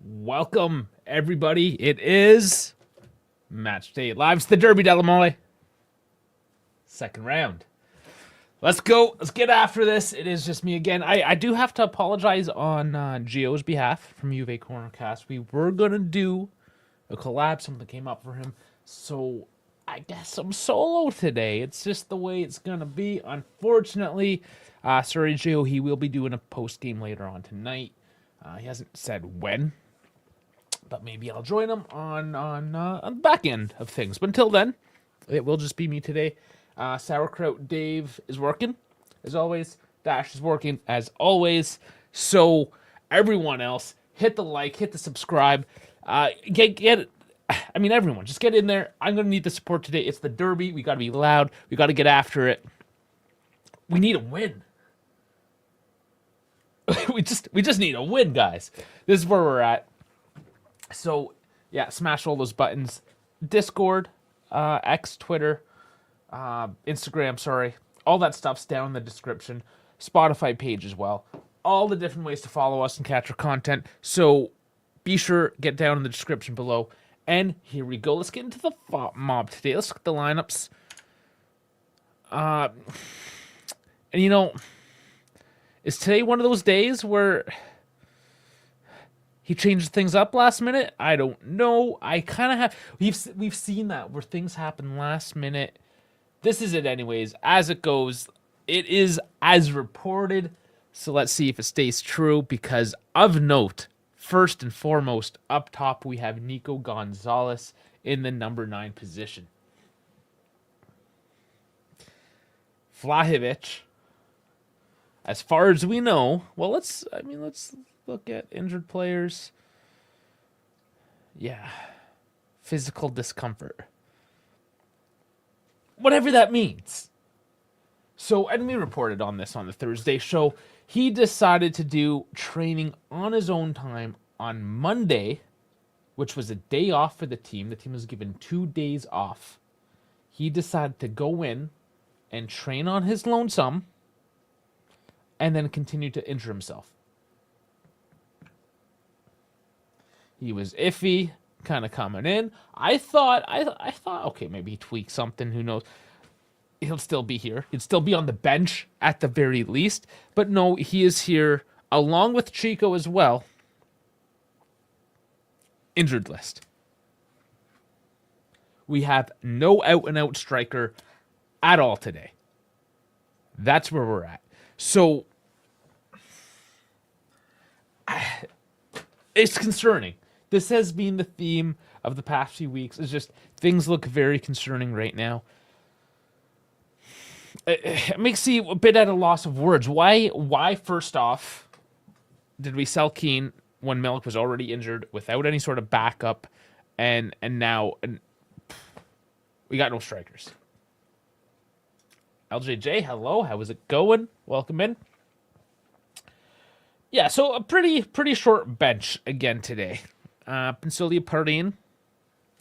Welcome, everybody. It is Match Day Live. It's the Derby Della. Second round. Let's go. Let's get after this. It is just me again. I do have to apologize on Gio's behalf from Juve Cornercast. We were going to do a collab. Something came up for him. So I guess I'm solo today. It's just the way it's going to be. Unfortunately, sorry, Gio. He will be doing a post game later on tonight. He hasn't said when. But maybe I'll join him on the back end of things. But until then, it will just be me today. Sauerkraut Dave is working, as always. Dash is working, as always. So everyone else, hit the like, hit the subscribe. Everyone, just get in there. I'm going to need the support today. It's the Derby. We got to be loud. We got to get after it. We need a win. we just need a win, guys. This is where we're at. So, yeah, smash all those buttons. Discord, X, Twitter, Instagram, sorry. All that stuff's down in the description. Spotify page as well. All the different ways to follow us and catch our content. So, be sure, get down in the description below. And here we go. Let's get into the mob today. Let's look at the lineups. Is today one of those days where he changed things up last minute? I don't know. I kind of have... We've seen that where things happen last minute. This is it anyways. As it goes, it is as reported. So let's see if it stays true. Because of note, first and foremost, up top, we have Nico Gonzalez in the number 9 position. Vlahovic, as far as we know... Well, let's look at injured players. Yeah. Physical discomfort. Whatever that means. So, Edmund reported on this on the Thursday show. He decided to do training on his own time on Monday, which was a day off for the team. The team was given 2 days off. He decided to go in and train on his lonesome and then continue to injure himself. He was iffy, kind of coming in. I thought, okay, maybe he tweaked something. Who knows? He'll still be here. He'd still be on the bench at the very least. But no, he is here along with Chico as well. Injured list. We have no out-and-out striker at all today. That's where we're at. So, it's concerning. This has been the theme of the past few weeks. It's just things look very concerning right now. It makes you a bit at a loss of words. Why first off, did we sell Keane when Milik was already injured without any sort of backup, and now we got no strikers? LJJ, hello. How is it going? Welcome in. Yeah, so a pretty short bench again today. Pensilia Parin,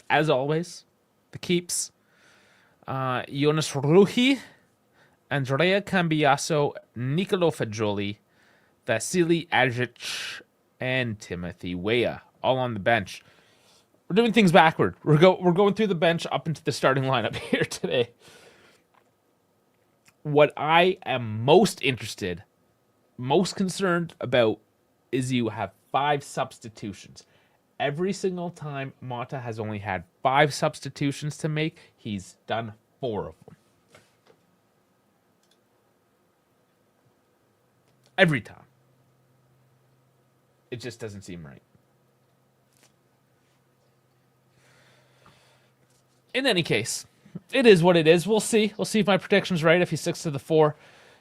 as always, the keeps. Jonas Ruhi, Andrea Cambiaso, Nicolo Fagioli, Vasily Ajic, and Timothy Weah, all on the bench. We're doing things backward. We're going through the bench up into the starting lineup here today. What I am most concerned about is you have 5 substitutions. Every single time Mata has only had 5 substitutions to make, he's done 4 of them. Every time. It just doesn't seem right. In any case, it is what it is. We'll see. We'll see if my prediction's right, if he sticks to the 4.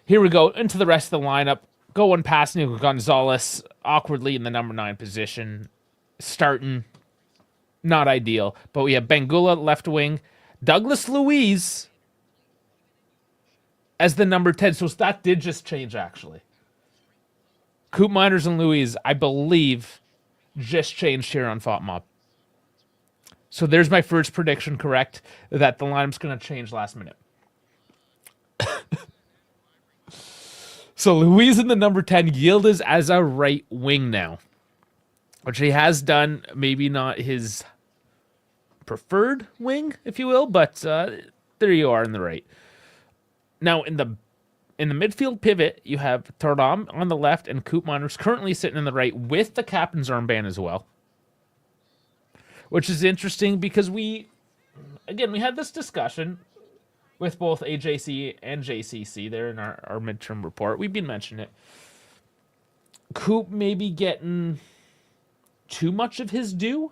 Here we go, into the rest of the lineup. Going past Nico Gonzalez, awkwardly in the number 9 position. Starting, not ideal. But we have Bangula, left wing. Douglas Luiz as the number 10. So that did just change, actually. Coop Miners and Luiz, I believe, just changed here on FOTMob. So there's my first prediction correct, that the lineup's going to change last minute. So Luiz in the number 10, Yildiz as a right wing now. which he has done. Maybe not his preferred wing, if you will, but there you are in the right. Now in the midfield pivot, you have Thuram on the left and Koopmeiners currently sitting in the right with the captain's armband as well, which is interesting because we had this discussion with both AJC and JCC there in our midterm report. We've been mentioning it. Coop maybe getting too much of his due.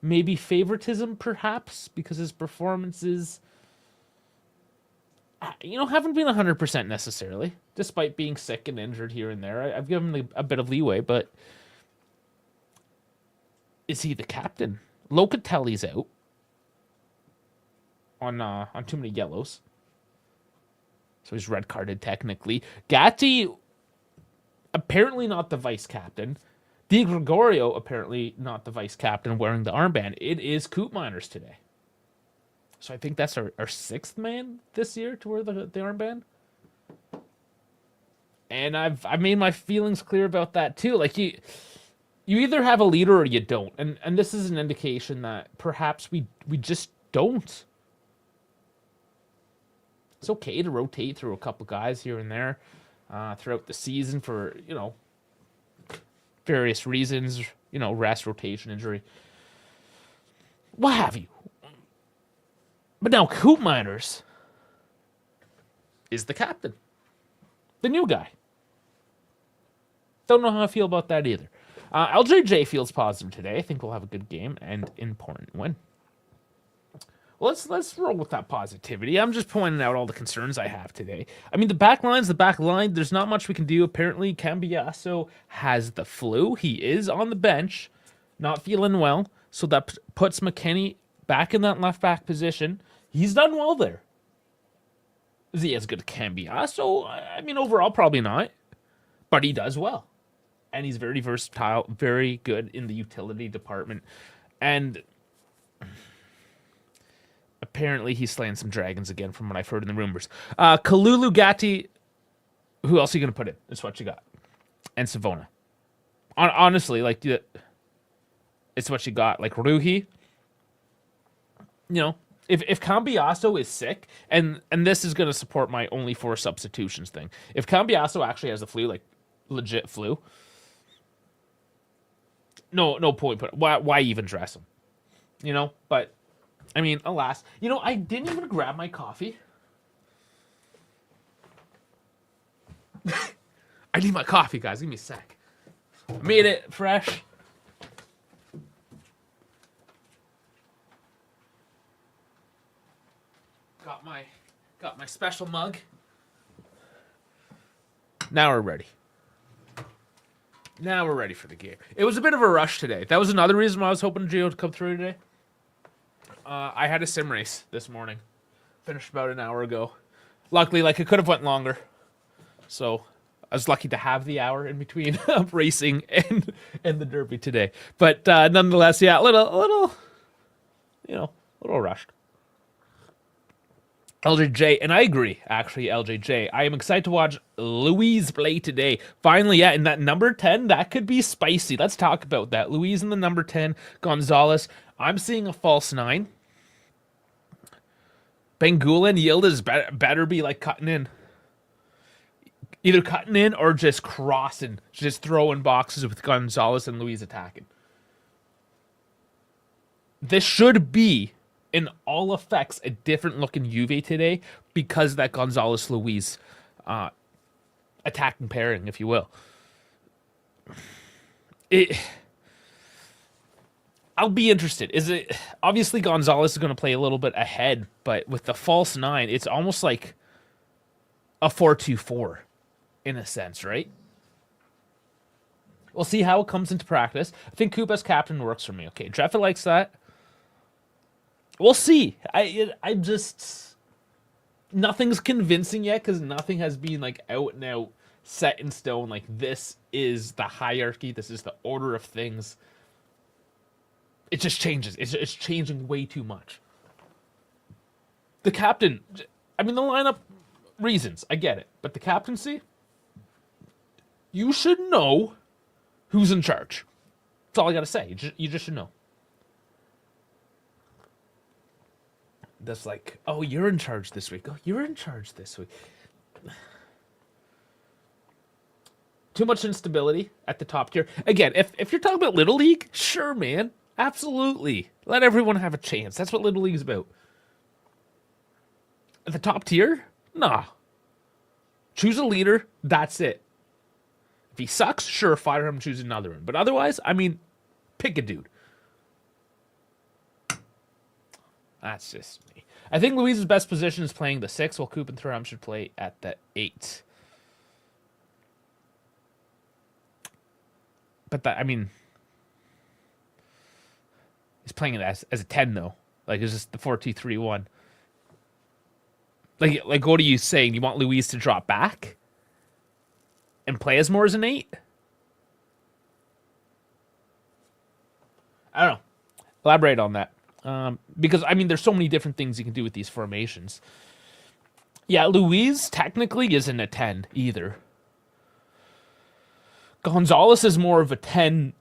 Maybe favoritism, perhaps, because his performances, haven't been 100% necessarily, despite being sick and injured here and there. I've given him a bit of leeway, but is he the captain? Locatelli's out on too many yellows, so he's red carded technically. Gatti apparently not the vice captain. Di Gregorio apparently not the vice captain wearing the armband. It is Koopmeiners today. So I think that's our sixth man this year to wear the armband. And I've made my feelings clear about that too. Like you either have a leader or you don't. And this is an indication that perhaps we just don't. It's okay to rotate through a couple guys here and there throughout the season for, various reasons, rest, rotation, injury, what have you. But now Koopmeiners is the captain, the new guy. Don't know how I feel about that either. LJJ feels positive today. I think we'll have a good game and important win. Well, let's roll with that positivity. I'm just pointing out all the concerns I have today. I mean, the back line. There's not much we can do. Apparently, Cambiasso has the flu. He is on the bench, not feeling well. So that puts McKennie back in that left back position. He's done well there. Is he as good as Cambiasso? I mean, overall, probably not. But he does well. And he's very versatile, very good in the utility department. And apparently he's slaying some dragons again from what I've heard in the rumors. Kalulu, Gatti, who else are you going to put in? That's what you got. And Savona. Honestly, like, it's what you got. Like, Ruhi, if Cambiasso is sick, and this is going to support my only 4 substitutions thing. If Cambiasso actually has the flu, like, legit flu, no point. Why even dress him? But I mean, alas, I didn't even grab my coffee. I need my coffee, guys. Give me a sec. I made it fresh. Got my special mug. Now we're ready. Now we're ready for the game. It was a bit of a rush today. That was another reason why I was hoping Gio would come through today. I had a sim race this morning. Finished about an hour ago. Luckily, it could have went longer. So I was lucky to have the hour in between racing and the Derby today. But nonetheless, yeah, a little rushed. LJJ, and I agree, actually, LJJ. I am excited to watch Louise play today. Finally, yeah, in that number 10, that could be spicy. Let's talk about that. Louise in the number 10, Gonzalez. I'm seeing a false 9. Bengula Yildiz better be, cutting in. Either cutting in or just crossing, just throwing boxes with Gonzalez and Louise attacking. This should be, in all effects, a different looking Juve today because of that Gonzalez Luis attacking pairing, if you will. I'll be interested. Is it obviously Gonzalez is going to play a little bit ahead, but with the false 9, it's almost like a 4-2-4 in a sense, right? We'll see how it comes into practice. I think Coop as captain works for me. Okay, Jeffa likes that. We'll see. I just nothing's convincing yet because nothing has been out and out set in stone. This is the hierarchy. This is the order of things. It just changes. It's changing way too much. The captain. I mean, the lineup reasons. I get it, but the captaincy. You should know who's in charge. That's all I got to say. You just should know. That's like, oh, you're in charge this week. Oh, you're in charge this week. Too much instability at the top tier. Again, if you're talking about Little League, sure, man. Absolutely. Let everyone have a chance. That's what Little League's about. At the top tier? Nah. Choose a leader. That's it. If he sucks, sure, fire him, choose another one. But otherwise, I mean, pick a dude. That's just me. I think Luiz's best position is playing the 6, while Coop and Thuram should play at the 8. But that, I mean, he's playing it as a 10 though. Like it's just the 4-2-3-1. Like what are you saying? You want Luiz to drop back and play as more as an 8? I don't know. Elaborate on that. Because, I mean, there's so many different things you can do with these formations. Yeah, Luiz technically isn't a 10 either. Gonzalez is more of a 10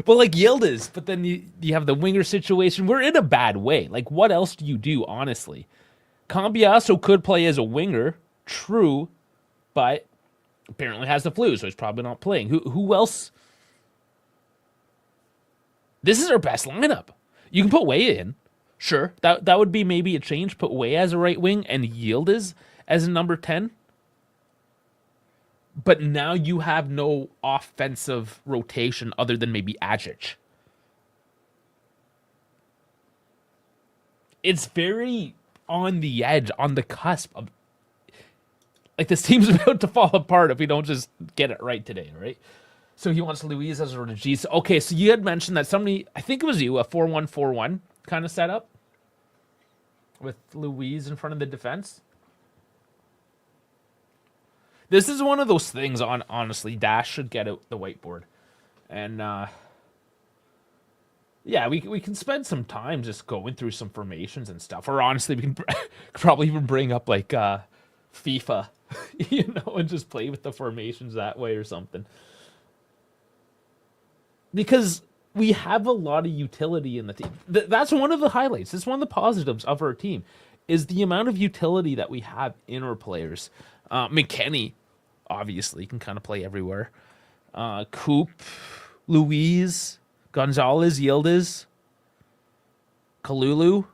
well, like Yildiz, but then you have the winger situation. We're in a bad way. Like, what else do you do, honestly? Cambiasso could play as a winger, true, but apparently has the flu, so he's probably not playing. Who else? This is our best lineup. You can put Way in. Sure. That would be maybe a change. Put Way as a right wing and Yildiz as a number 10. But now you have no offensive rotation other than maybe Ajic. It's very on the edge, on the cusp of... Like, this team's about to fall apart if we don't just get it right today, right? So he wants Luiz as a Regis. Okay, so you had mentioned that somebody, I think it was you, a 4-1-4-1 kind of setup with Luiz in front of the defense. This is one of those things, honestly, Dash should get out the whiteboard. And, yeah, we can spend some time just going through some formations and stuff. Or, honestly, we can probably even bring up, like, FIFA, you know, and just play with the formations that way or something. Because we have a lot of utility in the team. That's one of the highlights. It's one of the positives of our team, is the amount of utility that we have in our players. McKennie, obviously, can kind of play everywhere. Coop, Luiz, Gonzalez, Yildiz, Kalulu.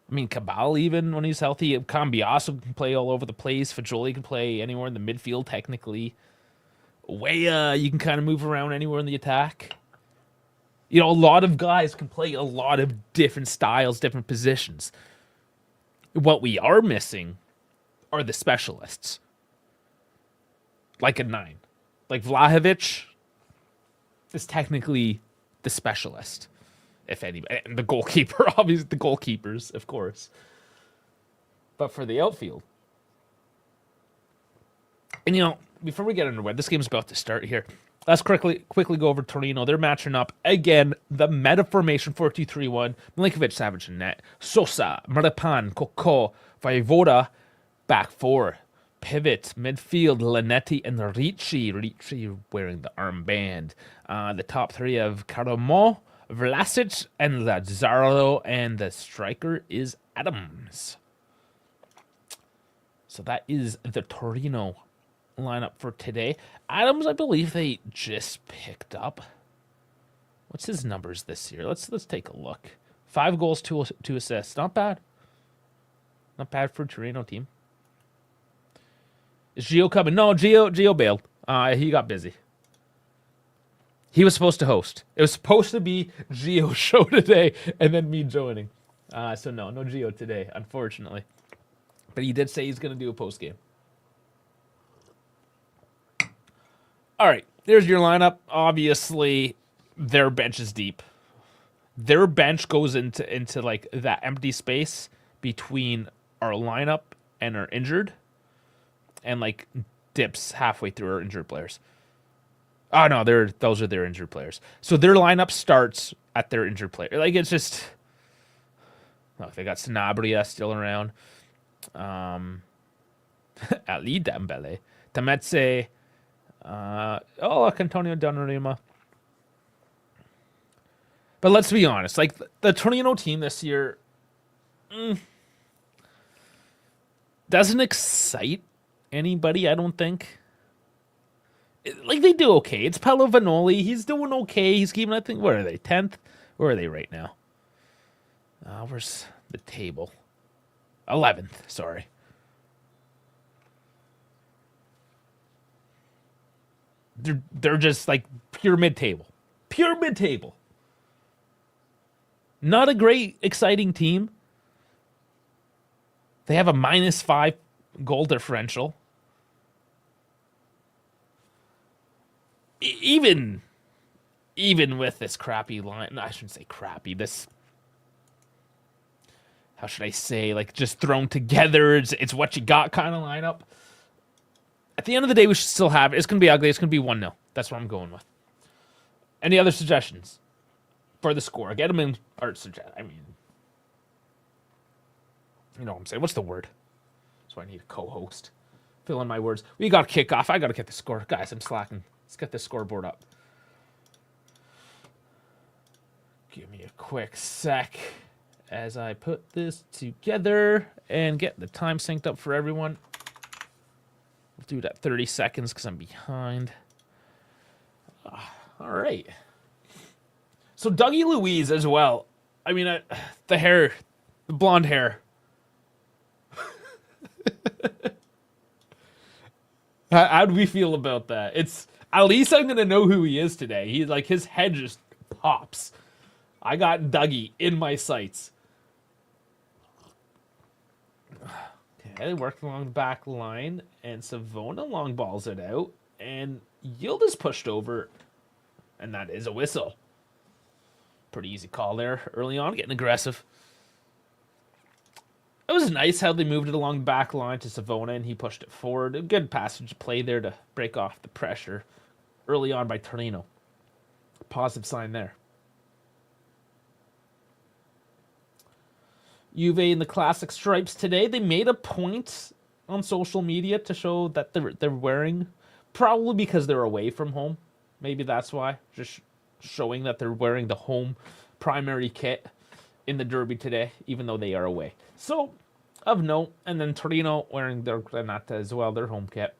I mean, Cabal, even when he's healthy. Cambiasso can play all over the place. Fajoli can play anywhere in the midfield, technically. Way, you can kind of move around anywhere in the attack. You know, a lot of guys can play a lot of different styles, different positions. What we are missing are the specialists. Like a 9. Like Vlahovic is technically the specialist, if anybody. And the goalkeeper, obviously the goalkeepers, of course. But for the outfield. And, you know, before we get underway, this game's about to start here. Let's quickly go over Torino. They're matching up again. The meta formation 4-2-3-1. Milinkovic, Savage, and net. Sosa, Marapan, Coco, Voivoda, back 4. Pivot, midfield, Lanetti and Ricci. Ricci wearing the armband. The top 3 of Caramo, Vlasic, and Lazzaro. And the striker is Adams. So that is the Torino lineup for today. Adams, I believe they just picked up. What's his numbers this year? Let's take a look. 5 goals, 2 assists. Not bad. Not bad for a Torino team. Is Gio coming? No, Gio bailed. He got busy. He was supposed to host. It was supposed to be Gio's show today, and then me joining. So no Gio today, unfortunately. But he did say he's going to do a post game. All right, there's your lineup. Obviously, their bench is deep. Their bench goes into like that empty space between our lineup and our injured, and like dips halfway through our injured players. Oh no, those are their injured players. So their lineup starts at their injured player. Like it's just, look, they got Sanabria still around. Ali Dembele, Tametse. Look, Antonio Donnarumma. But let's be honest, like the Torino team this year doesn't excite anybody, I don't think. Like, they do okay. It's Paolo Vanoli. He's doing okay. He's keeping, I think, where are they? 10th? Where are they right now? Where's the table? 11th, sorry. They're just like pure mid-table. Pure mid-table. Not a great, exciting team. They have a -5 goal differential. Even with this crappy line, no, I shouldn't say crappy. This, how should I say, like just thrown together. It's what you got kind of lineup. At the end of the day, we should still have it. It's gonna be ugly. It's gonna be 1-0. That's what I'm going with. Any other suggestions for the score? Get them in. Or suggest. I mean, you know what I'm saying. What's the word? So I need a co-host. Fill in my words. We got to kick off. I got to get the score, guys. I'm slacking. Let's get the scoreboard up. Give me a quick sec as I put this together and get the time synced up for everyone. We'll do it at 30 seconds because I'm behind. All right. So Dougie Louise as well. I mean, the hair, the blonde hair. How do we feel about that? It's at least I'm gonna know who he is today. He's like, his head just pops. I got Dougie in my sights. Okay, they worked along the back line, and Savona long balls it out, and Yildiz pushed over, and that is a whistle. Pretty easy call there early on, getting aggressive. It was nice how they moved it along the back line to Savona, and he pushed it forward. A good passage play there to break off the pressure early on by Torino. Positive sign there. Juve in the classic stripes today. They made a point on social media to show that they're wearing, probably because they're away from home. Maybe that's why. Just showing that they're wearing the home primary kit in the derby today, even though they are away. So, of note, and then Torino wearing their granata as well, their home kit.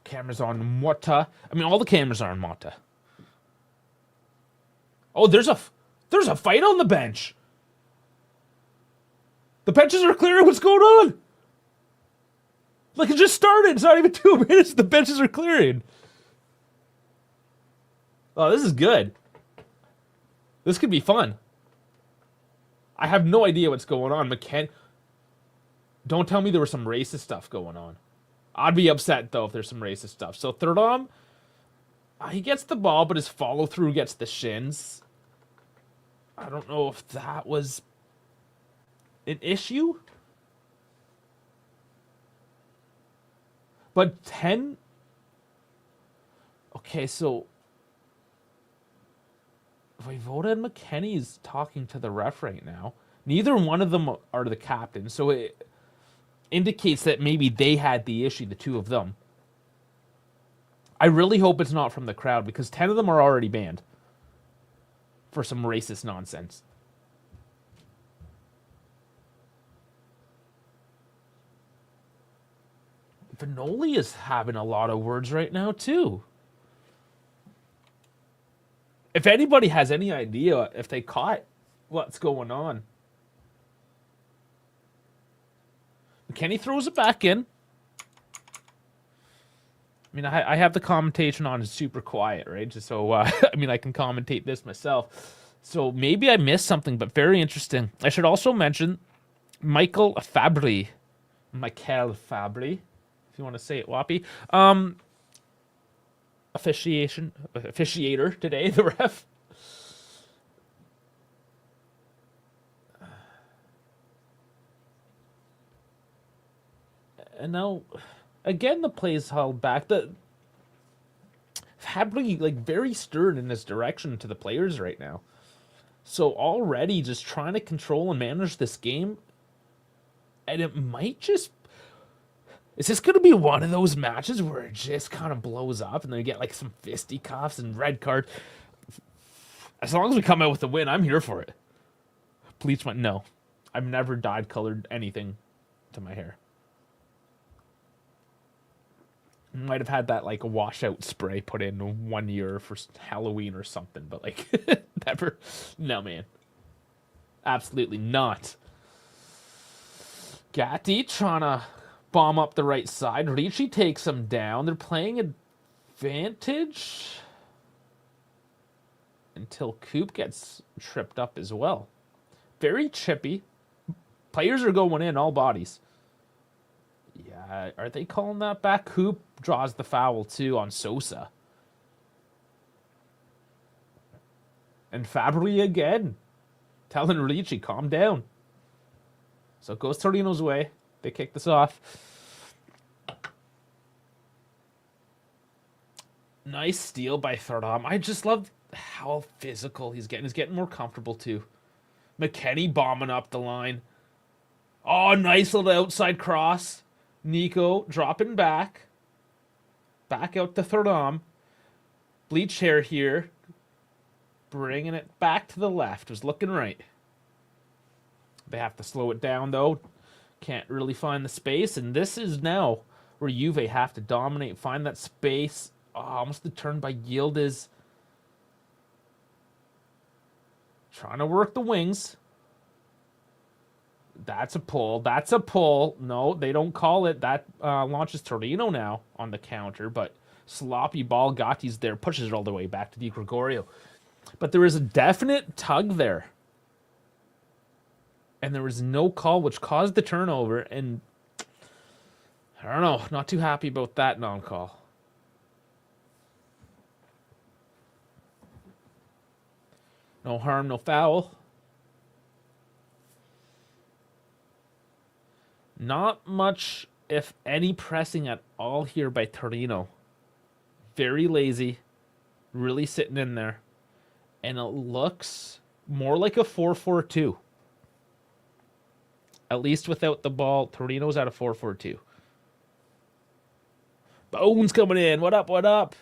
Cameras on Motta. I mean, all the cameras are on Motta. Oh, there's a fight on the bench. The benches are clearing. What's going on? Like, it just started. It's not even 2 minutes. The benches are clearing. Oh, this is good. This could be fun. I have no idea what's going on. Don't tell me there was some racist stuff going on. I'd be upset, though, if there's some racist stuff. So, Thuram, he gets the ball, but his follow-through gets the shins. I don't know if that was an issue. But 10... Okay, so Voivoda and McKenny's talking to the ref right now. Neither one of them are the captain, so it indicates that maybe they had the issue, the two of them. I really hope it's not from the crowd, because 10 of them are already banned for some racist nonsense. Vanoli is having a lot of words right now, too. If anybody has any idea if they caught what's going on. McKenny throws it back in. I mean, I have the commentation on. It's super quiet, right? Just so, I mean, I can commentate this myself. So maybe I missed something, but very interesting. I should also mention Michael Fabry. If you want to say it, Wappy. Officiator today, the ref. And now, again, the play's held back. Fabry, like, very stern in his direction to the players right now. So already just trying to control and manage this game. And it might just... Is this going to be one of those matches where it just kind of blows up and then we get like some fisticuffs and red card? As long as we come out with a win, I'm here for it. Bleach went, no. I've never dyed colored anything to my hair. Might have had that like a washout spray put in 1 year for Halloween or something, but like never. No, man. Absolutely not. Gatti trying to bomb up the right side. Ricci takes him down. They're playing advantage until Coop gets tripped up as well. Very chippy. Players are going in, all bodies. Yeah, are they calling that back? Coop draws the foul too on Sosa. And Fabri again. Telling Ricci, calm down. So it goes Torino's way. They kick this off. Nice steal by Thuram. I just love how physical he's getting. He's getting more comfortable too. McKennie bombing up the line. Oh, nice little outside cross. Nico dropping back. Back out to Thuram. Bleach hair here. Bringing it back to the left. Was looking right. They have to slow it down, though. Can't really find the space. And this is now where Juve have to dominate. Find that space. Oh, almost the turn by Yildiz. Trying to work the wings. That's a pull. That's a pull. No, they don't call it. That launches Torino now on the counter. But sloppy ball. Gatti's there. Pushes it all the way back to Di Gregorio. But there is a definite tug there. And there was no call, which caused the turnover. And I don't know. Not too happy about that non-call. No harm, no foul. Not much, if any, pressing at all here by Torino. Very lazy. Really sitting in there. And it looks more like a 4-4-2. At least without the ball, Torino's at a 4-4-2. Bones coming in. What up, what up?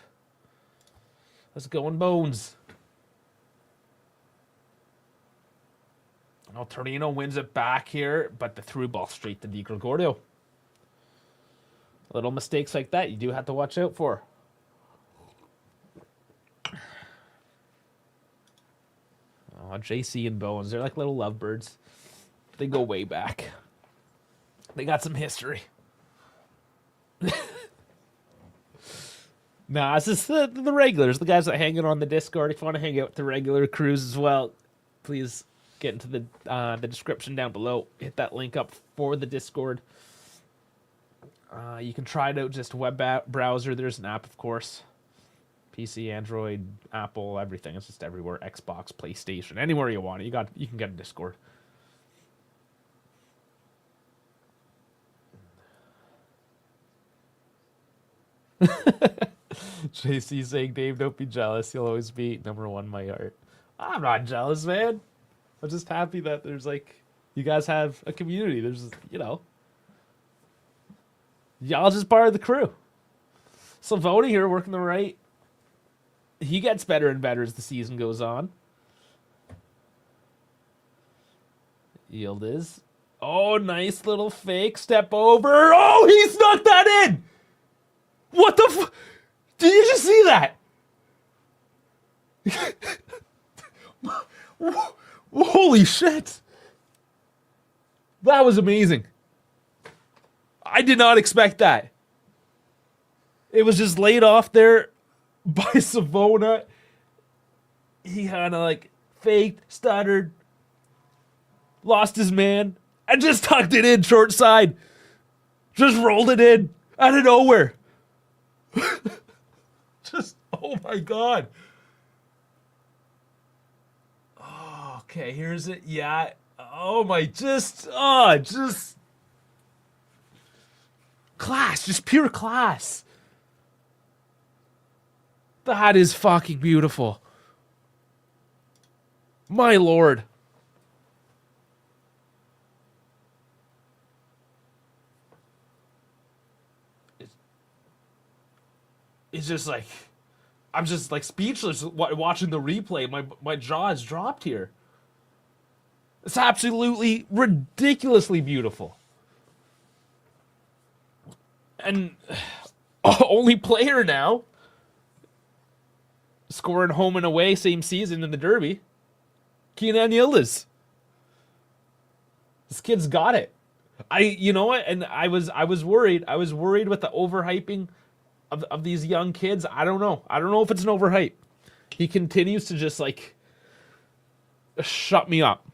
Let's go in Bones. Oh, Torino wins it back here, but the through ball straight to Di Gregorio. Little mistakes like that you do have to watch out for. Oh, JC and Bones, they're like little lovebirds. They go way back. They got some history. Nah, it's just the regulars, the guys that hang out on the Discord. If you want to hang out with the regular crews as well, please get into the description down below. Hit that link up for the Discord. You can try it out just web browser. There's an app, of course. PC, Android, Apple, everything. It's just everywhere. Xbox, PlayStation, anywhere you want it. You can get a Discord. JC saying, Dave, don't be jealous. You'll always be #1 in my heart. I'm not jealous, man. I'm just happy that there's like, you guys have a community. There's, you know, y'all just part of the crew. Savoni here working the right. He gets better and better as the season goes on. Yildiz. Oh, nice little fake step over. Oh, he snuck that in. What the did you just see that? Holy shit. That was amazing. I did not expect that. It was just laid off there by Savona. He kind of like faked, stuttered, lost his man, and just tucked it in short side. Just rolled it in out of nowhere. Just, oh my God. Oh, okay, here's it. Yeah. Oh my, just class, just pure class. That is fucking beautiful. My Lord. is just like, I'm just like speechless watching the replay. My jaw is dropped here. It's absolutely ridiculously beautiful. And only player now scoring home and away same season in the Derby, Kenan Yildiz. This kid's got it. You know what? And I was worried. I was worried with the overhyping of these young kids. I don't know. I don't know if it's an overhype. He continues to just like shut me up,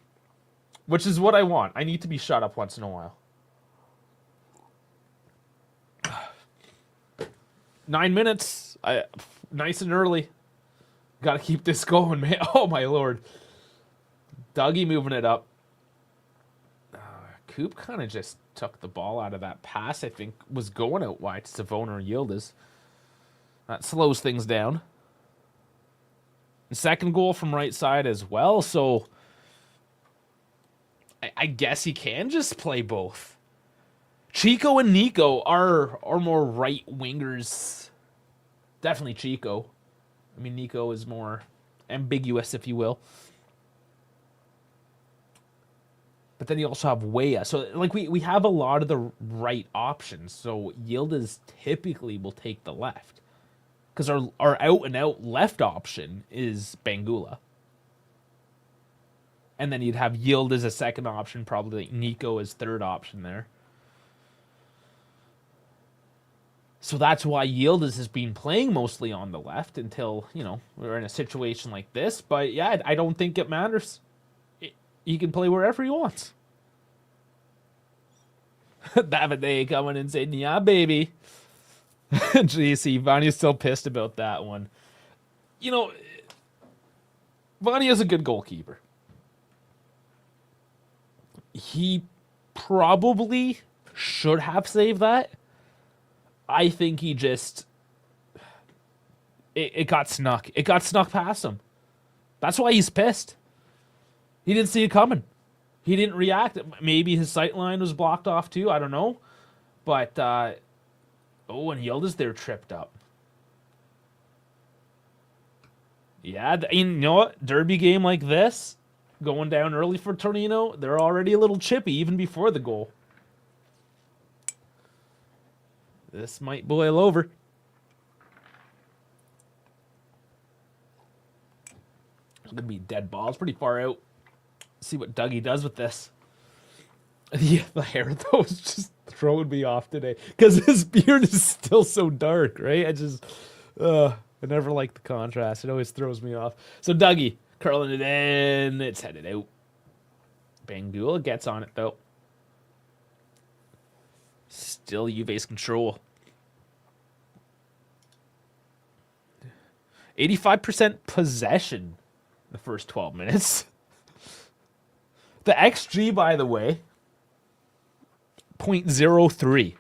which is what I want. I need to be shut up once in a while. 9 minutes. Nice and early. Got to keep this going, man. Oh, my Lord. Dougie moving it up. Coop kind of just took the ball out of that pass. I think was going out wide to Savona or Yildiz. That slows things down. And second goal from right side as well. So I guess he can just play both. Chico and Nico are more right wingers. Definitely Chico. I mean, Nico is more ambiguous, if you will. But then you also have Weah. So, like, we have a lot of the right options. So, Yildiz typically will take the left. Because our out-and-out left option is Bangula. And then you'd have Yildiz as second option, probably Nico as third option there. So that's why Yildiz has been playing mostly on the left until, you know, we're in a situation like this. But, yeah, I don't think it matters. He can play wherever he wants. Davide coming and saying, yeah, baby. GC, Vanya's still pissed about that one. You know, Vanya's a good goalkeeper. He probably should have saved that. I think he just... It got snuck. It got snuck past him. That's why he's pissed. He didn't see it coming. He didn't react. Maybe his sight line was blocked off too. I don't know. But, and Yildiz there tripped up. Yeah, you know what? Derby game like this, going down early for Torino, they're already a little chippy even before the goal. This might boil over. It's going to be dead balls pretty far out. See what Dougie does with this. Yeah, the hair though is just throwing me off today because his beard is still so dark, right? I never like the contrast. It always throws me off. So Dougie curling it in. It's headed out. Bangula gets on it though. Still Juve's control. 85% possession the first 12 minutes. The XG, by the way, 0.03.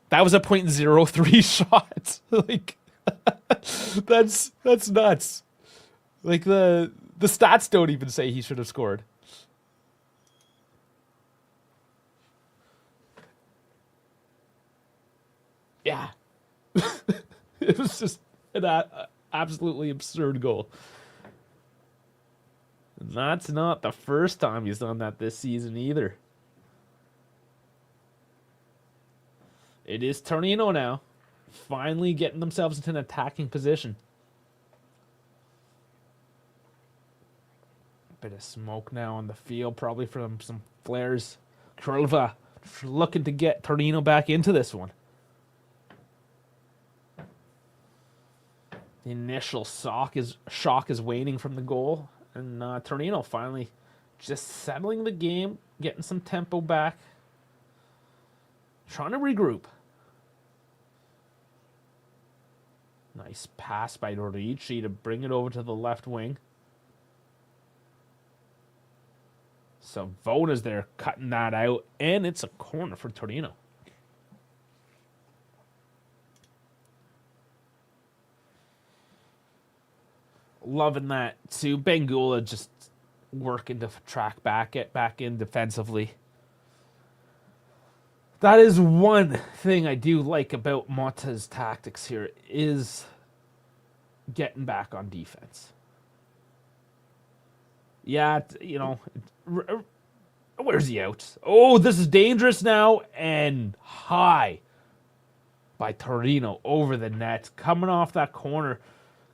That was a 0.03 shot. Like, that's nuts. Like, the stats don't even say he should have scored. Yeah. It was just an absolutely absurd goal. And that's not the first time he's done that this season either. It is Torino now. Finally getting themselves into an attacking position. Bit of smoke now on the field, probably from some flares. Kurva looking to get Torino back into this one. The initial shock is waning from the goal. And Torino finally just settling the game, getting some tempo back. Trying to regroup. Nice pass by Ricci to bring it over to the left wing. Savona's there cutting that out. And it's a corner for Torino. Loving that too. Bangula just working to track back, get back in defensively. That is one thing I do like about Motta's tactics here is getting back on defense. Yeah, where's he out? Oh, this is dangerous now, and high by Torino over the net, coming off that corner,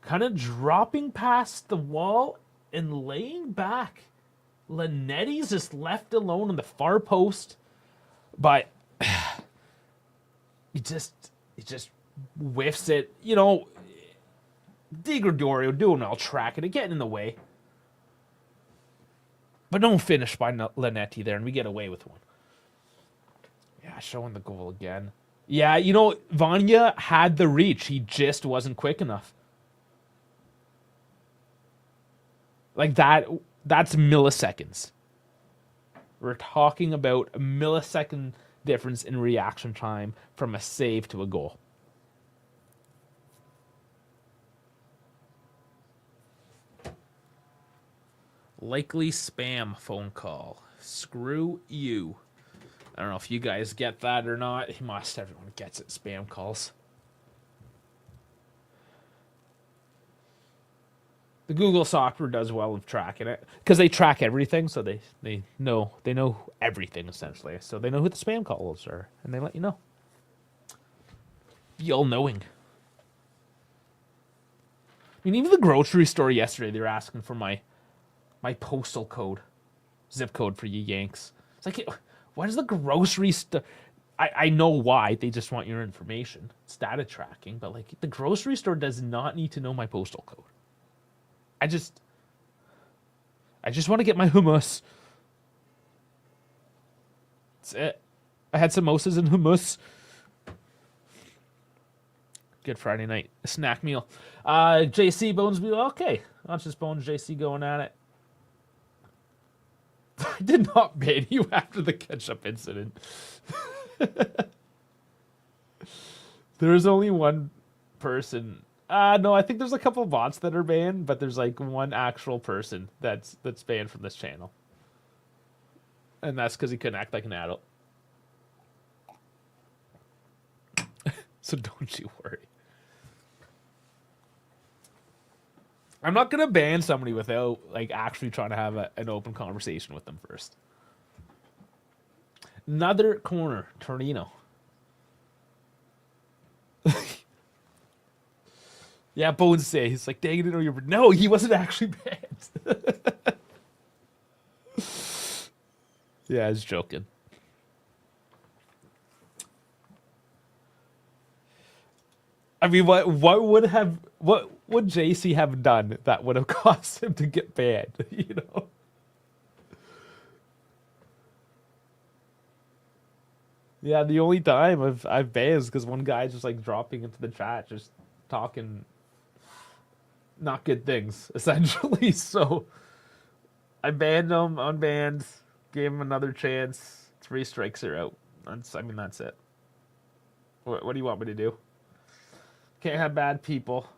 kind of dropping past the wall and laying back. Linetti's just left alone on the far post, but he just whiffs it. Di Gregorio doing all tracking it, getting in the way. But don't finish by Linetti there, and we get away with one. Yeah, showing the goal again. Yeah, Vanya had the reach. He just wasn't quick enough. Like that's milliseconds. We're talking about a millisecond difference in reaction time from a save to a goal. Likely spam phone call. Screw you. I don't know if you guys get that or not. Everyone gets it. Spam calls. The Google software does well with tracking it because they track everything, so they know everything essentially. So they know who the spam calls are, and they let you know. Be all knowing. I mean, even the grocery store yesterday, they were asking for my postal code, zip code for you Yanks. It's like, why does the grocery store? I know why. They just want your information. It's data tracking, but like the grocery store does not need to know my postal code. I just want to get my hummus. That's it. I had samosas and hummus. Good Friday night snack meal. JC Bones me. Okay, not just Bones. JC going at it. I did not ban you after the ketchup incident. There is only one person. No, I think there's a couple of bots that are banned, but there's like one actual person that's banned from this channel. And that's because he couldn't act like an adult. So don't you worry. I'm not going to ban somebody without like actually trying to have an open conversation with them first. Another corner, Torino. Yeah, Bones say he's like, dang, I didn't know you were. No, he wasn't actually banned. Yeah, I was joking. I mean, what would JC have done that would have caused him to get banned? Yeah, the only time I've banned is because one guy's just like dropping into the chat, just talking not good things, essentially. So I banned him, unbanned, gave him another chance. 3 strikes are out. That's it. What do you want me to do? Can't have bad people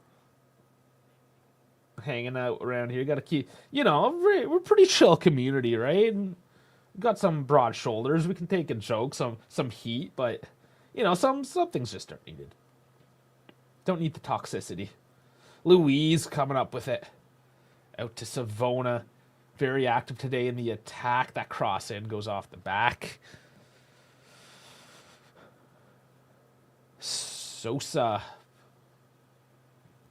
hanging out around here. Got to keep, we're a pretty chill community, right? And got some broad shoulders. We can take a joke, some heat, but some things just aren't needed. Don't need the toxicity. Louise coming up with it. Out to Savona. Very active today in the attack. That cross in goes off the back. Sosa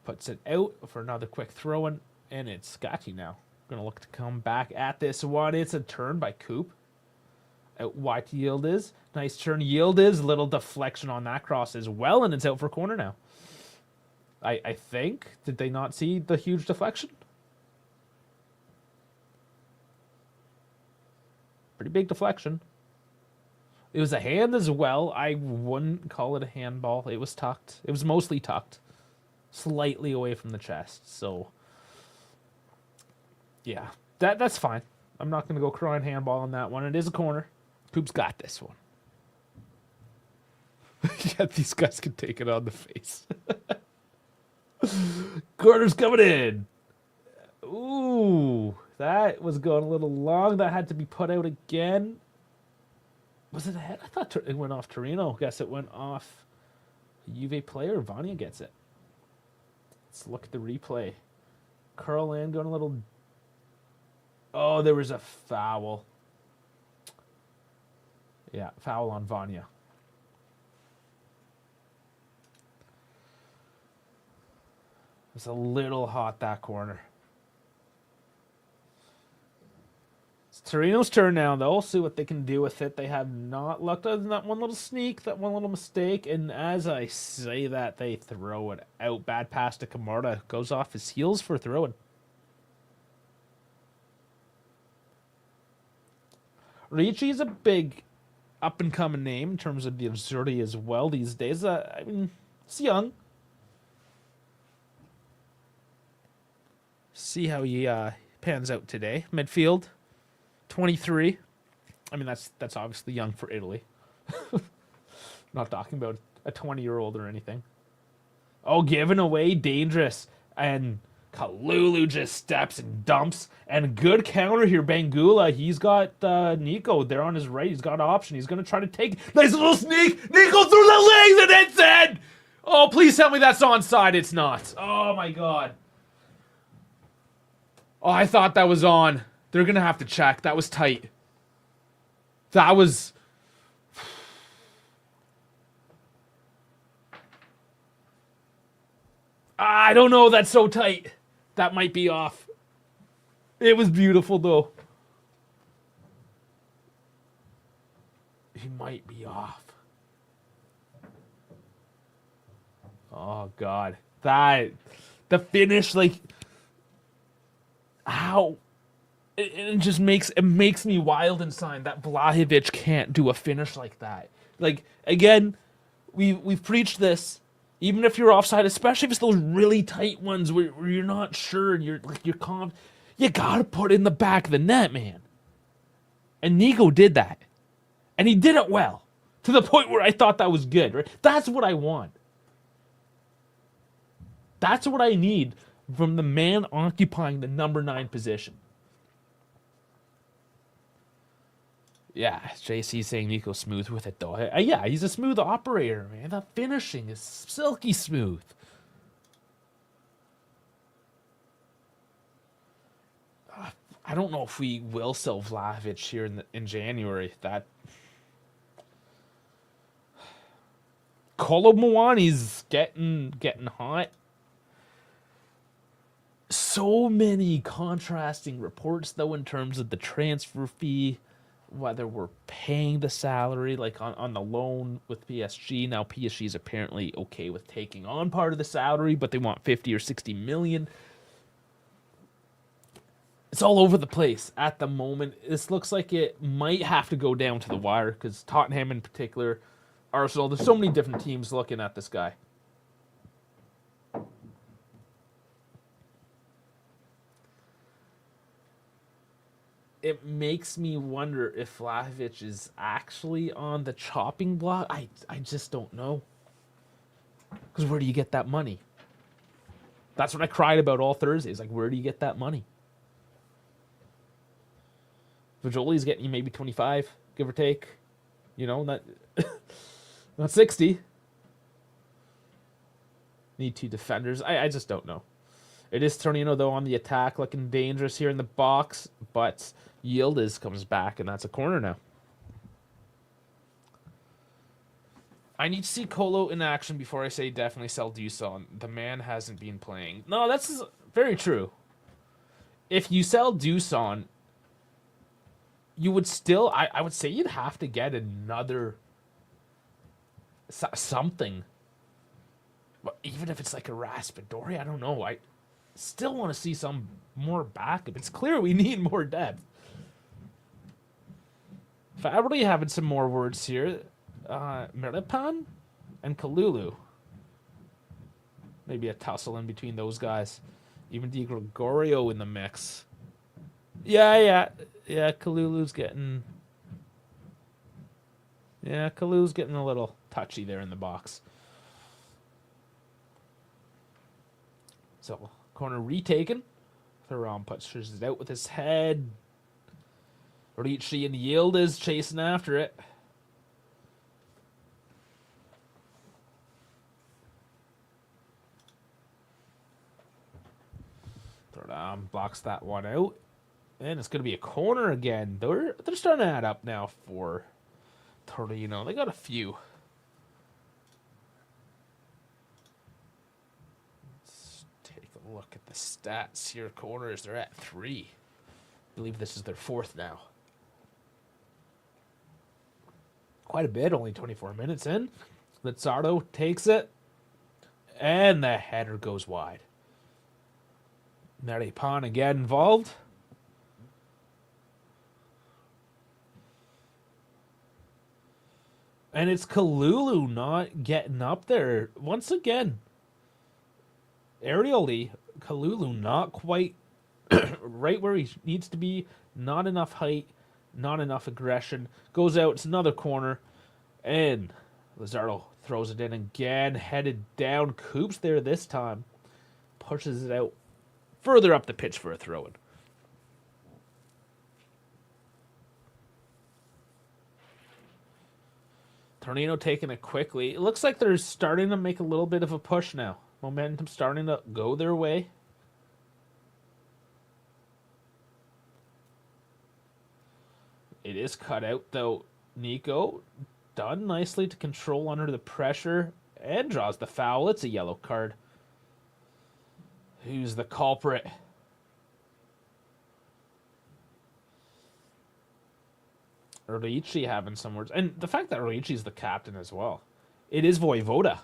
puts it out for another quick throw in, and it's Scotty now. Going to look to come back at this one. It's a turn by Coop. Out wide to Yield is. Nice turn. Yield is. Little deflection on that cross as well, and it's out for corner now. I think. Did they not see the huge deflection? Pretty big deflection. It was a hand as well. I wouldn't call it a handball. It was tucked. It was mostly tucked. Slightly away from the chest. So, yeah. That's fine. I'm not going to go crying handball on that one. It is a corner. Coop's got this one. Yeah, these guys can take it on the face. Corner's coming in. Ooh, that was going a little long. That had to be put out again. Was it ahead? I thought it went off Torino. Guess it went off a Juve player. Vanya gets it. Let's look at the replay. Carl Land going a little... Oh, there was a foul. Yeah, foul on Vanya. It's a little hot, that corner. It's Torino's turn now, though. We'll see what they can do with it. They have not lucked other than that one little sneak, that one little mistake. And as I say that, they throw it out. Bad pass to Camarda. Goes off his heels for throwing. Ricci's a big up-and-coming name in terms of the Azzurri as well these days. I mean, it's young. See how he pans out today. Midfield, 23. I mean, that's obviously young for Italy. Not talking about a 20-year-old or anything. Oh, giving away, dangerous. And Kalulu just steps and dumps. And good counter here, Bangula. He's got Nico there on his right. He's got option. He's going to try to take... Nice little sneak. Nico through the legs and it's in! Oh, please tell me that's onside. It's not. Oh, my God. Oh, I thought that was on. They're going to have to check. That was tight. That was... I don't know. That's so tight. That might be off. It was beautiful, though. He might be off. Oh, God. The finish, like... How it just makes me wild inside that Vlahovic can't do a finish like that. Like, again, we've preached this. Even if you're offside, especially if it's those really tight ones where you're not sure and you're calm, you gotta put it in the back of the net, man. And Nico did that, and he did it well to the point where I thought that was good. Right? That's what I want. That's what I need from the man occupying the number 9 position. Yeah, JC saying Nico's smooth with it, though. Yeah, he's a smooth operator, man. The finishing is silky smooth. I don't know if we will sell Vlahovic here in January. That Kolo Muani's getting hot. So many contrasting reports, though, in terms of the transfer fee, whether we're paying the salary, like on the loan with PSG. Now, PSG is apparently okay with taking on part of the salary, but they want 50 or 60 million. It's all over the place at the moment. This looks like it might have to go down to the wire, because Tottenham in particular, Arsenal, there's so many different teams looking at this guy. It makes me wonder if Vlahovic is actually on the chopping block. I just don't know. Because where do you get that money? That's what I cried about all Thursdays. Like, where do you get that money? Vajoli's getting you maybe 25, give or take. You know, not 60. Need 2 defenders. I just don't know. It is Torino, though, on the attack, looking dangerous here in the box, but Yildiz comes back, and that's a corner now. I need to see Kolo in action before I say definitely sell Dusan. The man hasn't been playing. No, that's very true. If you sell Dusan, you would still... I would say you'd have to get another... something. But even if it's like a Raspadori, I don't know. I still want to see some more backup. It's clear we need more depth. Fabry having some more words here. Meripan and Kalulu. Maybe a tussle in between those guys. Even Di Gregorio in the mix. Yeah, Kalulu's getting... Yeah, Kalulu's getting a little touchy there in the box. So, corner retaken. Thuram pushes it out with his head. Ricci and Yildiz chasing after it. Blocks that one out. And it's going to be a corner again. They're starting to add up now for Torino. They got a few. Let's take a look at the stats here. Corners, they're at 3. I believe this is their 4th now. Quite a bit, only 24 minutes in. Lizzardo takes it. And the header goes wide. Naripan again involved. And it's Kalulu not getting up there. Once again, aerially, Kalulu not quite right where he needs to be. Not enough height, not enough aggression. Goes out, it's another corner. And Lizzardo throws it in again, headed down. Coops there this time. Pushes it out further up the pitch for a throw-in. Torino taking it quickly. It looks like they're starting to make a little bit of a push now. Momentum starting to go their way. It is cut out, though. Nico done nicely to control under the pressure and draws the foul. It's a yellow card. Who's the culprit? Orlici having some words. And the fact that Orlici is the captain as well. It is Voivoda.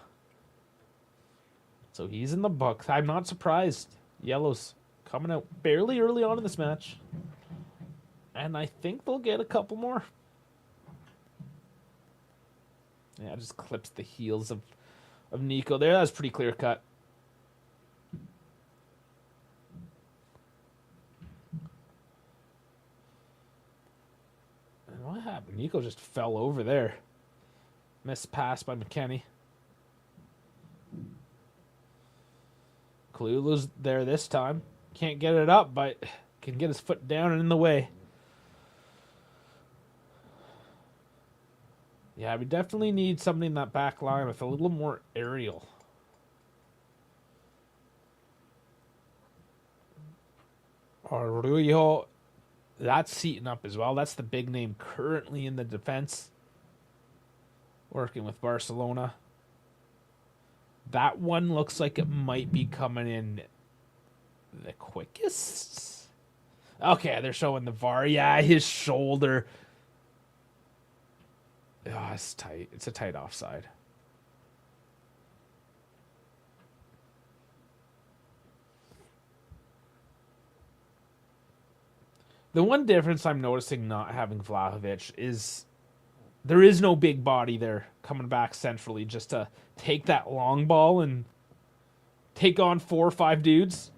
So he's in the book. I'm not surprised. Yellow's coming out barely early on in this match. And I think they'll get a couple more. Yeah, just clips the heels of Nico there. That was pretty clear cut. And what happened? Nico just fell over there. Missed pass by McKenny. Kalulu's there this time. Can't get it up, but can get his foot down and in the way. Yeah, we definitely need somebody in that back line with a little more aerial. Arroyo, that's seating up as well. That's the big name currently in the defense. Working with Barcelona. That one looks like it might be coming in the quickest. Okay, they're showing the VAR. Yeah, his shoulder. Oh, it's tight. It's a tight offside. The one difference I'm noticing not having Vlahovic is there is no big body there coming back centrally just to take that long ball and take on 4 or 5 dudes.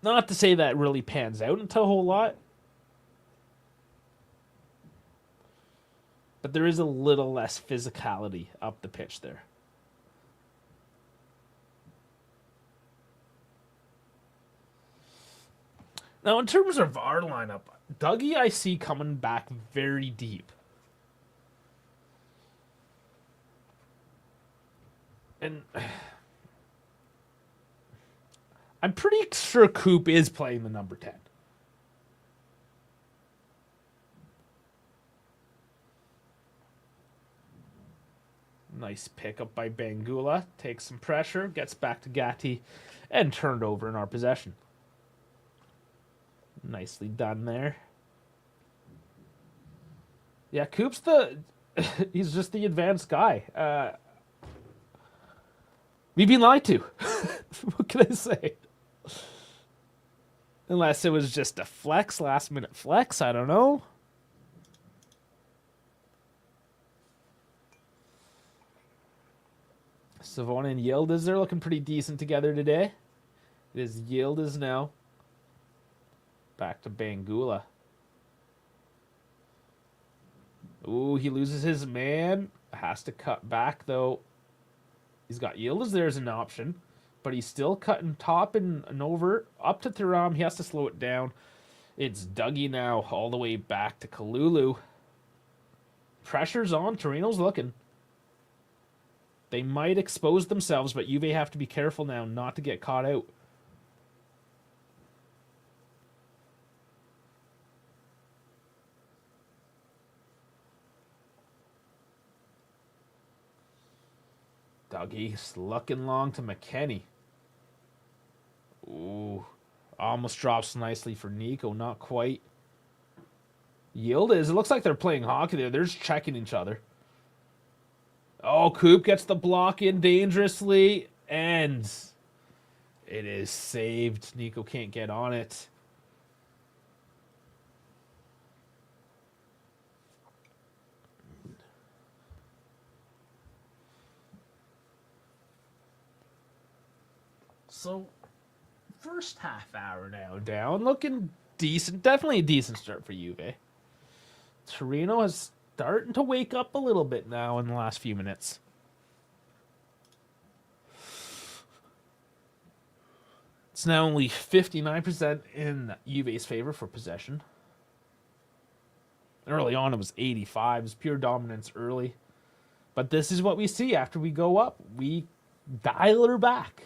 Not to say that really pans out into a whole lot. But there is a little less physicality up the pitch there. Now, in terms of our lineup, Dougie I see coming back very deep. And I'm pretty sure Coop is playing the number 10. Nice pickup by Bangula. Takes some pressure. Gets back to Gatti. And turned over in our possession. Nicely done there. Yeah, Coop's he's just the advanced guy. We've been lied to. What can I say? Unless it was just a flex, last minute flex. I don't know. Savon and Yildiz, they're looking pretty decent together today. It is Yildiz now. Back to Bangula. Ooh, he loses his man. Has to cut back, though. He's got Yildiz there as an option. But he's still cutting top and over. Up to Thuram. He has to slow it down. It's Dougie now. All the way back to Kalulu. Pressure's on. Torino's looking. They might expose themselves, but Juve have to be careful now not to get caught out. Dougie's looking long to McKennie. Ooh. Almost drops nicely for Nico. Not quite. Yildiz. It looks like they're playing hockey there. They're just checking each other. Oh, Coop gets the block in dangerously. And it is saved. Nico can't get on it. So, first half hour now down. Looking decent. Definitely a decent start for Juve. Torino is starting to wake up a little bit now in the last few minutes. It's now only 59% in Juve's favor for possession. Early on, it was 85. It was pure dominance early. But this is what we see after we go up. We dial her back.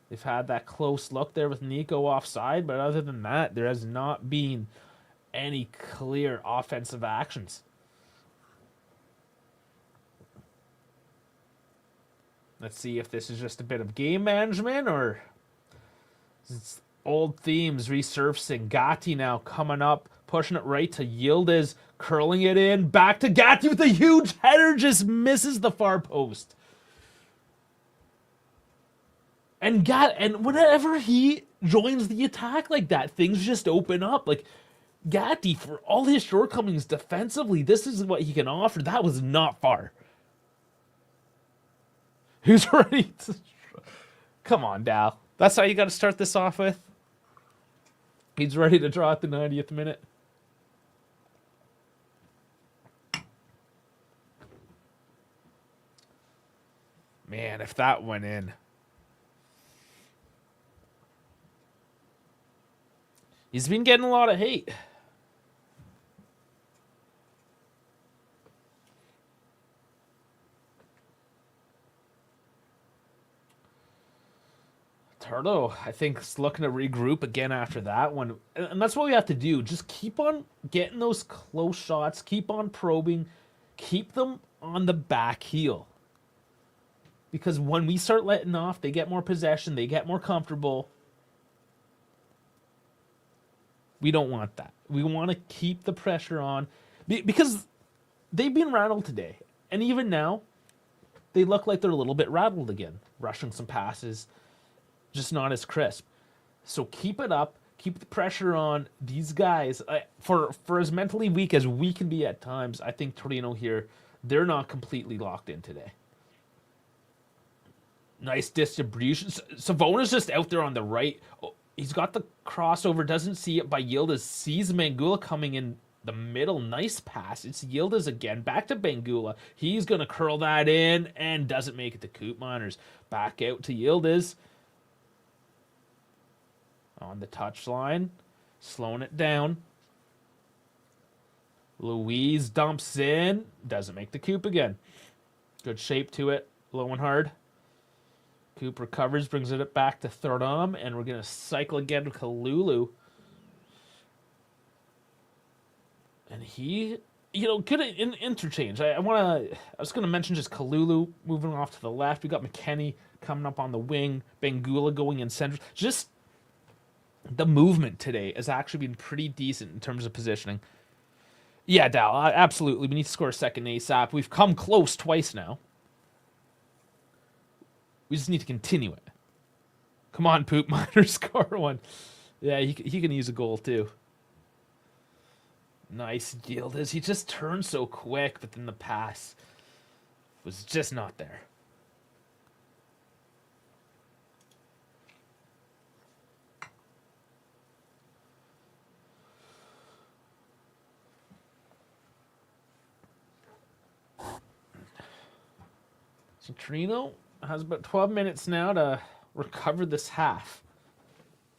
They've had that close look there with Nico offside, but other than that, there has not been any clear offensive actions. Let's see if this is just a bit of game management or it's old themes resurfacing. Gatti now coming up, pushing it right to Yildiz, curling it in, back to Gatti with a huge header, just misses the far post. And whenever he joins the attack like that, things just open up. Like, Gatti, for all his shortcomings defensively, this is what he can offer. That was not far. Who's ready to... Come on, Dal. That's how you got to start this off with? He's ready to draw at the 90th minute. Man, if that went in... He's been getting a lot of hate. Turlo, I think, is looking to regroup again after that one. And that's what we have to do. Just keep on getting those close shots. Keep on probing. Keep them on the back heel. Because when we start letting off, they get more possession. They get more comfortable. We don't want that. We want to keep the pressure on because they've been rattled today. And even now, they look like they're a little bit rattled again. Rushing some passes, just not as crisp. So keep it up. Keep the pressure on these guys. For as mentally weak as we can be at times, I think Torino here, they're not completely locked in today. Nice distribution. Savona's just out there on the right. Oh, he's got the crossover, doesn't see it by Yildiz, sees Bangula coming in the middle. Nice pass. It's Yildiz again. Back to Bangula. He's going to curl that in and doesn't make it to Coop Miners. Back out to Yildiz. On the touchline. Slowing it down. Louise dumps in. Doesn't make the Coop again. Good shape to it. Low and hard. Coop recovers, brings it back to Thuram, and we're going to cycle again to Kalulu. And he, good interchange. I was going to mention just Kalulu moving off to the left. We got McKennie coming up on the wing, Bangula going in center. Just the movement today has actually been pretty decent in terms of positioning. Yeah, Dal, absolutely. We need to score a second ASAP. We've come close twice now. We just need to continue it. Come on, Poop Miner, score one. Yeah, he can use a goal too. Nice Yildiz. He just turned so quick, but then the pass was just not there. So Torino has about 12 minutes now to recover this half.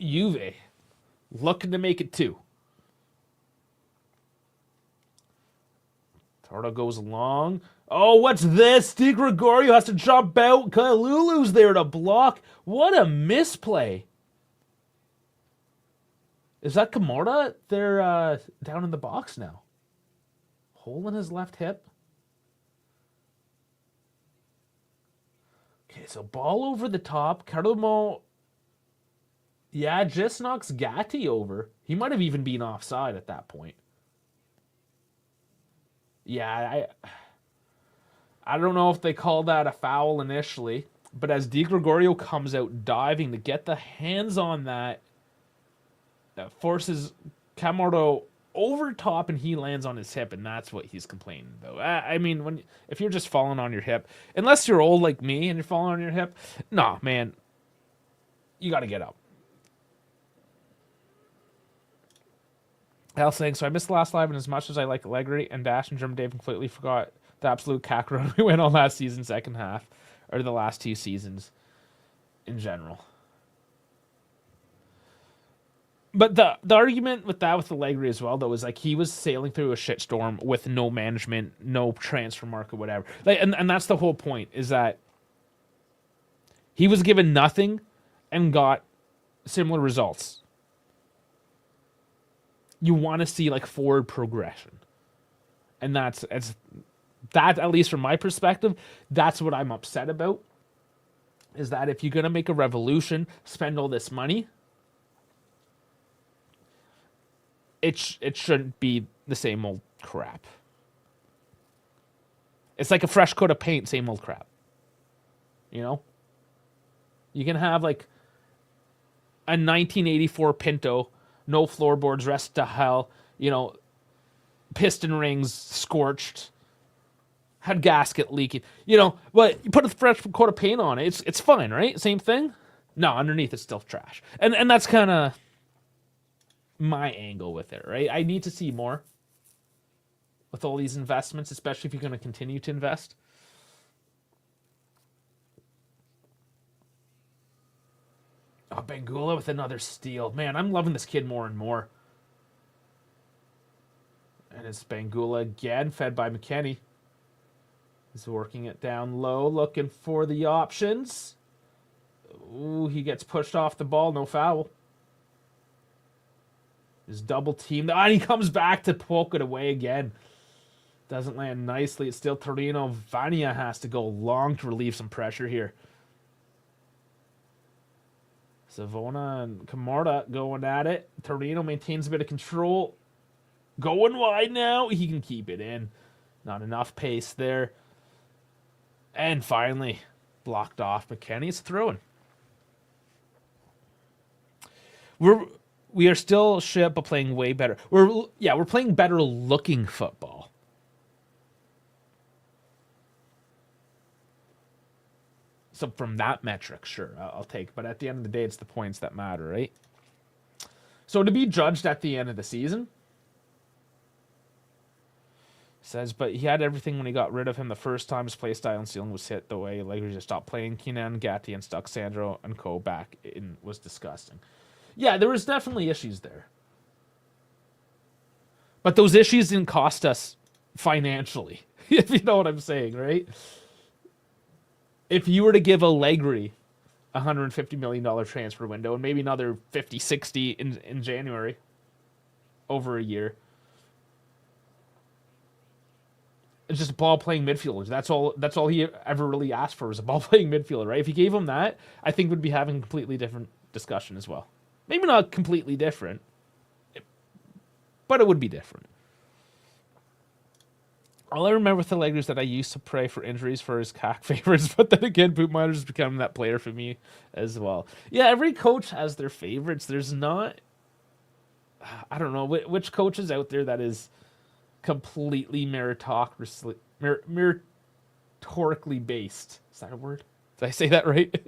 Juve looking to make it 2. Camardo goes long. Oh, what's this? Di Gregorio has to jump out. Kalulu's there to block. What a misplay. Is that Camarda? They're down in the box now. Hole in his left hip. Okay, so ball over the top. Carumo, yeah, just knocks Gatti over. He might have even been offside at that point. Yeah, I don't know if they called that a foul initially, but as Di Gregorio comes out diving to get the hands on that, that forces Camardo over top and he lands on his hip, and that's what he's complaining about. I mean, if you're just falling on your hip, unless you're old like me and you're falling on your hip, nah, man, you got to get up. Al saying, so I missed the last live, and as much as I like Allegri and Dash and German Dave, completely forgot the absolute cack run we went on last season, second half, or the last 2 seasons in general. But the argument with Allegri as well, though, is like he was sailing through a shitstorm with no management, no transfer market, whatever. Like, and that's the whole point, is that he was given nothing and got similar results. You want to see like forward progression, and that, at least from my perspective, that's what I'm upset about. Is that if you're gonna make a revolution, spend all this money, it shouldn't be the same old crap. It's like a fresh coat of paint, same old crap. You know, you can have like a 1984 Pinto. No floorboards, rest to hell, you know, piston rings scorched, had gasket leaking, you know, but you put a fresh coat of paint on it, it's fine, right? Same thing? No, underneath it's still trash. And that's kind of my angle with it, right? I need to see more with all these investments, especially if you're going to continue to invest. Oh, Bangula with another steal. Man, I'm loving this kid more and more. And it's Bangula again, fed by McKennie. He's working it down low, looking for the options. Ooh, he gets pushed off the ball, no foul. His double team. And he comes back to poke it away again. Doesn't land nicely. It's still Torino. Vania has to go long to relieve some pressure here. Savona and Camarda going at it. Torino maintains a bit of control. Going wide now. He can keep it in. Not enough pace there. And finally, blocked off. McKennie's throwing. We are still shit, but playing way better. We're playing better looking football. So from that metric, sure, I'll take. But at the end of the day, it's the points that matter, right? So to be judged at the end of the season, says, but he had everything when he got rid of him the first time. His play style and ceiling was hit the way Allegri just stopped playing. Keenan, Gatti, and stuck Sandro and co back in was disgusting. Yeah, there was definitely issues there. But those issues didn't cost us financially, if you know what I'm saying, right? If you were to give Allegri a $150 million transfer window and maybe another 50, 60 in January, over a year, it's just a ball-playing midfielder. That's all he ever really asked for, was a ball-playing midfielder, right? If you gave him that, I think we'd be having a completely different discussion as well. Maybe not completely different, but it would be different. All I remember with Allegri is that I used to pray for injuries for his CAC favorites, but then again, Boot Miner's become that player for me as well. Yeah, every coach has their favorites. There's not... I don't know, which coach is out there that is completely meritorically based. Is that a word? Did I say that right?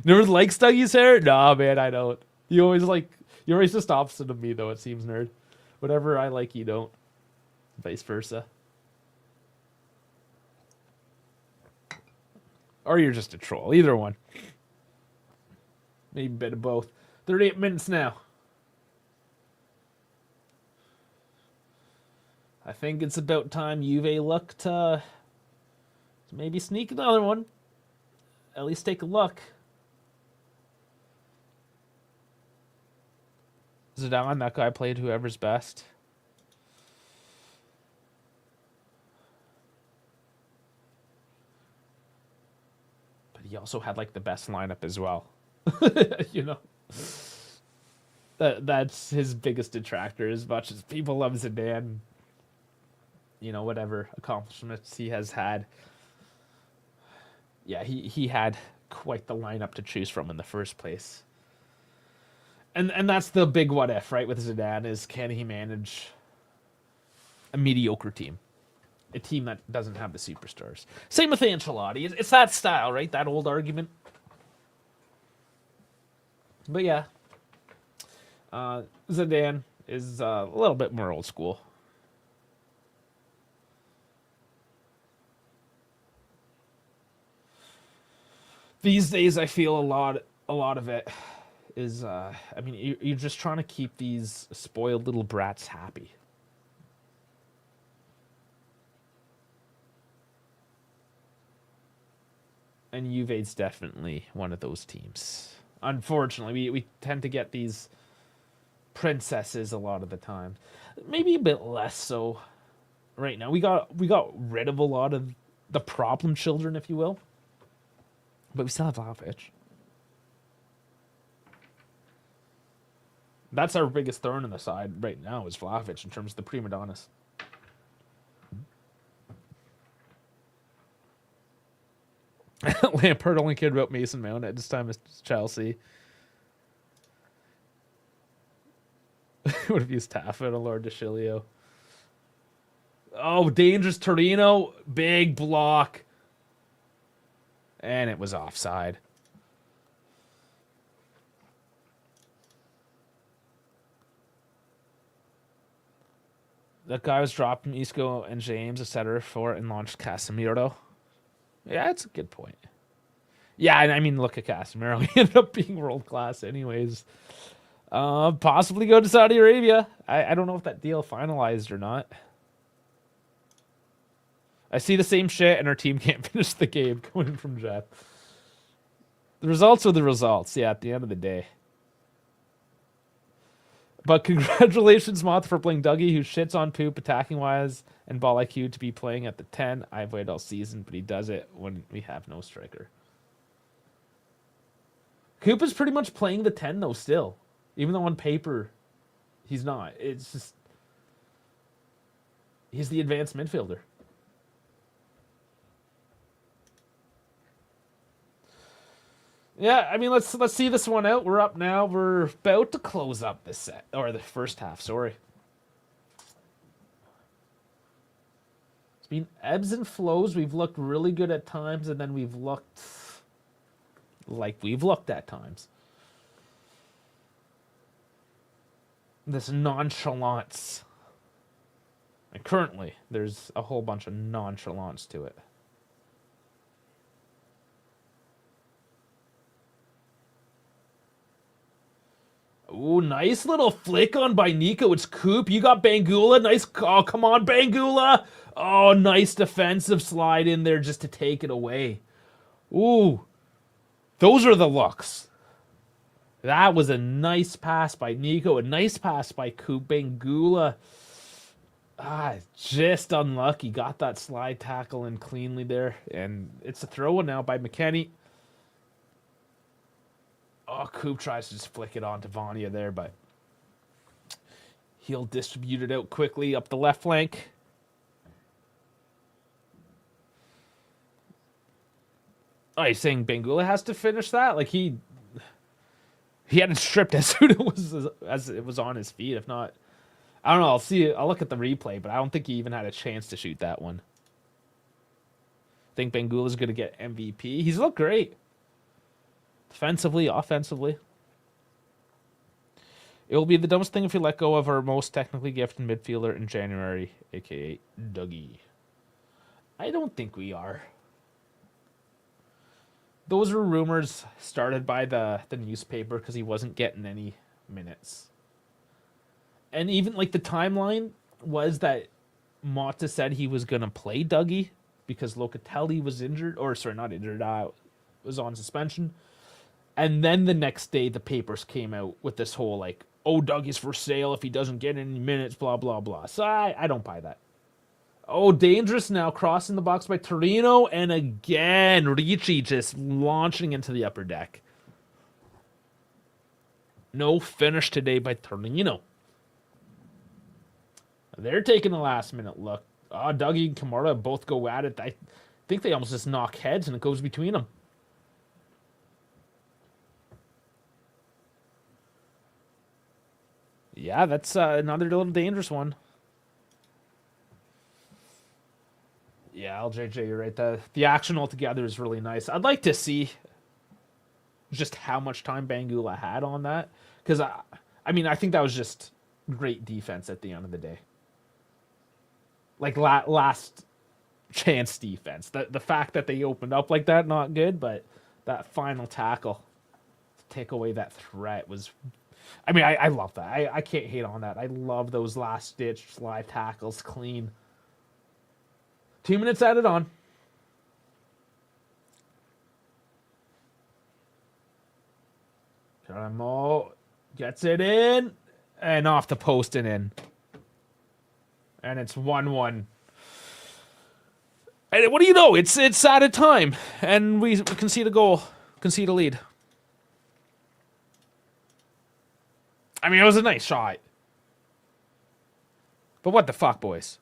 Never likes Dougie's hair? Nah, man, I don't. You're always just opposite of me, though, it seems, nerd. Whatever I like, you don't. Vice versa. Or you're just a troll. Either one. Maybe a bit of both. 38 minutes now. I think it's about time Juve look to maybe sneak another one. At least take a look. Zidane, that guy played whoever's best. But he also had like the best lineup as well. You know. That's his biggest detractor, as much as people love Zidane. You know, whatever accomplishments he has had. Yeah, he had quite the lineup to choose from in the first place. And that's the big what if, right, with Zidane, is can he manage a mediocre team? A team that doesn't have the superstars. Same with Ancelotti. It's that style, right? That old argument. But yeah. Zidane is a little bit more old school. These days, I feel a lot of it is, I mean, you're just trying to keep these spoiled little brats happy. And Juve's definitely one of those teams. Unfortunately, we tend to get these princesses a lot of the time. Maybe a bit less so right now. We got rid of a lot of the problem children, if you will. But we still have Vlahovic. That's our biggest thorn in the side right now, is Vlahovic in terms of the prima donnas. Lampard only cared about Mason Mount at this time as Chelsea. Would have used Taffa and Lord DeCilio. Oh, dangerous Torino. Big block. And it was offside. That guy was dropping Isco and James, etc. for and launched Casemiro. Yeah, that's a good point. Yeah, I mean, look at Casemiro. He ended up being world class anyways. Possibly go to Saudi Arabia. I don't know if that deal finalized or not. I see the same shit, and our team can't finish the game. Coming from Jeff. The results are the results, yeah, at the end of the day. But congratulations, Moth, for playing Dougie, who shits on poop attacking-wise and ball IQ to be playing at the 10. I've waited all season, but he does it when we have no striker. Coop is pretty much playing the 10, though, still. Even though on paper, he's not. It's just... he's the advanced midfielder. Yeah, I mean, let's see this one out. We're up now. We're about to close up this set. Or the first half, sorry. It's been ebbs and flows. We've looked really good at times, and then we've looked like we've looked at times. This nonchalance. And currently, there's a whole bunch of nonchalance to it. Ooh, nice little flick on by Nico. It's Coop. You got Bangula. Nice. Oh, come on, Bangula. Oh, nice defensive slide in there just to take it away. Ooh. Those are the looks. That was a nice pass by Nico. A nice pass by Coop. Bangula. Just unlucky. Got that slide tackle in cleanly there. And it's a throw now by McKennie. Oh, Coop tries to just flick it on to Vania there, but he'll distribute it out quickly up the left flank. Oh, he's saying Bangula has to finish that? Like, he had it stripped as soon as it was on his feet. If not, I don't know. I'll see. I'll look at the replay, but I don't think he even had a chance to shoot that one. I think Bangula's going to get MVP. He's looked great. Defensively, offensively. It will be the dumbest thing if we let go of our most technically gifted midfielder in January, a.k.a. Dougie. I don't think we are. Those were rumors started by the newspaper because he wasn't getting any minutes. And even, like, the timeline was that Motta said he was going to play Dougie because Locatelli was injured, or sorry, not injured, was on suspension. And then the next day, the papers came out with this whole, like, oh, Dougie's for sale if he doesn't get any minutes, blah, blah, blah. So I don't buy that. Oh, dangerous now, crossing the box by Torino, and again, Ricci just launching into the upper deck. No finish today by Torino. They're taking a last-minute look. Oh, Dougie and Kamara both go at it. I think they almost just knock heads, and it goes between them. Yeah, that's another little dangerous one. Yeah, LJJ, you're right. The action altogether is really nice. I'd like to see just how much time Bangula had on that. Because, I mean, I think that was just great defense at the end of the day. Like, last chance defense. The fact that they opened up like that, not good. But that final tackle to take away that threat was... I mean, I love that. I can't hate on that. I love those last-ditch live tackles, clean. 2 minutes added on. Caramo gets it in. And off the post and in. And it's 1-1. And what do you know? It's added time. And we concede a goal. Concede a lead. I mean, it was a nice shot. But what the fuck, boys?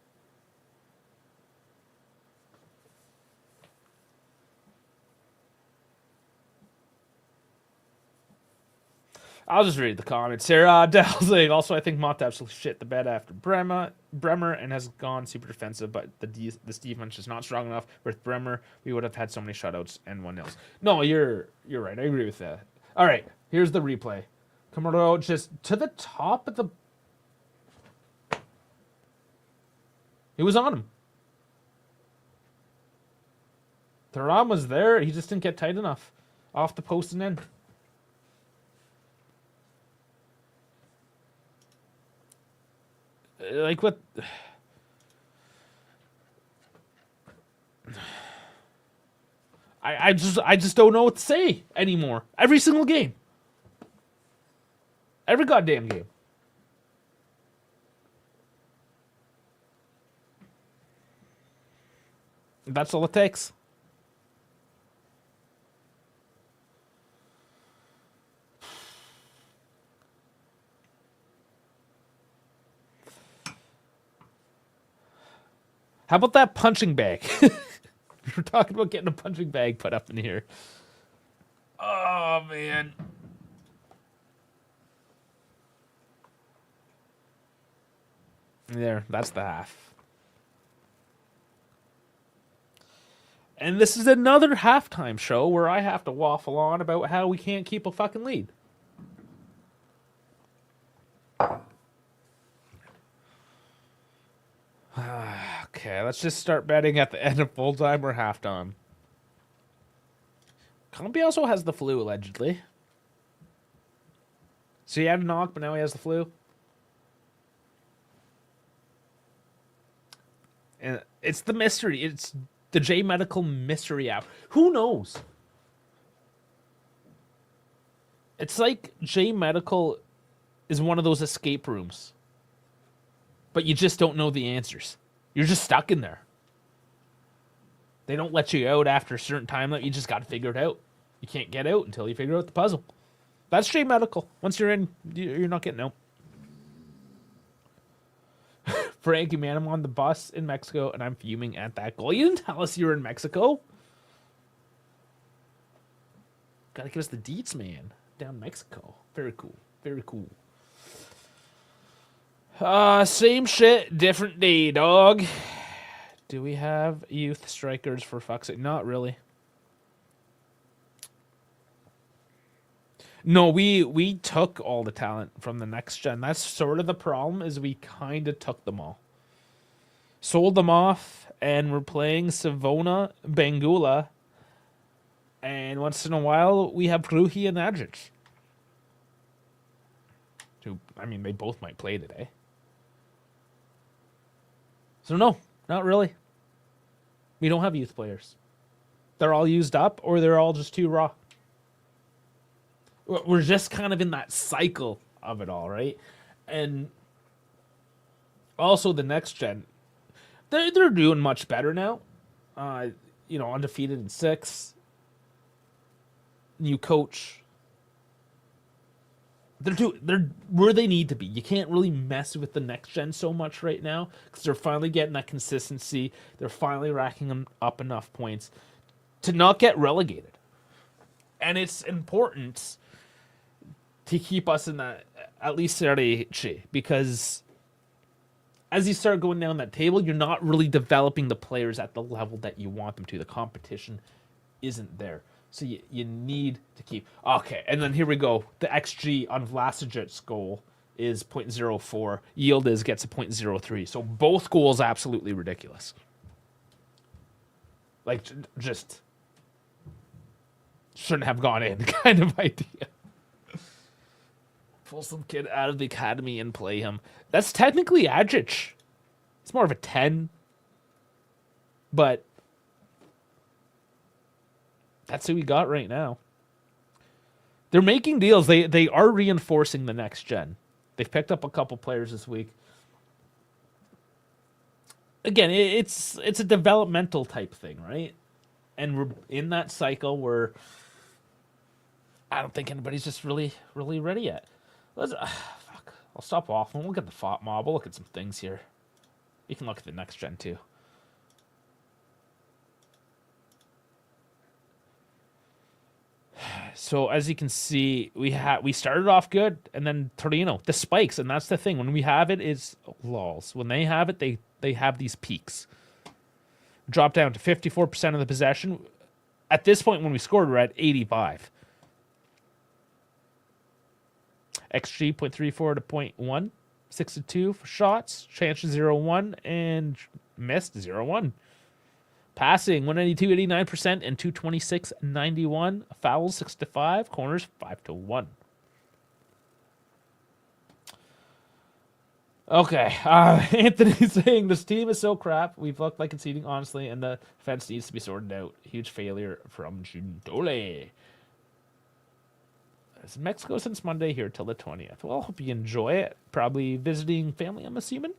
I'll just read the comments here. Dell's saying, also, I think Motta absolutely shit the bed after Bremer and has gone super defensive, but this defense is not strong enough. With Bremer, we would have had so many shutouts and 1-0s. No, you're right. I agree with that. All right, here's the replay. Kamara just to the top of the... He was on him. Thuram was there. He just didn't get tight enough. Off the post and in. Like what? I just don't know what to say anymore. Every single game. Every goddamn game. That's all it takes. How about that punching bag? We're talking about getting a punching bag put up in here. Oh, man. There, that's the half. And this is another halftime show where I have to waffle on about how we can't keep a fucking lead. Okay, let's just start betting at the end of full time or halftime. Compi also has the flu, allegedly. So he had a knock, but now he has the flu. And it's the mystery. It's the J Medical mystery app. Who knows? It's like J Medical is one of those escape rooms. But you just don't know the answers. You're just stuck in there. They don't let you out after a certain time. You just got to figure it out. You can't get out until you figure out the puzzle. That's J Medical. Once you're in, you're not getting out. Frankie, man, I'm on the bus in Mexico, and I'm fuming at that goal. You didn't tell us you were in Mexico. Gotta give us the deets, man. Down Mexico. Very cool. Very cool. Same shit, different day, dog. Do we have youth strikers for fuck's sake? Not really. No, we took all the talent from the next gen. That's sort of the problem, is we kind of took them all. Sold them off, and we're playing Savona, Bangula, and once in a while, we have Pruhi and Adjic. Who, I mean, they both might play today. So no, not really. We don't have youth players. They're all used up or they're all just too raw. We're just kind of in that cycle of it all, right? And also the next gen, they're doing much better now. Undefeated in 6. New coach. They're where they need to be. You can't really mess with the next gen so much right now because they're finally getting that consistency. They're finally racking up enough points to not get relegated. And it's important to keep us in that, at least Serie A, because as you start going down that table, you're not really developing the players at the level that you want them to. The competition isn't there. So you need to keep... Okay, and then here we go. The XG on Vlasicic's goal is 0.04. Yildiz gets a 0.03. So both goals absolutely ridiculous. Like, just shouldn't have gone in kind of idea. Pull some kid out of the academy and play him. That's technically Adjic. It's more of a 10. But that's who we got right now. They're making deals. They are reinforcing the next gen. They've picked up a couple players this week. Again, it's a developmental type thing, right? And we're in that cycle where I don't think anybody's just really ready yet. Fuck. I'll stop waffling. We'll get the FOT mob. We'll look at some things here. We can look at the next gen too. So as you can see, we started off good, and then Torino, the spikes, and that's the thing. When we have it, it's lols. When they have it, they have these peaks. Drop down to 54% of the possession. At this point, when we scored, we're at 85. XG 0.34 to 0.1, 6 to 2 for shots, chances 0-1, and missed 0-1. Passing 192, 89%, and 226, 91. Fouls 6 to 5, corners 5 to 1. Okay, Anthony's saying this team is so crap. We've looked like conceding honestly, and the defense needs to be sorted out. Huge failure from Della. It's Mexico since Monday, here till the 20th. Well, hope you enjoy it. Probably visiting family, I'm assuming.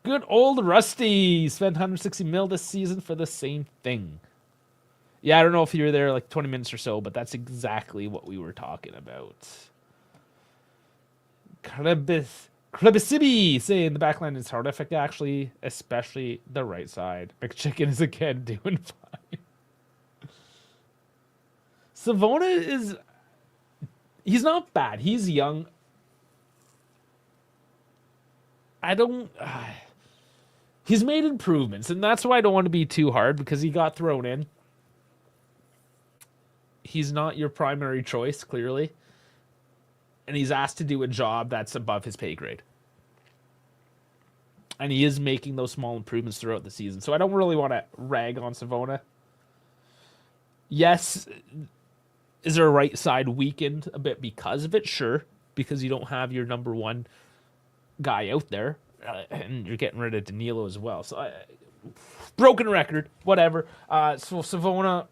Good old Rusty spent 160 mil this season for the same thing. Yeah, I don't know if you were there like 20 minutes or so, but that's exactly what we were talking about. Krebisibi saying the backline is horrific, actually, especially the right side. McChicken is again doing fine. Savona he's not bad. He's young. He's made improvements, and that's why I don't want to be too hard, because he got thrown in. He's not your primary choice, clearly. And he's asked to do a job that's above his pay grade. And he is making those small improvements throughout the season. So I don't really want to rag on Savona. Yes, is there a right side weakened a bit because of it? Sure. Because you don't have your number one guy out there. And you're getting rid of Danilo as well. So, broken record, whatever. So Savona,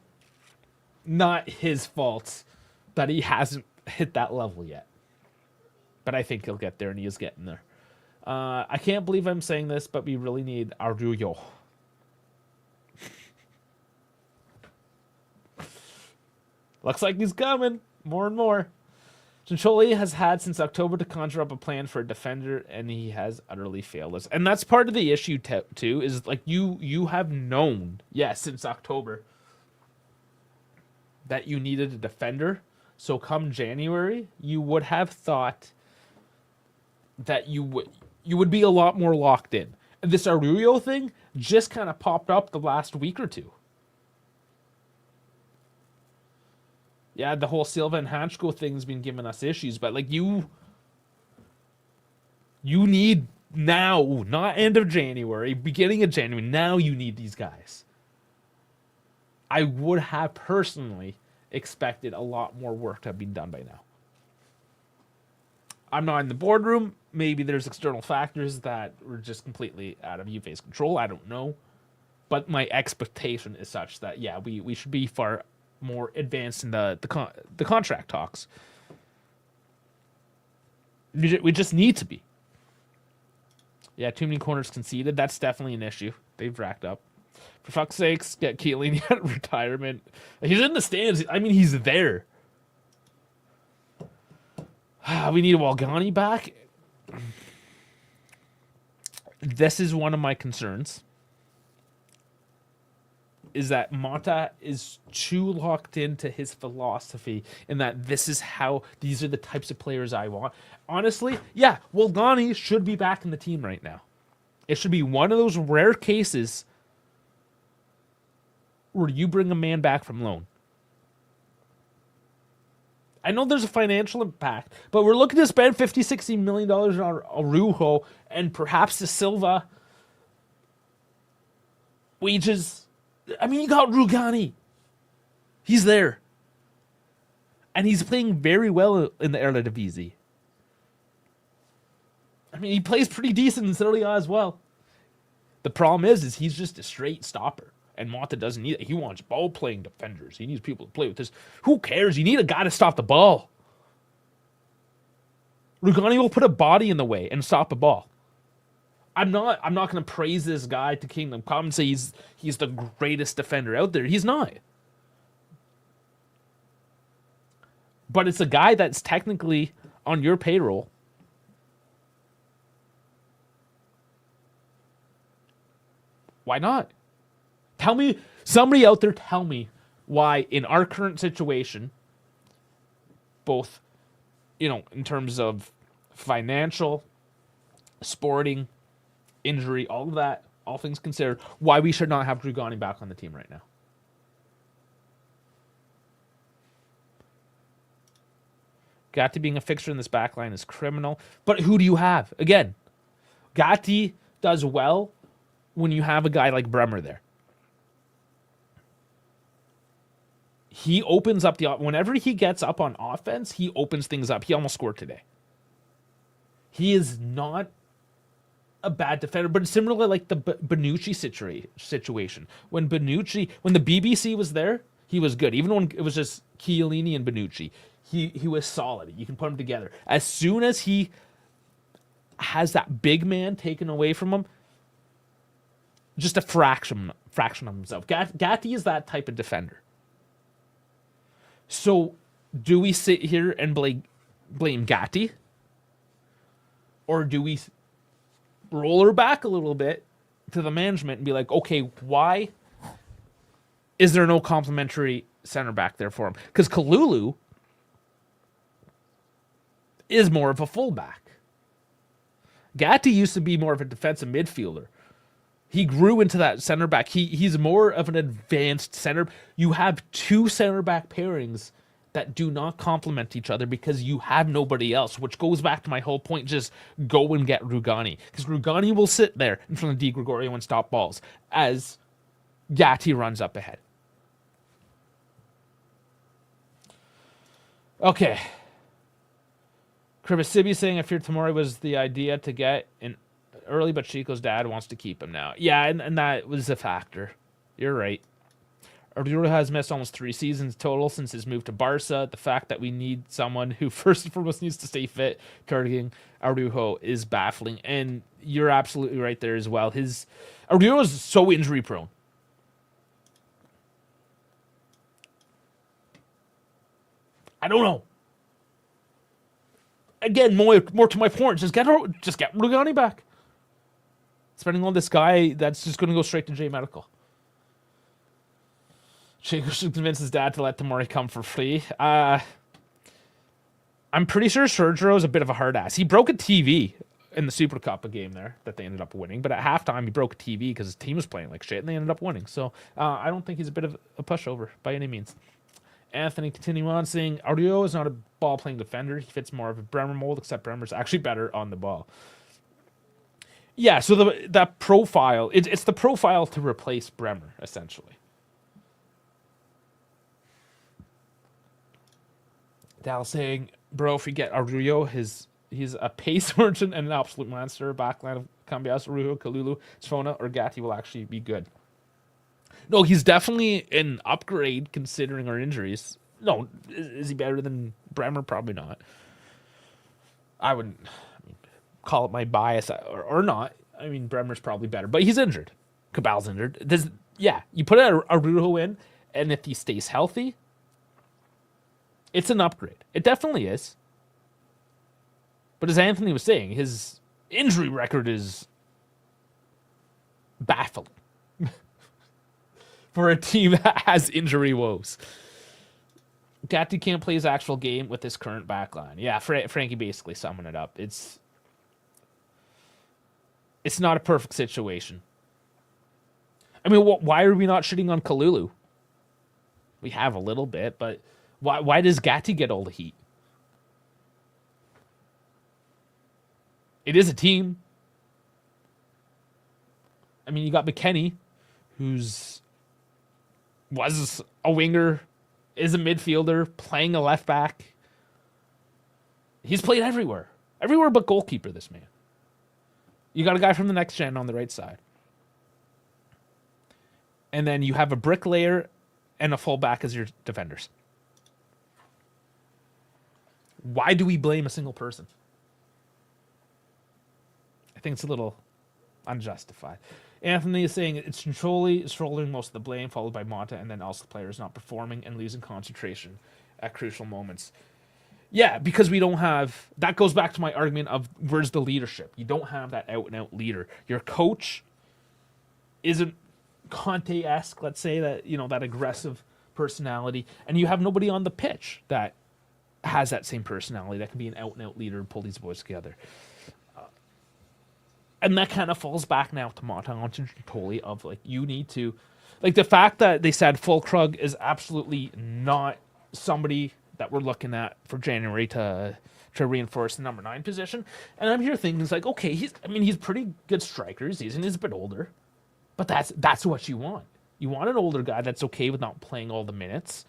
not his fault that he hasn't hit that level yet. But I think he'll get there, and he is getting there. I can't believe I'm saying this, but we really need Arroyo. Looks like he's coming. More and more. Cincioli has had since October to conjure up a plan for a defender, and he has utterly failed us. And that's part of the issue, too, is like you have known, yes, since October, that you needed a defender. So come January, you would have thought that you would be a lot more locked in. And this Arroyo thing just kind of popped up the last week or two. Yeah, the whole Silva and Hanchko thing's been giving us issues, but like you need now, not end of January, beginning of January. Now you need these guys. I would have personally expected a lot more work to have been done by now. I'm not in the boardroom. maybe there's external factors that were just completely out of Juve's control. I don't know. But my expectation is such that, yeah, we should be far more advanced in the contract talks. We just need to be. Yeah, too many corners conceded. That's definitely an issue. They've racked up. For fuck's sakes, get Chiellini out of retirement. He's in the stands. I mean, he's there. We need Walgani back. This is one of my concerns. Is that Mata is too locked into his philosophy and that these are the types of players I want. Honestly, yeah, Walgani should be back in the team right now. It should be one of those rare cases where you bring a man back from loan. I know there's a financial impact, but we're looking to spend $50, $60 million on Araujo and perhaps the Silva wages. I mean, you got Rugani. He's there. And he's playing very well in the Eredivisie. I mean, he plays pretty decent in Serie A as well. The problem is he's just a straight stopper. And Mata doesn't need it. He wants ball-playing defenders. He needs people to play with this. Who cares? You need a guy to stop the ball. Rugani will put a body in the way and stop a ball. I'm not going to praise this guy to Kingdom Come and say he's the greatest defender out there. He's not. But it's a guy that's technically on your payroll. Why not? Somebody out there tell me why in our current situation, both, in terms of financial, sporting, injury, all of that, all things considered, why we should not have Rugani back on the team right now. Gatti being a fixture in this back line is criminal. But who do you have? Again, Gatti does well when you have a guy like Bremer there. He opens up whenever he gets up on offense, he opens things up. He almost scored today. He is not a bad defender, but it's similarly like the Bonucci situation. When the BBC was there, he was good. Even when it was just Chiellini and Bonucci, he was solid. You can put them together. As soon as he has that big man taken away from him, just a fraction of himself. Gatti is that type of defender. So, do we sit here and blame Gatti? Or do we roll her back a little bit to the management and be like, okay, why is there no complimentary center back there for him? Because Kalulu is more of a fullback. Gatti used to be more of a defensive midfielder. He grew into that center back. He's more of an advanced center. You have two center back pairings that do not complement each other because you have nobody else, which goes back to my whole point. Just go and get Rugani. Because Rugani will sit there in front of Di Gregorio and stop balls as Gatti runs up ahead. Okay. Kribisibi saying, I fear Tomori was the idea to get in early, but Chico's dad wants to keep him now. Yeah, and that was a factor. You're right. Arturo has missed almost 3 seasons total since his move to Barca. The fact that we need someone who first and foremost needs to stay fit, targeting Araujo, is baffling. And you're absolutely right there as well. Araujo is so injury prone. I don't know. Again, more to my point, just get Rugani back. Spending on this guy that's just going to go straight to J Medical. Chico should convince his dad to let Tomori come for free. I'm pretty sure Sergio is a bit of a hard ass. He broke a TV in the Super Cup game there that they ended up winning, but at halftime he broke a TV because his team was playing like shit and they ended up winning. So I don't think he's a bit of a pushover by any means. Anthony continuing on saying, Araujo is not a ball-playing defender. He fits more of a Bremer mold, except Bremer's actually better on the ball. Yeah, so that profile, it's the profile to replace Bremer, essentially. Dal saying, bro, if we get Araujo, his He's a pace merchant and an absolute monster. Backline of Cambias, Rujo, Kalulu, Sfona, or Gatti will actually be good. No, he's definitely an upgrade considering our injuries. No, is he better than Bremer? Probably not. I wouldn't call it my bias or not. I mean, Bremer's probably better, but he's injured. Cabal's injured. You put a Rujo in, and if he stays healthy, it's an upgrade. It definitely is. But as Anthony was saying, his injury record is baffling for a team that has injury woes. Gatti can't play his actual game with his current backline. Yeah, Frankie basically summing it up. It's not a perfect situation. I mean, why are we not shitting on Kalulu? We have a little bit, but why does Gatti get all the heat? It is a team. I mean, you got McKennie, was a winger, is a midfielder, playing a left back. He's played everywhere. Everywhere but goalkeeper, this man. You got a guy from the next gen on the right side. And then you have a bricklayer and a fullback as your defenders. Why do we blame a single person? I think it's a little unjustified. Anthony is saying it's Ciancioli is shouldering most of the blame, followed by Monta, and then also the players not performing and losing concentration at crucial moments. Yeah, because we don't have... That goes back to my argument of where's the leadership? You don't have that out-and-out leader. Your coach isn't Conte-esque, let's say, that that aggressive personality, and you have nobody on the pitch that has that same personality that can be an out-and-out leader and pull these boys together. And that kind of falls back now to Monta and Ciancioli of, you need to... the fact that they said Fulkrug is absolutely not somebody that we're looking at for January to reinforce the number 9 position. And I'm here thinking, okay, he's pretty good striker. He's a bit older. But that's what you want. You want an older guy that's okay with not playing all the minutes,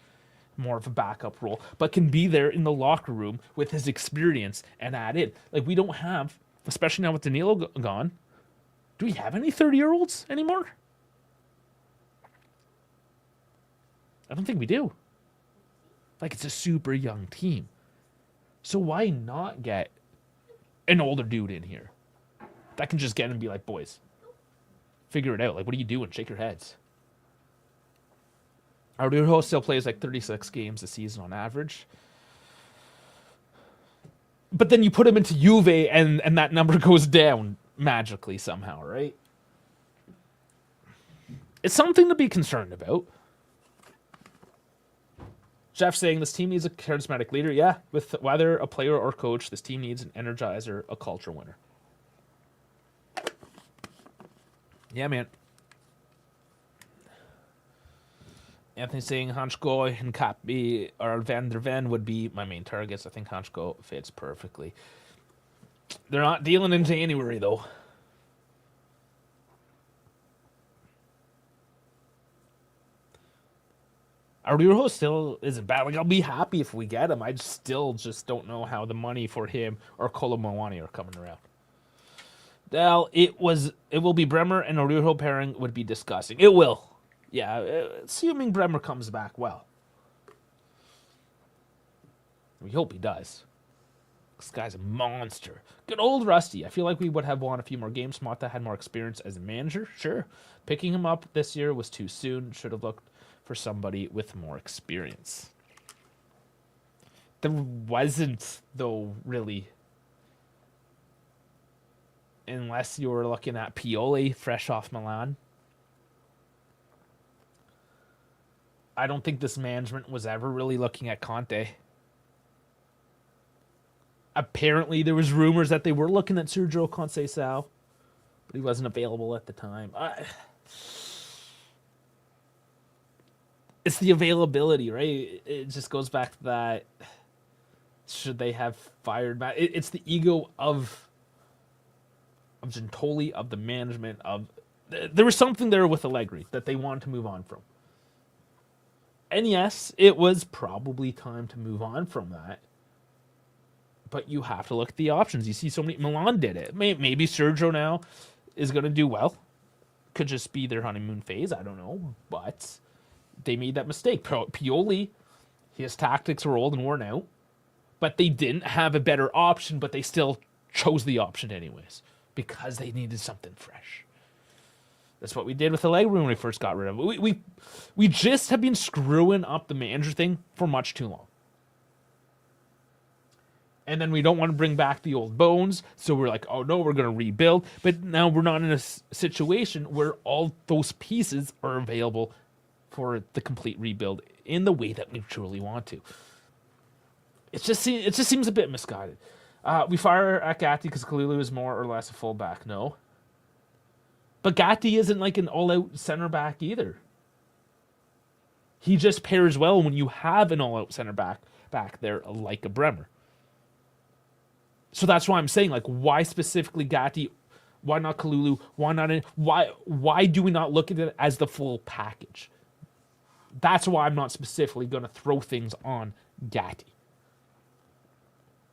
more of a backup role, but can be there in the locker room with his experience and add in. We don't have... Especially now with Danilo gone. Do we have any 30-year-olds anymore? I don't think we do. It's a super young team. So why not get an older dude in here that can just get and be like, boys, figure it out. What are you doing? Shake your heads. Araujo still plays 36 games a season on average. But then you put him into Juve and that number goes down magically somehow, right? It's something to be concerned about. Jeff saying this team needs a charismatic leader. Yeah, with whether a player or coach, this team needs an energizer, a culture winner. Yeah, man. Anthony saying Hansko and Kapi or Van der Ven would be my main targets. I think Hansko fits perfectly. They're not dealing in January, though. Araujo still isn't bad. I'll be happy if we get him. I still just don't know how the money for him or Kolomowani are coming around. Well, it will be Bremer and Araujo pairing would be disgusting. It will. Yeah, assuming Bremer comes back well. We hope he does. This guy's a monster. Good old Rusty. I feel like we would have won a few more games. Mata had more experience as a manager. Sure. Picking him up this year was too soon. Should have looked for somebody with more experience. There wasn't, though, really. Unless you were looking at Pioli, fresh off Milan. I don't think this management was ever really looking at Conte. Apparently, there was rumors that they were looking at Sergio Conceição, but he wasn't available at the time. It's the availability, right? It just goes back to that. Should they have fired Matt? It's the ego of Giuntoli, of the management. There was something there with Allegri that they wanted to move on from. And yes, it was probably time to move on from that. But you have to look at the options. You see so many. Milan did it. Maybe Sergio now is going to do well. Could just be their honeymoon phase. I don't know. But they made that mistake. Pioli, his tactics were old and worn out. But they didn't have a better option, but they still chose the option anyways. Because they needed something fresh. That's what we did with Allegri when we first got rid of it. We just have been screwing up the manager thing for much too long. And then we don't want to bring back the old bones. So we're like, oh no, we're going to rebuild. But now we're not in a situation where all those pieces are available for the complete rebuild in the way that we truly want to. It just seems a bit misguided. We fire at Gatti because Kalulu is more or less a fullback. No. But Gatti isn't like an all-out center back either. He just pairs well when you have an all-out center back there like a Bremer. So that's why I'm saying, like, why specifically Gatti? Why not Kalulu? Why not? Why do we not look at it as the full package? That's why I'm not specifically going to throw things on Gatti.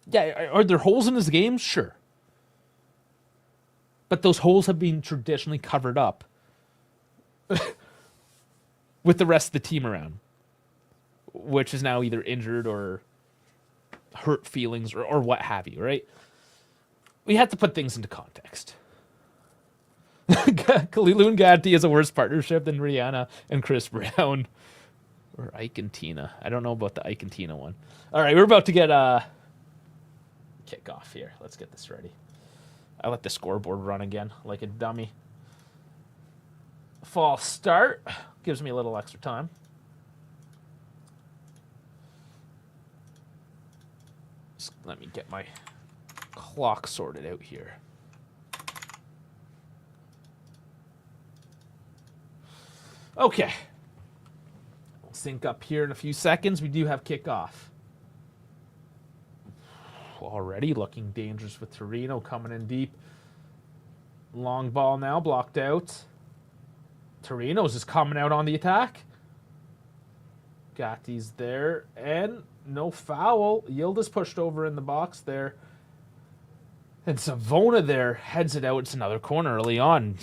Yeah, are there holes in his game? Sure. But those holes have been traditionally covered up with the rest of the team around, which is now either injured or hurt feelings or what have you, right? We have to put things into context. Kalulu and Gatti is a worse partnership than Rihanna and Chris Brown. Or Ike and Tina. I don't know about the Ike and Tina one. All right, we're about to get kick off here. Let's get this ready. I let the scoreboard run again like a dummy. False start. Gives me a little extra time. Just let me get my clock sorted out here. Okay. We'll sync up here in a few seconds. We do have kickoff. Already looking dangerous with Torino coming in deep. Long ball now, blocked out. Torino's just coming out on the attack. Gatti's there, and no foul. Yildiz pushed over in the box there. And Savona there heads it out. It's another corner early on.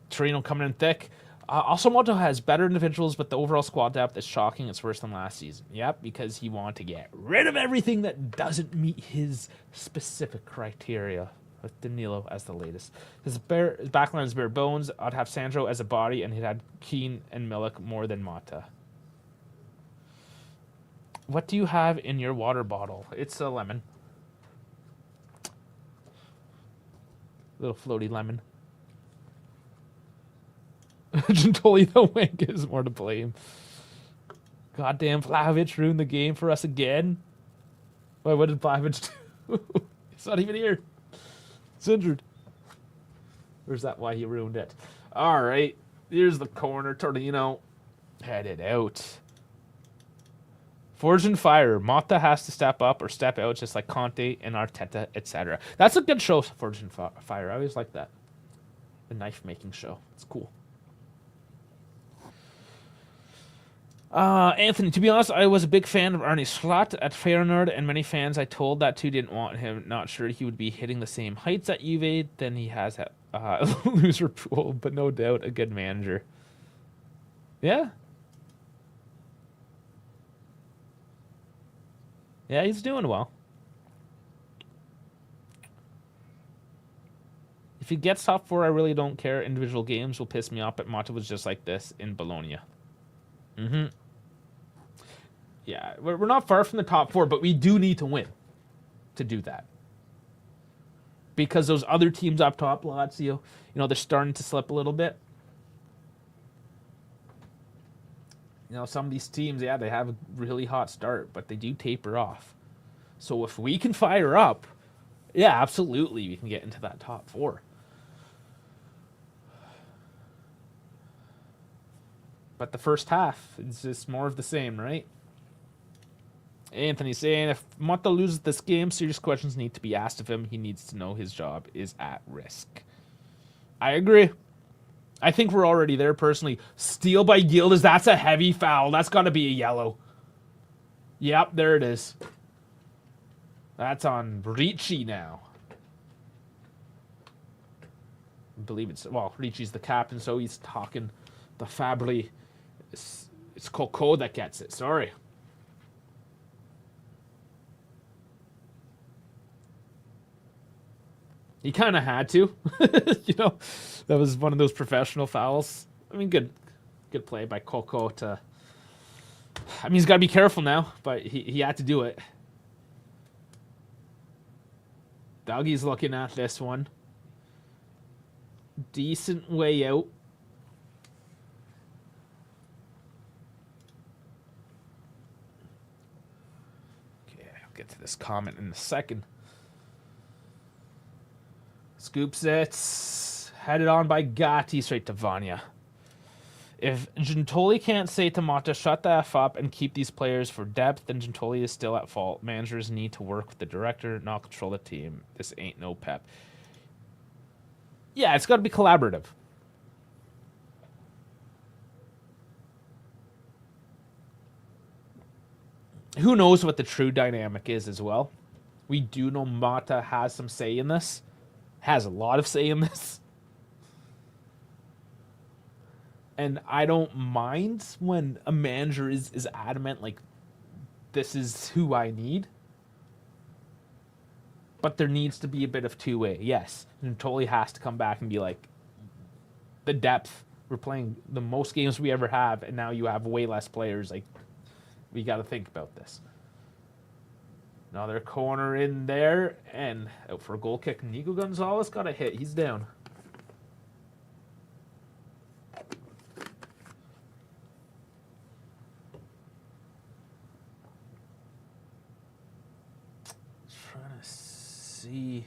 Torino coming in thick. Also, Monto has better individuals, but the overall squad depth is shocking. It's worse than last season. Yep, because he wanted to get rid of everything that doesn't meet his specific criteria, with Danilo as the latest. His backline is bare bones. I'd have Sandro as a body, and he'd had Keane and Milik more than Mata. What do you have in your water bottle? It's a lemon. Little floaty lemon. Gentoli the wink is more to blame. Goddamn, Vlahovic ruined the game for us again. Wait, what did Vlahovic do? He's not even here. He's injured. Or is that why he ruined it? All right, here's the corner. Torino headed out. Forge and Fire. Motta has to step up or step out, just like Conte and Arteta, etc. That's a good show, Forge and Fire. I always like that. The knife-making show. It's cool. Anthony, to be honest, I was a big fan of Arne Slot at Feyenoord, and many fans I told that to didn't want him. Not sure he would be hitting the same heights at Juve than he has at Liverpool, but no doubt a good manager. Yeah. Yeah, he's doing well. If he gets top four, I really don't care. Individual games will piss me off, but Mata was just like this in Bologna. Mm-hmm. Yeah, we're not far from the top four, but we do need to win to do that. Because those other teams up top, Lazio, they're starting to slip a little bit. Some of these teams, yeah, they have a really hot start, but they do taper off. So if we can fire up, yeah, absolutely, we can get into that top four. But the first half is just more of the same, right? Anthony saying, if Motta loses this game, serious questions need to be asked of him. He needs to know his job is at risk. I agree. I think we're already there, personally. Steal by Yildiz, that's a heavy foul. That's got to be a yellow. Yep, there it is. That's on Ricci now. I believe it's, well, Ricci's the captain, so he's talking the Fabri. It's Coco that gets it. Sorry. He kind of had to. You know, that was one of those professional fouls. I mean, good play by Coco to... I mean, he's got to be careful now, but he had to do it. Dougie's looking at this one. Decent way out. Okay, I'll get to this comment in a second. Scoops it. Headed on by Gatti straight to Vanya. If Gintoli can't say to Mata, shut the F up and keep these players for depth, then Gintoli is still at fault. Managers need to work with the director, not control the team. This ain't no Pep. Yeah, it's got to be collaborative. Who knows what the true dynamic is as well. We do know Mata has some say in this. Has a lot of say in this. And I don't mind when a manager is adamant, like, this is who I need. But there needs to be a bit of two-way. Yes, and totally has to come back and be like, the depth. We're playing the most games we ever have, and now you have way less players. Like, we got to think about this. Another corner in there, and out for a goal kick. Nico Gonzalez got a hit. He's down. See,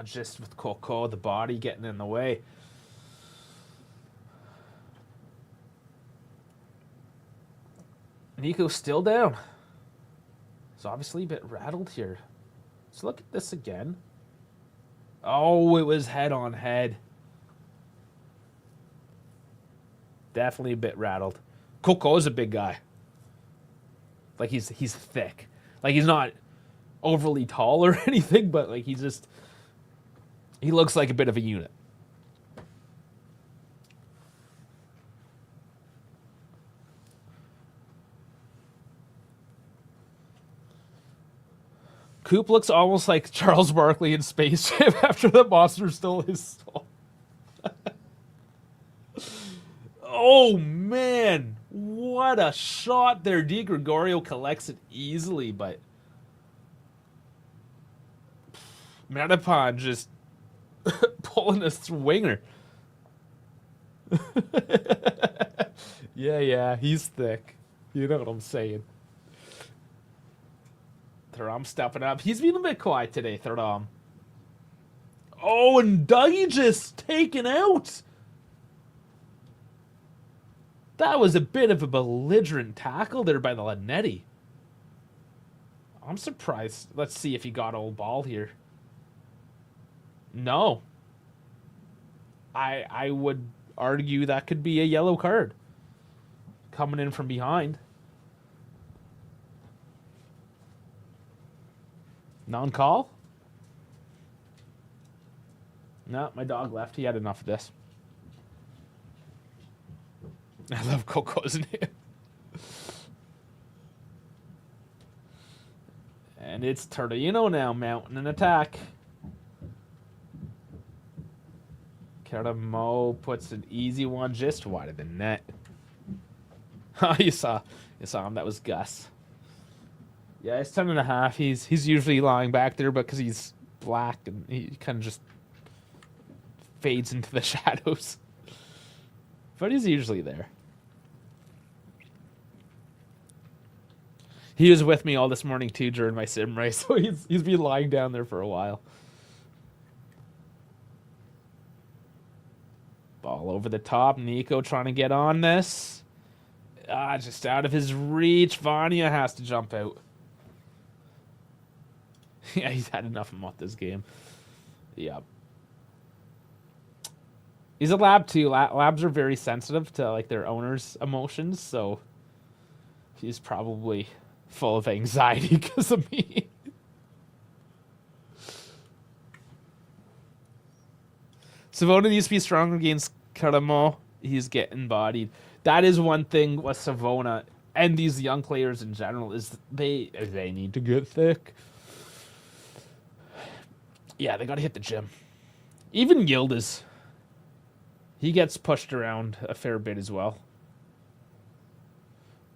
just with Coco, the body getting in the way. Nico's still down. He's obviously a bit rattled here. Let's look at this again. Oh, it was head on head. Definitely a bit rattled. Coco's a big guy. Like, he's thick. Like, he's not overly tall or anything, but, like, he looks like a bit of a unit. Coop looks almost like Charles Barkley in Space Jam after the monster stole his soul. Oh, man. What a shot there. Di Gregorio collects it easily, but Matapan just pulling a swinger. Yeah, he's thick. You know what I'm saying. Thuram stepping up. He's been a bit quiet today, Thuram. Oh, and Dougie just taken out. That was a bit of a belligerent tackle there by the Lanetti. I'm surprised. Let's see if he got old ball here. No. I would argue that could be a yellow card. Coming in from behind. Non-call? No, my dog left. He had enough of this. I love Coco's name. And it's Torino now mounting an attack. Caramo puts an easy one just wide of the net. Oh, you saw him. That was Gus. Yeah, it's 10.5. He's usually lying back there, but because he's black and he kind of just fades into the shadows. But he's usually there. He was with me all this morning too during my sim race, so he's been lying down there for a while. Ball over the top. Nico trying to get on this. Just out of his reach. Vanya has to jump out. Yeah, he's had enough of him off this game. Yep. He's a lab too. Labs are very sensitive to like their owners' emotions, so he's probably full of anxiety because of me. Savona needs to be stronger against Caramo. He's getting bodied. That is one thing with Savona and these young players in general is they need to get thick. Yeah, they got to hit the gym. Even Yildiz, he gets pushed around a fair bit as well.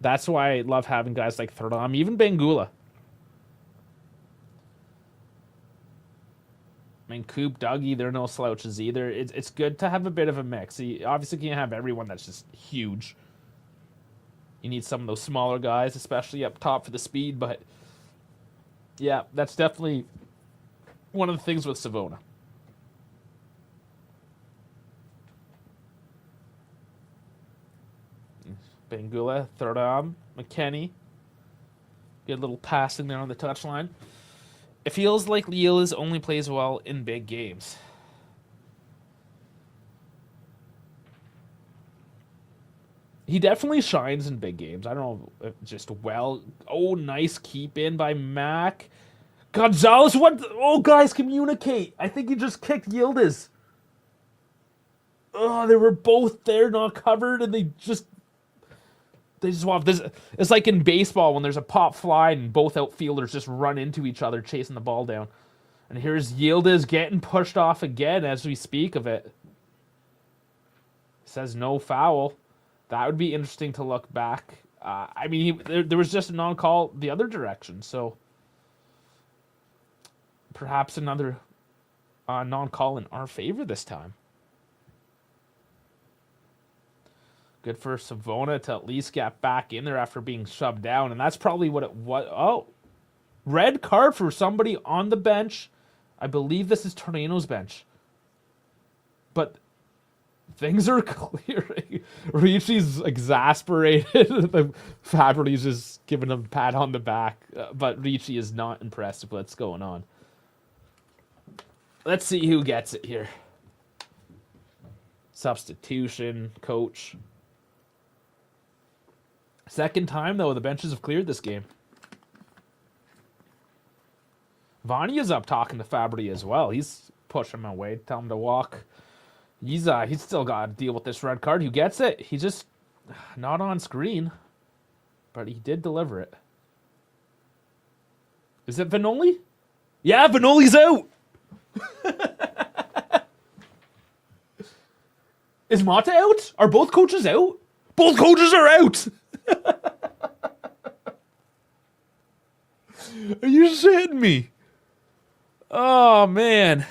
That's why I love having guys like Thuram, even Bangula. I mean, Coop, Dougie, they're no slouches either. It's good to have a bit of a mix. You obviously can't have everyone that's just huge. You need some of those smaller guys, especially up top for the speed. But, yeah, that's definitely one of the things with Savona. Bangula, Thuram, McKenny. Good little passing there on the touchline. It feels like Yildiz only plays well in big games. He definitely shines in big games. I don't know if just well. Oh, nice keep in by Mac. Gonzalez, what? Oh, guys, communicate. I think he just kicked Yildiz. Oh, they were both there, not covered, and they just want this. It's like in baseball when there's a pop fly and both outfielders just run into each other chasing the ball down. And here's Yildiz getting pushed off again as we speak of it. Says no foul. That would be interesting to look back. I mean, there was just a non-call the other direction, so perhaps another non-call in our favor this time. Good for Savona to at least get back in there after being shoved down. And that's probably what it was. Oh, red card for somebody on the bench. I believe this is Torino's bench. But things are clearing. Ricci's exasperated. Fabregas just giving him a pat on the back. But Ricci is not impressed with what's going on. Let's see who gets it here. Substitution, coach. Second time, though, the benches have cleared this game. Vanya's up talking to Fabry as well. He's pushing him away, tell him to walk. He's still got to deal with this red card. Who gets it? He just not on screen, but he did deliver it. Is it Vanoli? Yeah, Vanoli's out. Is Mata out? Are both coaches out? Both coaches are out. Are you shitting me? Oh, man.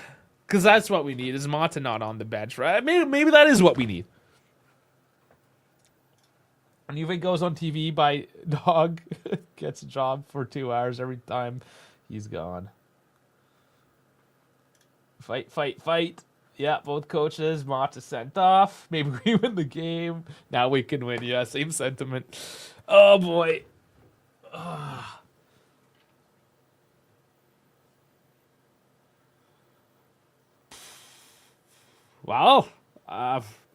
Because that's what we need. Is Mata not on the bench, right? Maybe that is what we need. And Juve goes on TV by Dog. Gets a job for 2 hours every time he's gone. Fight, fight, fight. Yeah, both coaches. Mata sent off. Maybe we win the game. Now we can win. Yeah, same sentiment. Oh, boy. Wow.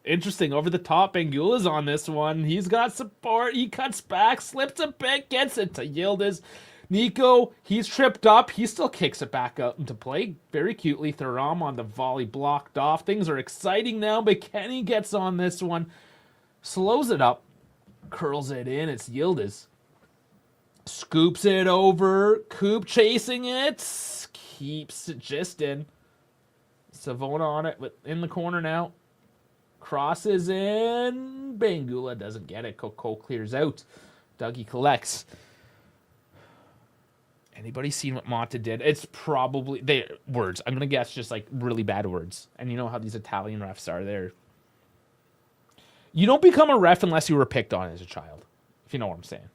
Interesting. Over the top, Bangula's on this one. He's got support. He cuts back, slips a bit, gets it to Yildiz. Nico, he's tripped up. He still kicks it back out into play. Very cutely. Thuram on the volley blocked off. Things are exciting now. McKenny gets on this one. Slows it up. Curls it in. It's Yildiz. Scoops it over. Coop chasing it. Keeps it just in. Savona on it in the corner now. Crosses in. Bangula doesn't get it. Coco clears out. Dougie collects. Anybody seen what Mata did? It's probably words. I'm gonna guess just like really bad words. And you know how these Italian refs are. You don't become a ref unless you were picked on as a child. If you know what I'm saying.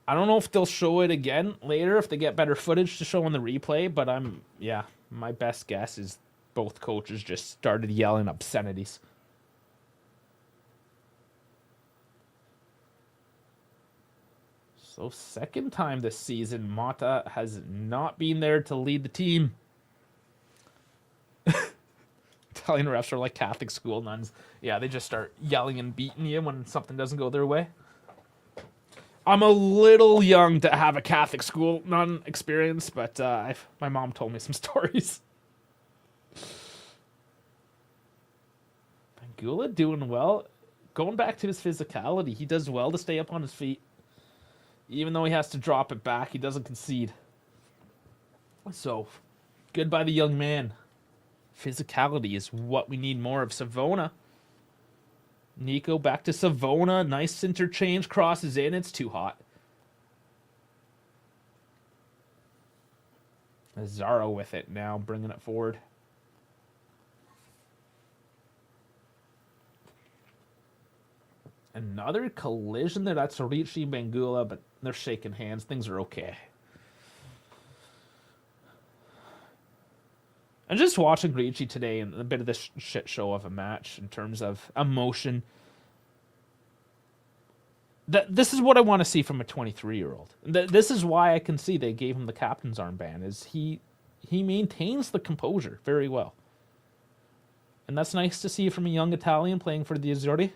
I don't know if they'll show it again later if they get better footage to show on the replay, but my best guess is both coaches just started yelling obscenities. So second time this season, Mata has not been there to lead the team. Italian refs are like Catholic school nuns. Yeah, they just start yelling and beating you when something doesn't go their way. I'm a little young to have a Catholic school nun experience, but my mom told me some stories. Pengula doing well. Going back to his physicality, he does well to stay up on his feet. Even though he has to drop it back, he doesn't concede. So, good by the young man. Physicality is what we need more of. Savona. Nico back to Savona. Nice interchange. Crosses in. It's too hot. Zaro with it now, bringing it forward. Another collision there. That's Ricci Bangula, but they're shaking hands. Things are okay. I'm just watching Ricci today and a bit of this shit show of a match in terms of emotion. This is what I want to see from a 23-year-old. This is why I can see they gave him the captain's armband. Is he maintains the composure very well. And that's nice to see from a young Italian playing for the Azzurri.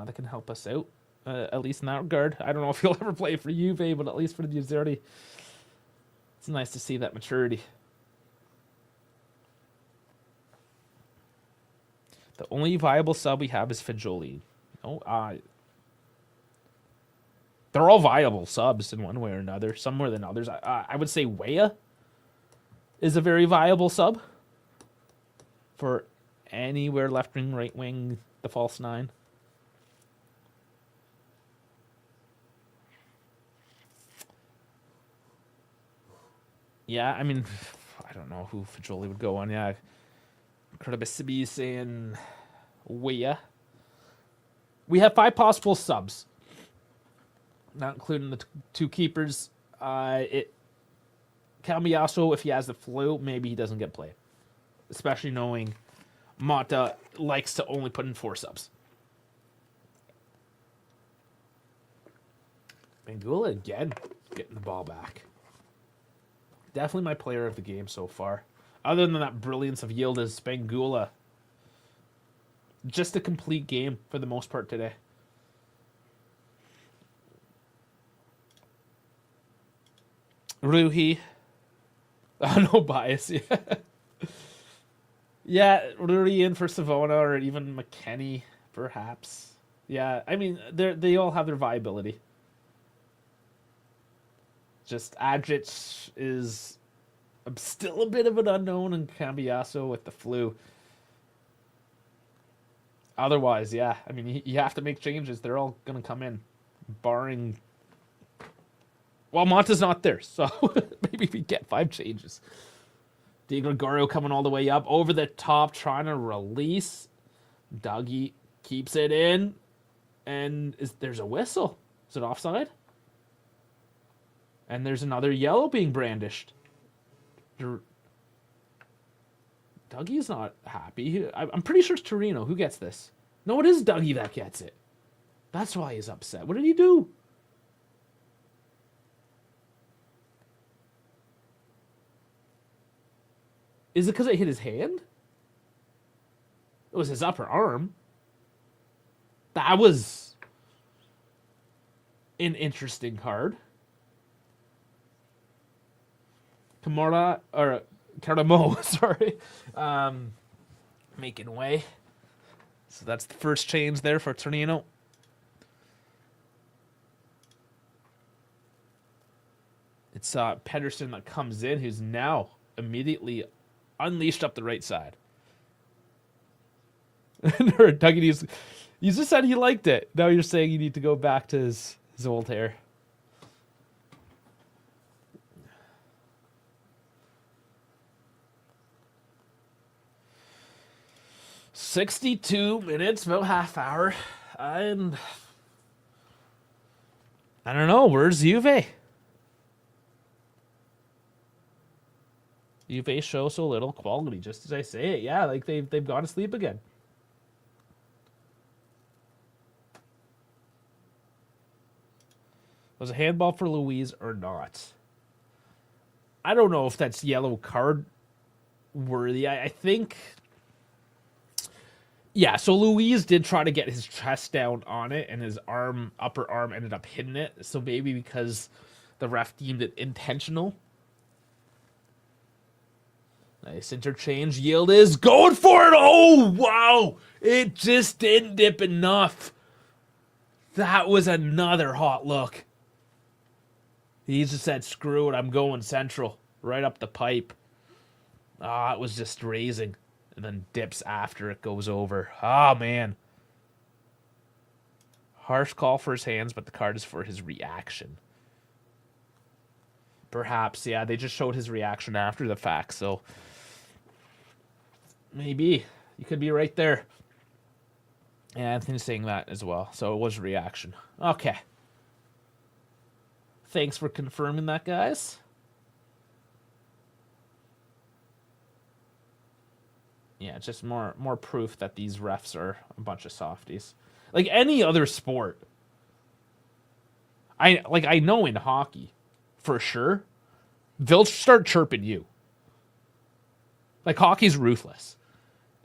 That can help us out, at least in that regard. I don't know if he'll ever play for Juve, but at least for the Azzurri, it's nice to see that maturity. The only viable sub we have is Fagioli. They're all viable subs in one way or another, some more than others. I would say Weah is a very viable sub for anywhere left wing, right wing, the false nine. Yeah, I mean, I don't know who Fagioli would go on. Yeah, Kradabisibi saying Weah. We have 5 possible subs, not including the two keepers. Cambiaso, if he has the flu, maybe he doesn't get played. Especially knowing Mata likes to only put in 4 subs. Bangula again, getting the ball back. Definitely my player of the game so far. Other than that brilliance of Yildiz, Bangula. Just a complete game for the most part today. Ruhi. Oh, no bias. Yeah, yeah, Ruhi in for Savona or even McKenny, perhaps. Yeah, I mean, they all have their viability. Just Adjic is still a bit of an unknown, and Cambiaso with the flu. Otherwise, yeah, I mean, you have to make changes. They're all going to come in, barring... Well, Monta's not there, so maybe we get 5 changes. Di Gregorio coming all the way up, over the top, trying to release. Dougie keeps it in, and there's a whistle. Is it offside? And there's another yellow being brandished. Dougie's not happy. I'm pretty sure it's Torino. Who gets this? No, it is Dougie that gets it. That's why he's upset. What did he do? Is it because it hit his hand? It was his upper arm. That was an interesting card. Caramo, sorry. Making way. So that's the first change there for Torino. It's Pedersen that comes in, who's now immediately unleashed up the right side. Dougie, you just said he liked it. Now you're saying you need to go back to his old hair. $62 minutes, about half hour. And I don't know, where's Juve? Juve show so little quality, just as I say it. Yeah, like they've gone to sleep again. Was a handball for Luiz or not? I don't know if that's yellow card worthy. I think Yeah, so Luis did try to get his chest down on it, and his upper arm ended up hitting it. So maybe because the ref deemed it intentional. Nice interchange. Yield is going for it. Oh, wow. It just didn't dip enough. That was another hot look. He just said, screw it, I'm going central. Right up the pipe. Ah, it was just raising. And then dips after it goes over. Ah, man. Harsh call for his hands, but the card is for his reaction. Perhaps, yeah, they just showed his reaction after the fact, so maybe. You could be right there. And Anthony's saying that as well, so it was reaction. Okay. Thanks for confirming that, guys. Yeah, just more proof that these refs are a bunch of softies. Like any other sport. I know in hockey, for sure, they'll start chirping you. Like hockey's ruthless.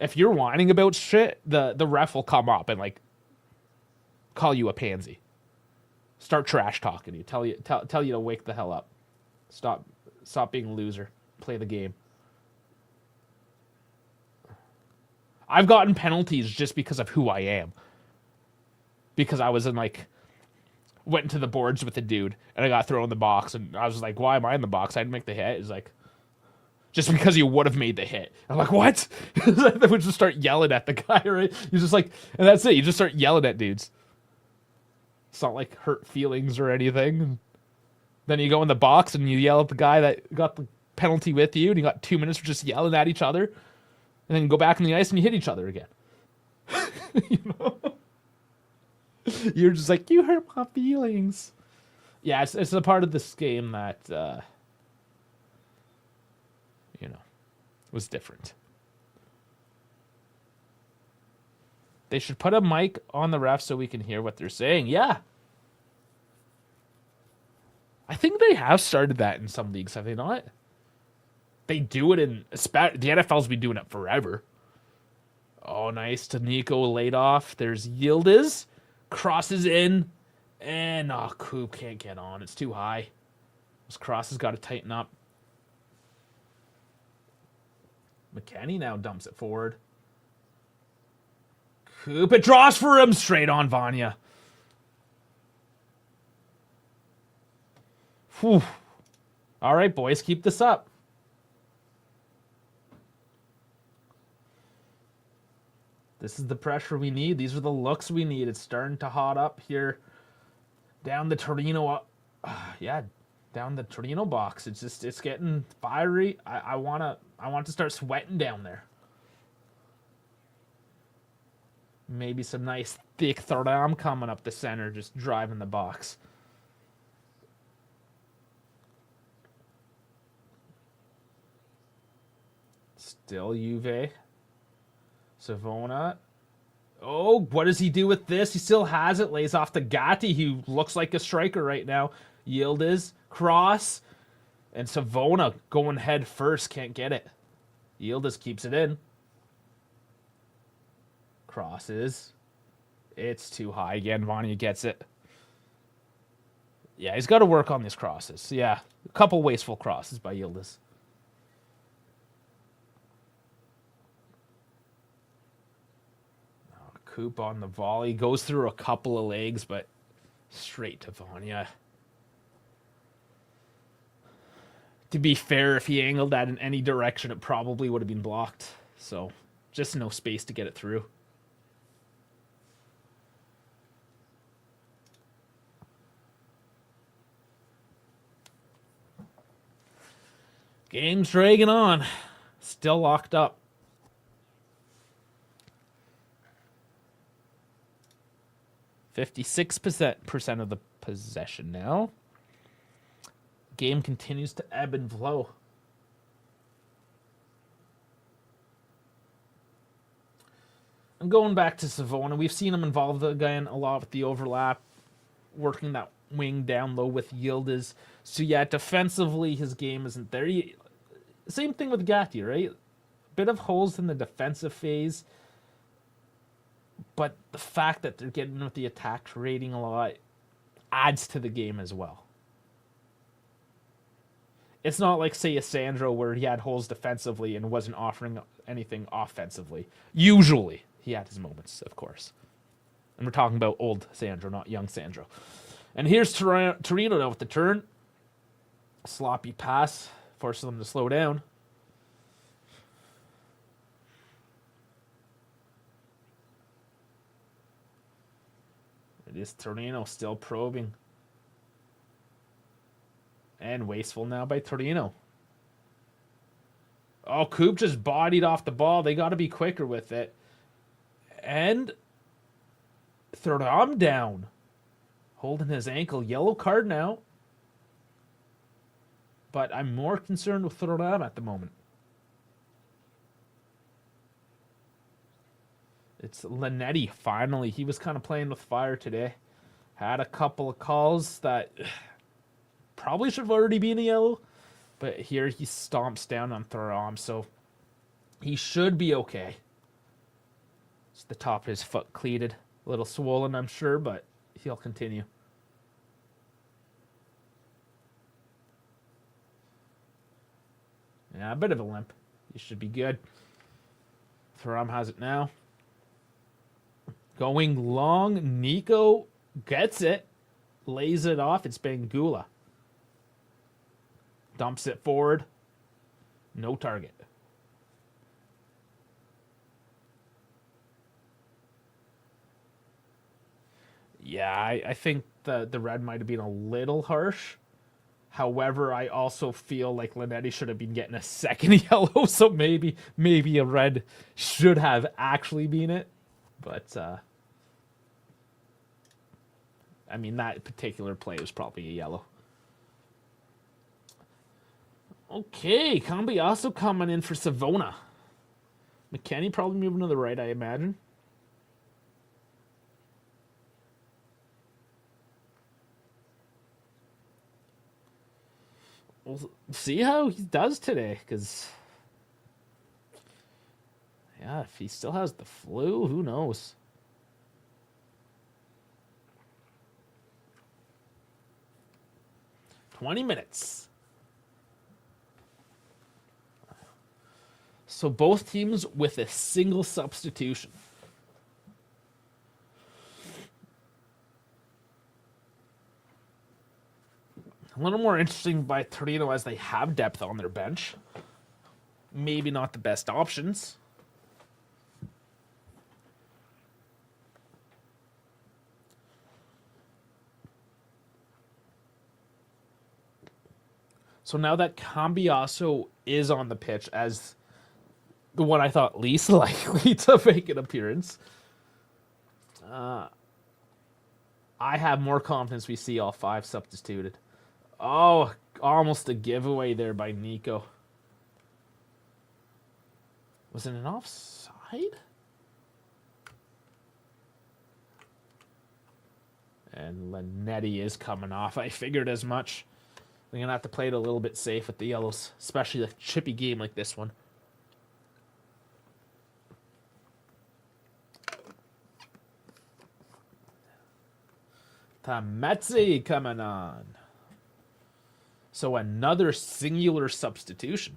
If you're whining about shit, the ref will come up and like call you a pansy. Start trash talking you. Tell you to wake the hell up. Stop being a loser. Play the game. I've gotten penalties just because of who I am. Because I was went into the boards with a dude and I got thrown in the box and I was like, why am I in the box? I didn't make the hit. It's like, just because you would have made the hit. I'm like, what? They would just start yelling at the guy, right? You just like, and that's it. You just start yelling at dudes. It's not like hurt feelings or anything. And then you go in the box and you yell at the guy that got the penalty with you and you got 2 minutes for just yelling at each other. And then you go back on the ice and you hit each other again. You know? You're just like, you hurt my feelings. Yeah, it's a part of this game that, was different. They should put a mic on the ref so we can hear what they're saying. Yeah. I think they have started that in some leagues, have they not? They do it the NFL's been doing it forever. Oh, nice to Nico laid off. There's Yildiz. Crosses in. And, Coop can't get on. It's too high. Those crosses got to tighten up. McKenny now dumps it forward. Coop, it draws for him. Straight on Vanya. Whew. All right, boys, keep this up. This is the pressure we need. These are the looks we need. It's starting to hot up here. Down the Torino, down the Torino box. It's getting fiery. I want to start sweating down there. Maybe some nice thick Thuram coming up the center, just driving the box. Still Juve. Savona. Oh, what does he do with this? He still has it. Lays off to Gatti, who looks like a striker right now. Yildiz. Cross. And Savona going head first. Can't get it. Yildiz keeps it in. Crosses. It's too high again. Vanya gets it. Yeah, he's got to work on these crosses. Yeah, a couple wasteful crosses by Yildiz. Coop on the volley. Goes through a couple of legs, but straight to Vanya. To be fair, if he angled that in any direction, it probably would have been blocked. So, just no space to get it through. Game's dragging on. Still locked up. %56% of the possession now. Game continues to ebb and flow. I'm going back to Savona. We've seen him involved again a lot with the overlap, working that wing down low with Yildiz. So yeah, defensively his game isn't there. Same thing with Gatti, right? Bit of holes in the defensive phase. But the fact that they're getting with the attack rating a lot adds to the game as well. It's not like, say, a Sandro where he had holes defensively and wasn't offering anything offensively. Usually, he had his moments, of course. And we're talking about old Sandro, not young Sandro. And here's Torino now with the turn. Sloppy pass, forcing them to slow down. It is Torino still probing. And wasteful now by Torino. Oh, Coop just bodied off the ball. They got to be quicker with it. And Thuram down. Holding his ankle. Yellow card now. But I'm more concerned with Thuram at the moment. It's Linetti, finally. He was kind of playing with fire today. Had a couple of calls that probably should have already been a yellow. But here he stomps down on Thuram, so he should be okay. It's the top of his foot cleated. A little swollen, I'm sure, but he'll continue. Yeah, a bit of a limp. He should be good. Thuram has it now. Going long. Nico gets it. Lays it off. It's Bangula. Dumps it forward. No target. Yeah, I think the red might have been a little harsh. However, I also feel like Linetti should have been getting a second yellow, so maybe a red should have actually been it. But, I mean, that particular play was probably a yellow. Okay, Cambiasso coming in for Savona. McKennie probably moving to the right, I imagine. We'll see how he does today, because, yeah, if he still has the flu, who knows? $20 minutes. So both teams with a single substitution. A little more interesting by Torino as they have depth on their bench. Maybe not the best options. So now that Cambiasso is on the pitch as the one I thought least likely to make an appearance, I have more confidence we see all five substituted. Oh, almost a giveaway there by Nico. Was it an offside? And Linetti is coming off. I figured as much. They're going to have to play it a little bit safe with the yellows, especially a chippy game like this one. Tamezzi coming on. So another singular substitution.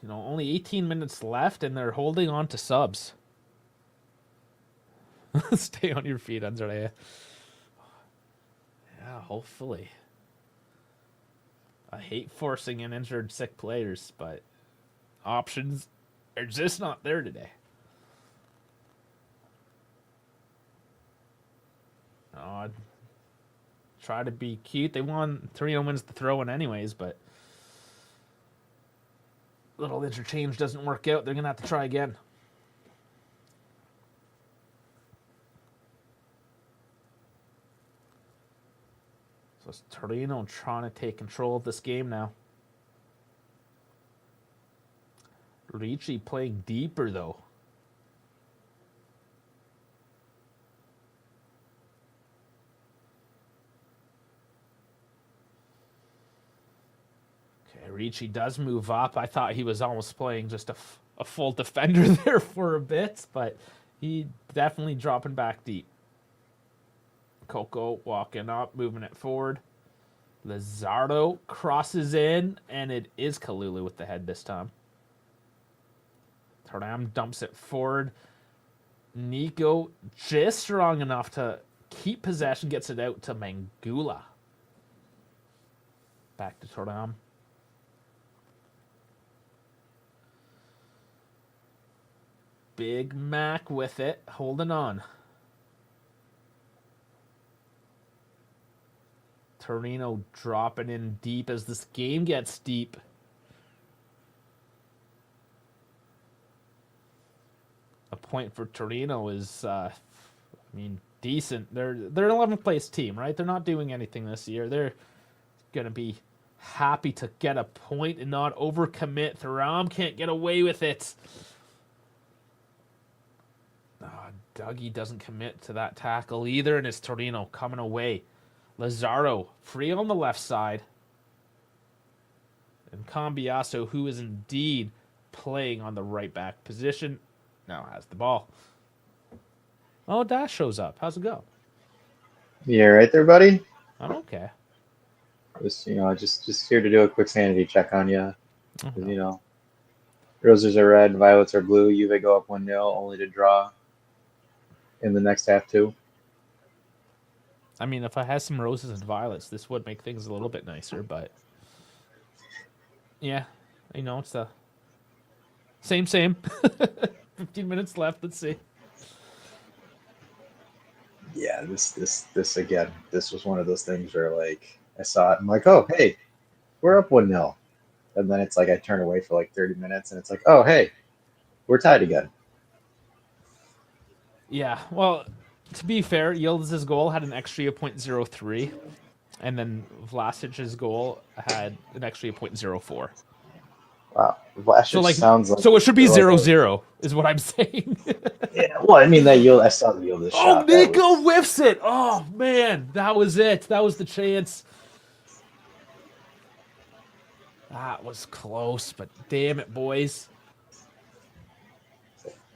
You know, only 18 minutes left, and they're holding on to subs. Stay on your feet, Andrea. Yeah, hopefully. I hate forcing in injured sick players, but options are just not there today. Oh, try to be cute. They won. Torino wins the throw-in anyways, but little interchange doesn't work out. They're going to have to try again. So it's Torino trying to take control of this game now. Ricci playing deeper, though. Okay, Ricci does move up. I thought he was almost playing just a full defender there for a bit, but he definitely dropping back deep. Coco walking up, moving it forward. Lizardo crosses in, and it is Kalulu with the head this time. Thuram dumps it forward. Nico just strong enough to keep possession, gets it out to Mangula. Back to Thuram. Big Mac with it, holding on. Torino dropping in deep as this game gets deep. A point for Torino is, decent. They're an 11th place team, right? They're not doing anything this year. They're gonna be happy to get a point and not overcommit. Thuram can't get away with it. Dougie doesn't commit to that tackle either, and it's Torino coming away. Lazaro free on the left side. And Cambiasso, who is indeed playing on the right back position, now has the ball. Oh, Dash shows up. How's it go? You all right there, buddy? I'm okay. Just here to do a quick sanity check on you. Roses are red, violets are blue. Juve go up 1-0, only to draw in the next half too. I mean, if I had some roses and violets, this would make things a little bit nicer, but yeah, it's the same. 15 minutes left. Let's see. Yeah, this again. This was one of those things where like I saw it. I'm like, oh hey, we're up 1-0, and then it's like I turn away for like 30 minutes, and it's like, oh hey, we're tied again. Yeah, well, to be fair, Yildiz' goal had an XG of 0.03, and then Vlasic's goal had an XG of 0.04. Wow, Vlasic sounds like so it should be 0-0 is what I'm saying. Yeah, well, I mean I saw the Yildiz shot. Oh, Nico whiffs it! Oh man, that was it. That was the chance. That was close, but damn it, boys.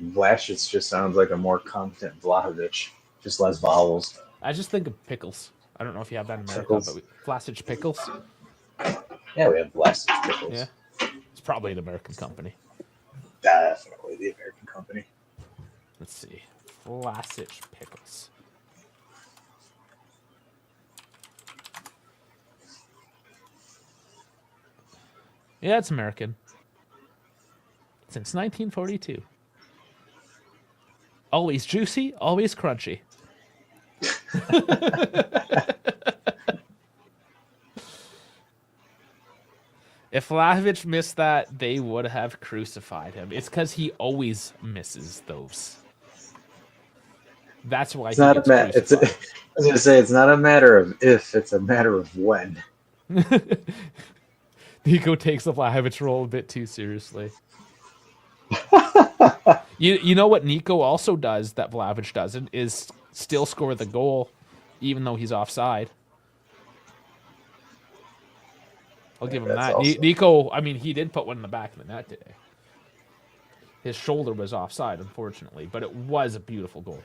Vlasic just sounds like a more competent Vlahovic, just less vowels. I just think of pickles. I don't know if you have that in America, but Vlasic pickles. Yeah, we have Vlasic pickles. Yeah, it's probably an American company. Definitely the American company. Let's see, Vlasic pickles. Yeah, it's American. Since 1942. Always juicy, always crunchy. If Vlahovic missed that, they would have crucified him. It's because he always misses those. That's why I was going to say, it's not a matter of if, it's a matter of when. Nico takes the Vlahovic role a bit too seriously. You know what Nico also does that Vlahovic doesn't is still score the goal, even though he's offside. I'll give him that. Nico, I mean, he did put one in the back of the net today. His shoulder was offside, unfortunately, but it was a beautiful goal.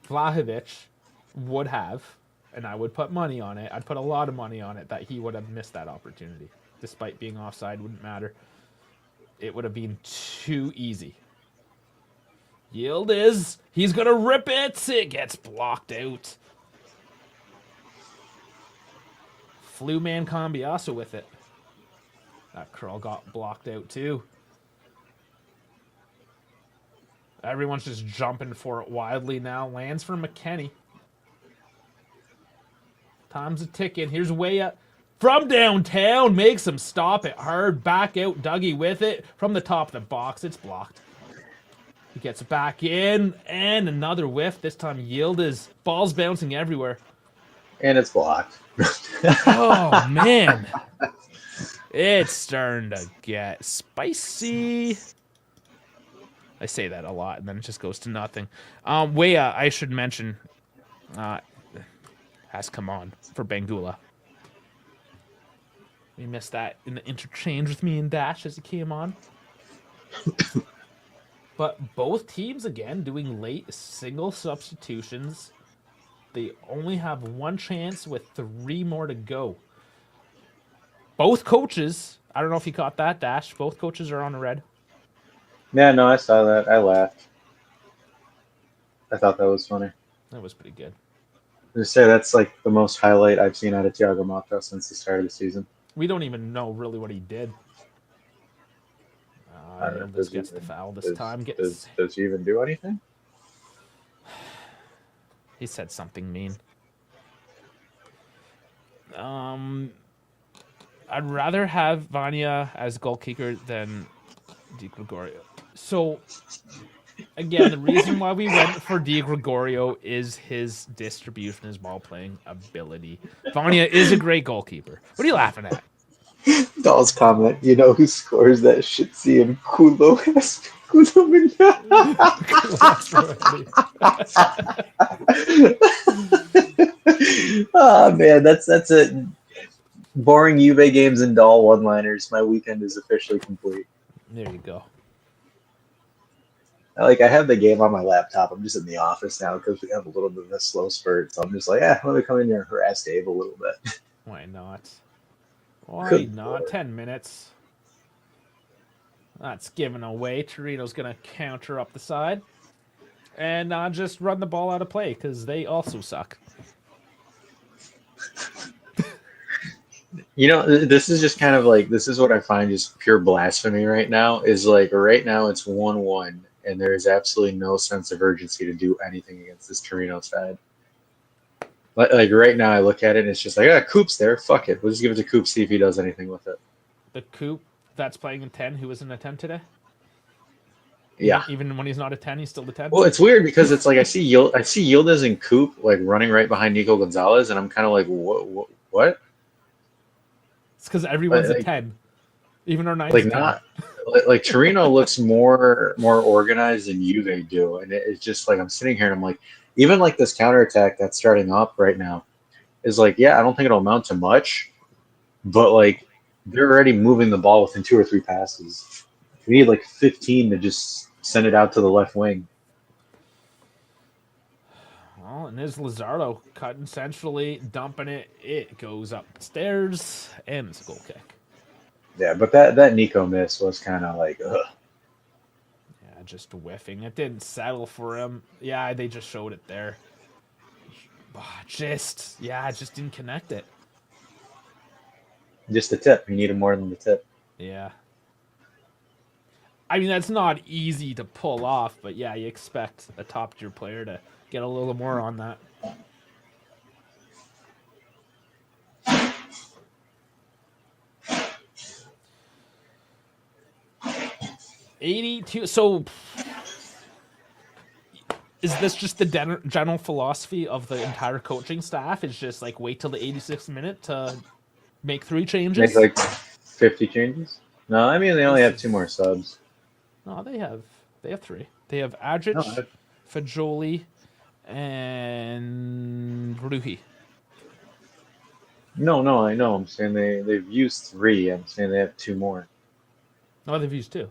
Vlahovic would have, and I would put money on it. I'd put a lot of money on it that he would have missed that opportunity. Despite being offside, wouldn't matter. It would have been too easy. Yildiz, he's going to rip it. It gets blocked out. Flew man Cambiasso with it. That curl got blocked out too. Everyone's just jumping for it wildly now. Lands for McKenny. Time's a ticking. Here's Weah from downtown. Makes him stop it hard. Back out. Dougie with it. From the top of the box. It's blocked. He gets it back in. And another whiff. This time Yildiz. Ball's bouncing everywhere. And it's blocked. Oh, man. It's starting to get spicy. I say that a lot, and then it just goes to nothing. Weah, I should mention, has come on for Bangula. We missed that in the interchange with me and Dash as he came on. But both teams, again, doing late single substitutions. They only have one chance with 3 more to go. Both coaches, I don't know if you caught that, Dash. Both coaches are on the red. Yeah, no, I saw that. I laughed. I thought that was funny. That was pretty good. Just say that's like the most highlight I've seen out of Thiago Motta since the start of the season. We don't even know really what he did. This gets the foul this time. Does he even do anything? He said something mean. I'd rather have Vanya as goalkeeper than Di Gregorio. So, again, the reason why we went for Di Gregorio is his distribution, his ball playing ability. Vanya is a great goalkeeper. What are you laughing at? Doll's comment, you know who scores that shit seeing Kulo Oh man, that's it. Boring Juve games and Doll one-liners. My weekend is officially complete. There you go. I have the game on my laptop. I'm just in the office now because we have a little bit of a slow spurt. So I'm just like, let me come in here and harass Dave a little bit. Why not? Why Good not? Lord. 10 minutes. That's given away. Torino's going to counter up the side. And just run the ball out of play because they also suck. You know, this is just kind of like, this is what I find just pure blasphemy right now, is like right now it's 1-1 and there is absolutely no sense of urgency to do anything against this Torino side. Like right now I look at it and it's just like, Coop's there, fuck it. We'll just give it to Coop, see if he does anything with it. The Coop that's playing in 10, who was in a 10 today? Yeah. Even when he's not a 10, he's still the 10? Well, it's weird because it's like I see Yildiz and Coop like running right behind Nico Gonzalez and I'm kind of like, what? It's because everyone's a 10. Even our 9's like 10. not like Torino looks more organized than Juve do, and it's just like I'm sitting here and I'm like, even like this counterattack that's starting up right now is like, I don't think it'll amount to much, but like they're already moving the ball within 2 or 3 passes. We need like 15 to just send it out to the left wing. Well, and there's Lizardo cutting centrally, dumping it. It goes upstairs, and it's a goal kick. Yeah, but that Nico miss was kind of like, ugh. Yeah, just whiffing. It didn't settle for him. Yeah, they just showed it there. It just didn't connect it. Just the tip. You needed more than the tip. Yeah. I mean, that's not easy to pull off, but yeah, you expect a top-tier player to get a little more on that. $82. So, is this just the general philosophy of the entire coaching staff? It's just like wait till the 86th minute to make 3 changes? Make like 50 changes? No, I mean they only have 2 more subs. No, they have 3. They have Adjic, Fajoli, and Ruhi. No, I know. I'm saying they've used 3. I'm saying they have 2 more. No, they've used 2.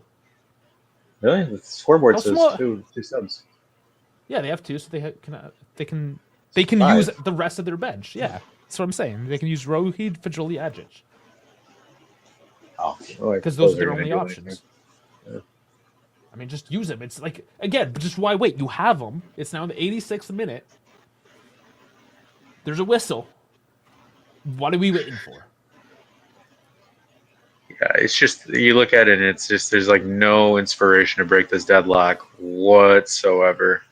Really? The scoreboard says 2 subs. Yeah, they have 2, so they can use the rest of their bench. Yeah, that's what I'm saying. They can use Rohid, Fajoli, Adjic. Oh, because those are their only options. Yeah. I mean, just use them. It's like, again, just why wait? You have them. It's now the 86th minute. There's a whistle. What are we waiting for? Yeah, it's just, you look at it and it's just, there's like no inspiration to break this deadlock whatsoever.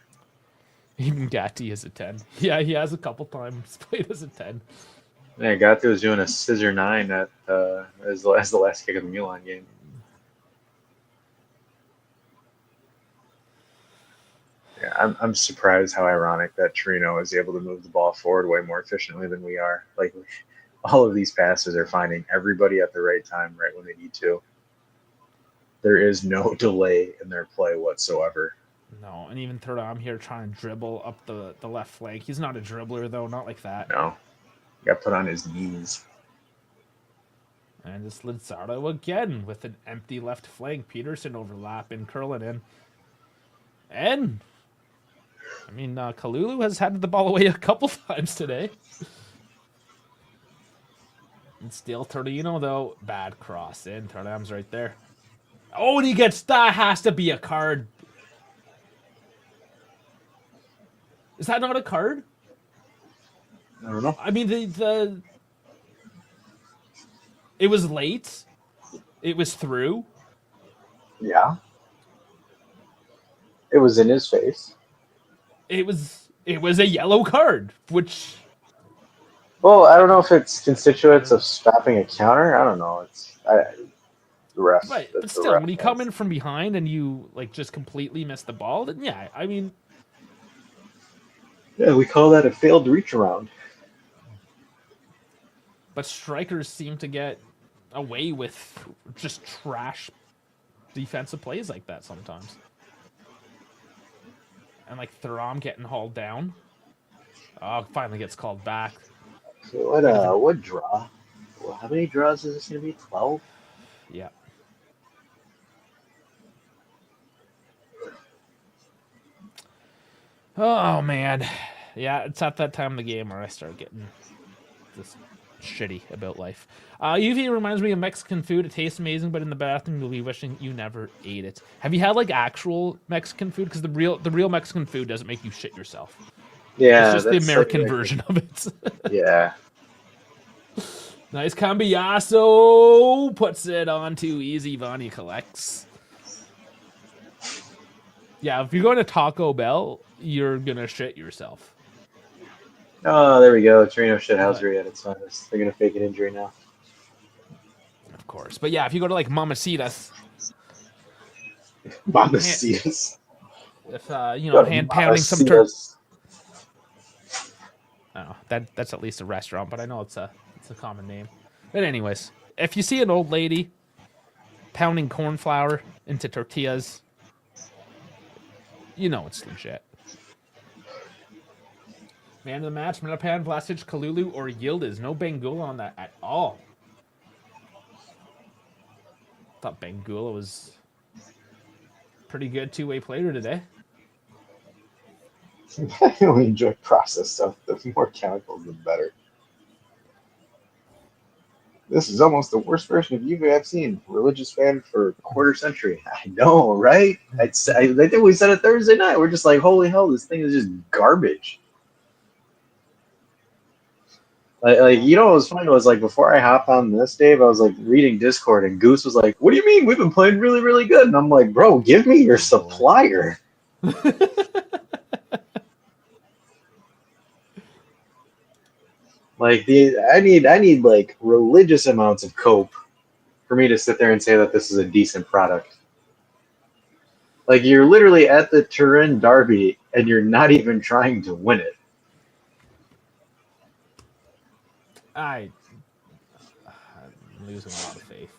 Even Gatti is a 10. Yeah, he has a couple times played as a 10. Yeah, Gatti was doing a scissor 9 as the last kick of the Milan game. Yeah, I'm surprised how ironic that Torino is able to move the ball forward way more efficiently than we are. Like, all of these passes are finding everybody at the right time, right when they need to. There is no delay in their play whatsoever. No, and even Thuram here trying to dribble up the left flank. He's not a dribbler, though. Not like that. No. Got put on his knees. And it's Lizardo again with an empty left flank. Peterson overlapping, curling in. And, I mean, Kalulu has had the ball away a couple times today. And still Torino, though. Bad cross in. Thuram's right there. Oh, and he gets... That has to be a card. Is that not a card? I don't know. I mean, the it was late. It was through. Yeah. It was in his face. It was a yellow card, which... Well, I don't know if it's constituents of stopping a counter. I don't know. The ref. But still, when you come in from behind and you like just completely miss the ball, then yeah, I mean... Yeah, we call that a failed reach around. But strikers seem to get away with just trash defensive plays like that sometimes. And like Thuram getting hauled down. Oh, finally gets called back. So what draw? Well, how many draws is this going to be? 12? Yeah. Oh, man. Yeah, it's at that time of the game where I start getting just shitty about life. Usually it reminds me of Mexican food. It tastes amazing, but in the bathroom you'll be wishing you never ate it. Have you had like actual Mexican food? Because the real Mexican food doesn't make you shit yourself. Yeah, it's just the American version of it. Yeah. Nice Cambiasso puts it on too easy. Vani collects. Yeah, if you're going to Taco Bell, you're gonna shit yourself. Oh, there we go. Torino shithousery at its finest. They're gonna fake an injury now. Of course, but yeah, if you go to like Mamacitas, Mamacitas. if hand pounding some turkey. I don't know. That's at least a restaurant, but I know it's a common name. But anyways, if you see an old lady pounding corn flour into tortillas, you know it's legit. Man of the match, Metapan, Vlasic, Kalulu, or Yildiz. No Bangula on that at all. Thought Bangula was pretty good two-way player today. I only enjoy process stuff. The more chemicals, the better. This is almost the worst version of Juve I've seen. Religious fan for a quarter century. I know, right? I think we said it Thursday night. We're just like, holy hell, this thing is just garbage. Like you know what was funny was like before I hopped on this, Dave, I was like reading Discord and Goose was like, "What do you mean? We've been playing really, really good." And I'm like, "Bro, give me your supplier." Like I need like religious amounts of cope for me to sit there and say that this is a decent product. Like you're literally at the Turin Derby and you're not even trying to win it. I'm losing a lot of faith.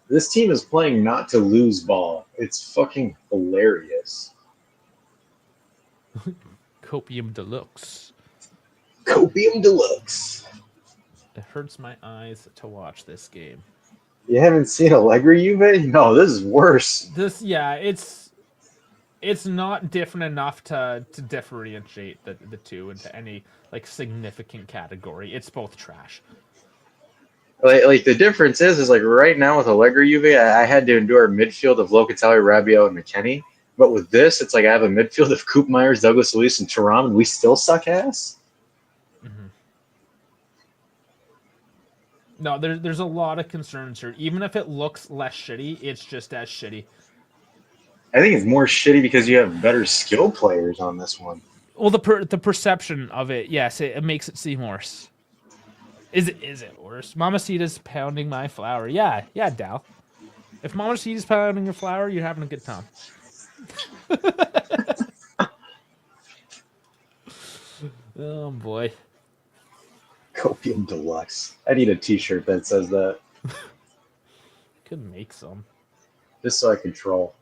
This team is playing not to lose ball. It's fucking hilarious. Copium Deluxe. Copium Deluxe. It hurts my eyes to watch this game. You haven't seen Allegri Juve? No, this is worse. It's not different enough to differentiate the two into any like significant category. It's both trash. Like the difference is like right now with Allegri Juve, I had to endure a midfield of Locatelli, Rabiot, and McKennie. But with this, it's like I have a midfield of Coop Myers, Douglas Luiz, and Thuram, and we still suck ass. Mm-hmm. No, there's a lot of concerns here. Even if it looks less shitty, it's just as shitty. I think it's more shitty because you have better skill players on this one. Well, the perception of it, yes, it makes it seem worse. Is it worse? Mamacita's pounding my flour. Yeah, Dal. If Mamacita's pounding your flour, you're having a good time. Oh boy. Copium Deluxe. I need a t-shirt that says that. Could make some. Just so I can troll.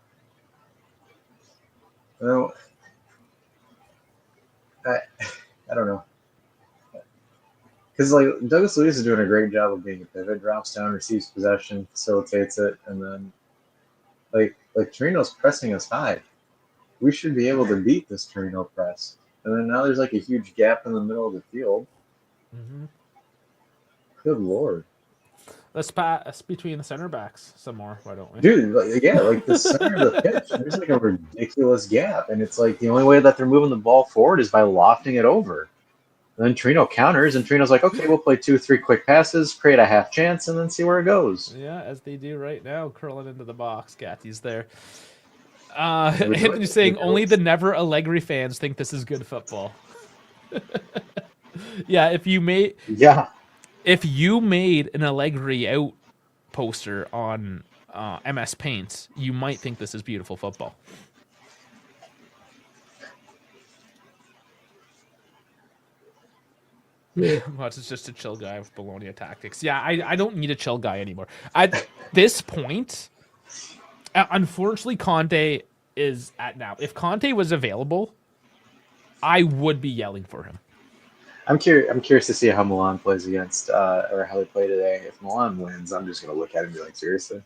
Well, I I don't know. Because like Douglas Luiz is doing a great job of being a pivot, drops down, receives possession, facilitates it, and then like Torino's pressing us high. We should be able to beat this Torino press. And then now there's like a huge gap in the middle of the field. Mm-hmm. Good lord. Let's pass between the center backs some more. Why don't we? Dude, like the center of the pitch, there's like a ridiculous gap. And it's like the only way that they're moving the ball forward is by lofting it over. And then Torino counters, and Torino's like, okay, we'll play 2-3 quick passes, create a half chance, and then see where it goes. Yeah, as they do right now, curling into the box. Gatty's there. Anthony's saying only the never Allegri fans think this is good football. Yeah, if you made an Allegri out poster on MS Paints, you might think this is beautiful football. Watch, it's just a chill guy with Bologna tactics. Yeah, I don't need a chill guy anymore. At this point, unfortunately, Conte is at now. If Conte was available, I would be yelling for him. I'm curious to see how Milan plays against, or how they play today. If Milan wins, I'm just going to look at it and be like, seriously?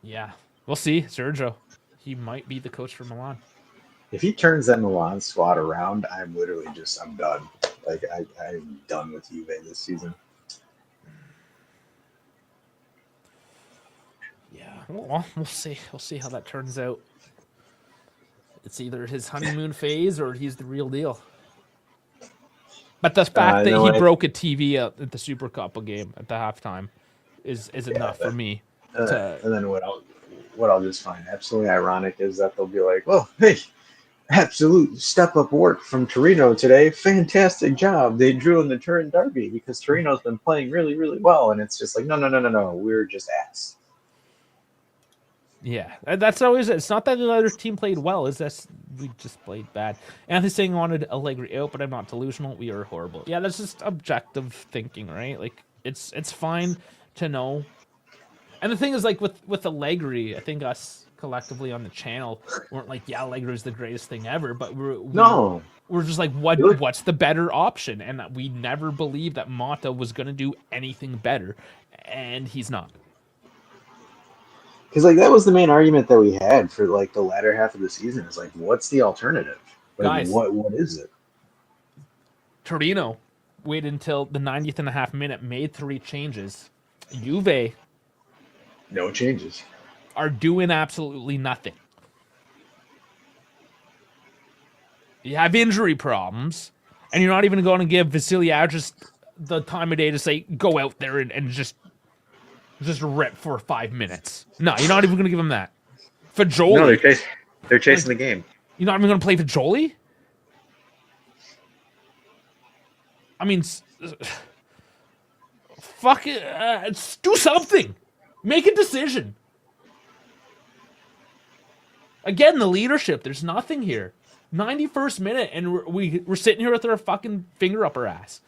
Yeah, we'll see. Sergio, he might be the coach for Milan. If he turns that Milan squad around, I'm done. Like, I'm done with Juve this season. Yeah, well, we'll see. We'll see how that turns out. It's either his honeymoon phase or he's the real deal. But the fact that he broke a TV at the Super Cup game at the halftime is enough for me. And then what I'll just find absolutely ironic is that they'll be like, well, hey, absolute step-up work from Torino today. Fantastic job. They drew in the Turin derby because Torino's been playing really, really well. And it's just like, no. We're just ass. Yeah, that's always it. It's not that the other team played well. It's that we just played bad. Anthony's saying I wanted Allegri out, but I'm not delusional. We are horrible. Yeah, that's just objective thinking, right? Like, it's fine to know. And the thing is, like, with Allegri, I think us collectively on the channel weren't like, yeah, Allegri is the greatest thing ever, but we're just like, what's the better option? And we never believed that Motta was going to do anything better, and he's not. Because like that was the main argument that we had for like the latter half of the season. Is like, what's the alternative? Like, guys, what is it? Torino waited until the 90th and a half minute, made 3 changes. Juve, no changes, are doing absolutely nothing. You have injury problems, and you're not even going to give Vasiliadis the time of day to say, go out there and just rip for 5 minutes. No, you're not even going to give him that. Fajoli. No, they're chasing the game. You're not even going to play Fajoli? I mean, fuck it. Do something. Make a decision. Again, the leadership. There's nothing here. 91st minute, and we're sitting here with our fucking finger up our ass.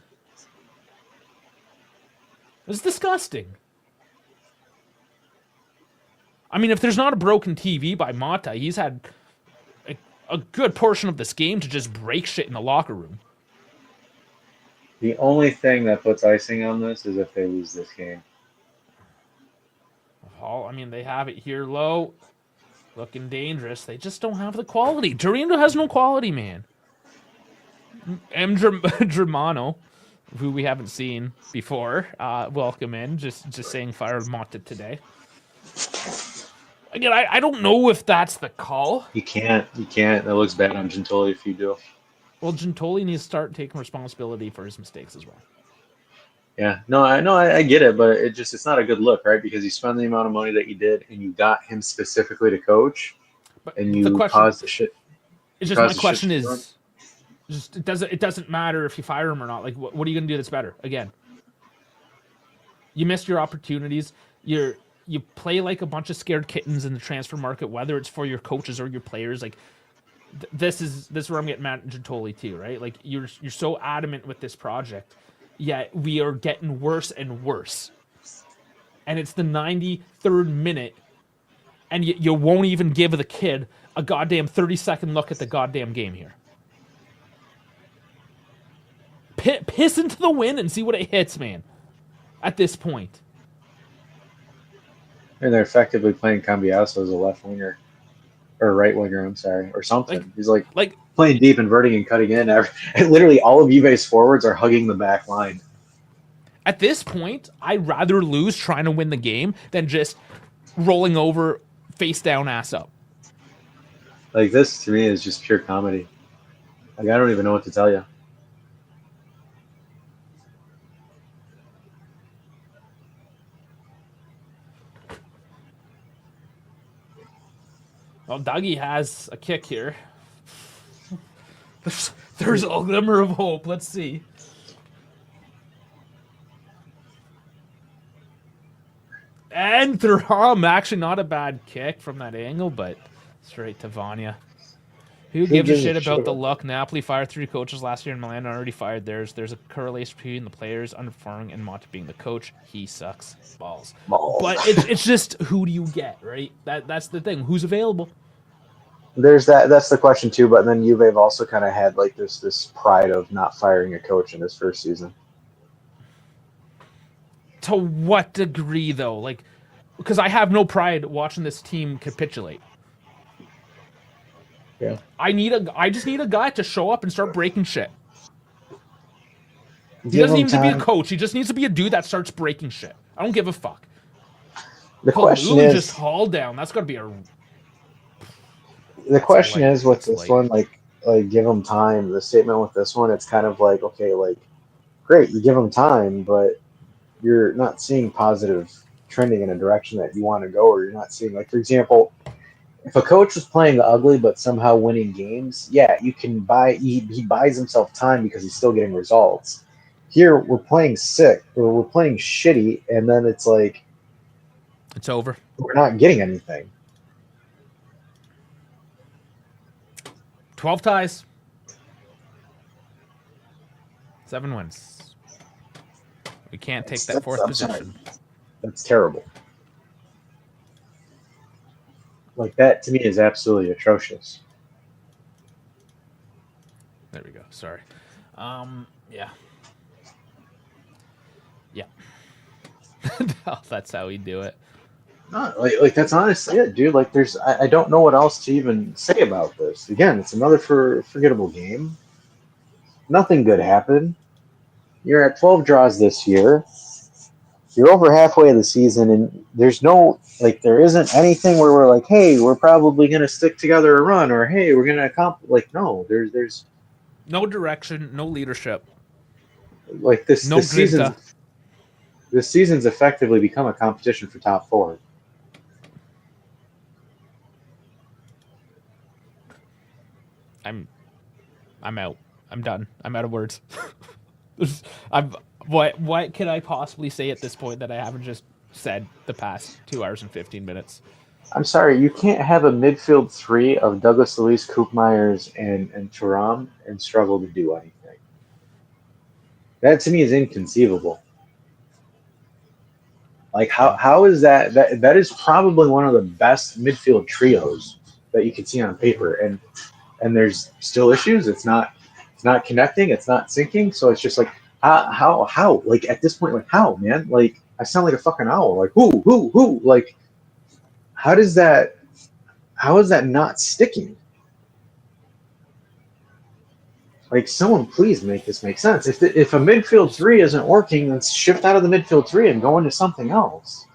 It's disgusting. I mean, if there's not a broken TV by Motta, he's had a good portion of this game to just break shit in the locker room. The only thing that puts icing on this is if they lose this game. Oh, I mean, they have it here low, looking dangerous. They just don't have the quality. Torino has no quality, man. Germano, who we haven't seen before, welcome in. Just saying fire Motta today. Again, I don't know if that's the call. You can't. That looks bad on Gentoli if you do. Well, Gentoli needs to start taking responsibility for his mistakes as well. Yeah, no, I know, I get it, but it's not a good look, right? Because you spend the amount of money that you did, and you got him specifically to coach, and you caused the shit. It's just my question is, just it doesn't matter if you fire him or not. Like, what are you gonna do that's better? Again, you missed your opportunities. You play like a bunch of scared kittens in the transfer market, whether it's for your coaches or your players. Like, this is where I'm getting mad at Gentoli too, right? Like, you're so adamant with this project, yet we are getting worse and worse. And it's the 93rd minute, and you won't even give the kid a goddamn 30-second look at the goddamn game here. Piss into the wind and see what it hits, man. At this point. And they're effectively playing Cambiaso as a left winger. Or right winger, I'm sorry. Or something. He's like playing deep, inverting, and cutting in. Literally all of Juve's forwards are hugging the back line. At this point, I'd rather lose trying to win the game than just rolling over, face down, ass up. Like, this, to me, is just pure comedy. Like, I don't even know what to tell you. Well, Dougie has a kick here. There's a glimmer of hope. Let's see. And Thuram, actually not a bad kick from that angle, but straight to Vanya. Who gives a shit about the luck? Napoli fired 3 coaches last year, and Milan already fired theirs. There's a correlation between the players underperforming and Monti being the coach. He sucks balls. But it's just, who do you get, right? That's the thing. Who's available? There's that. That's the question too. But then Juve have also kind of had like this pride of not firing a coach in his first season. To what degree, though? Like, because I have no pride watching this team capitulate. Yeah. I just need a guy to show up and start breaking shit. He doesn't need to be a coach. He just needs to be a dude that starts breaking shit. I don't give a fuck. The question is just hauled down. That's got to be a. The question is with this one, like give him time. The statement with this one, it's kind of like, okay, like great, you give him time, but you're not seeing positive trending in a direction that you want to go, or you're not seeing, like, for example, if a coach was playing ugly but somehow winning games, yeah, you can buy. He buys himself time because he's still getting results. Here, we're playing sick, or we're playing shitty, and then it's like it's over. We're not getting anything. 12 ties. 7 wins. We can't take that 4th position. That's terrible. Like, that to me is absolutely atrocious. There we go. Sorry. Yeah. Yeah. That's how we do it. No, like that's honestly it, dude. Like, I don't know what else to even say about this. Again, it's another forgettable game. Nothing good happened. You're at 12 draws this year. You're over halfway of the season, and there's no, like, there isn't anything where we're like, hey, we're probably going to stick together a run, or hey, we're going to accomplish. Like, no, there's no direction, no leadership. Like, this season's effectively become a competition for top 4. I'm out. I'm done. I'm out of words. What can I possibly say at this point that I haven't just said the past 2 hours and 15 minutes? I'm sorry, you can't have a midfield 3 of Douglas Luiz, Koopmeyers, and Thuram and struggle to do anything. That to me is inconceivable. Like, how is that that is probably one of the best midfield trios that you can see on paper, and there's still issues. It's not connecting, it's not syncing, so it's just like how like at this point, like, how, man? Like, I sound like a fucking owl. Like, who like, how is that not sticking? Like, someone please make this make sense. If a midfield 3 isn't working, then shift out of the midfield 3 and go into something else.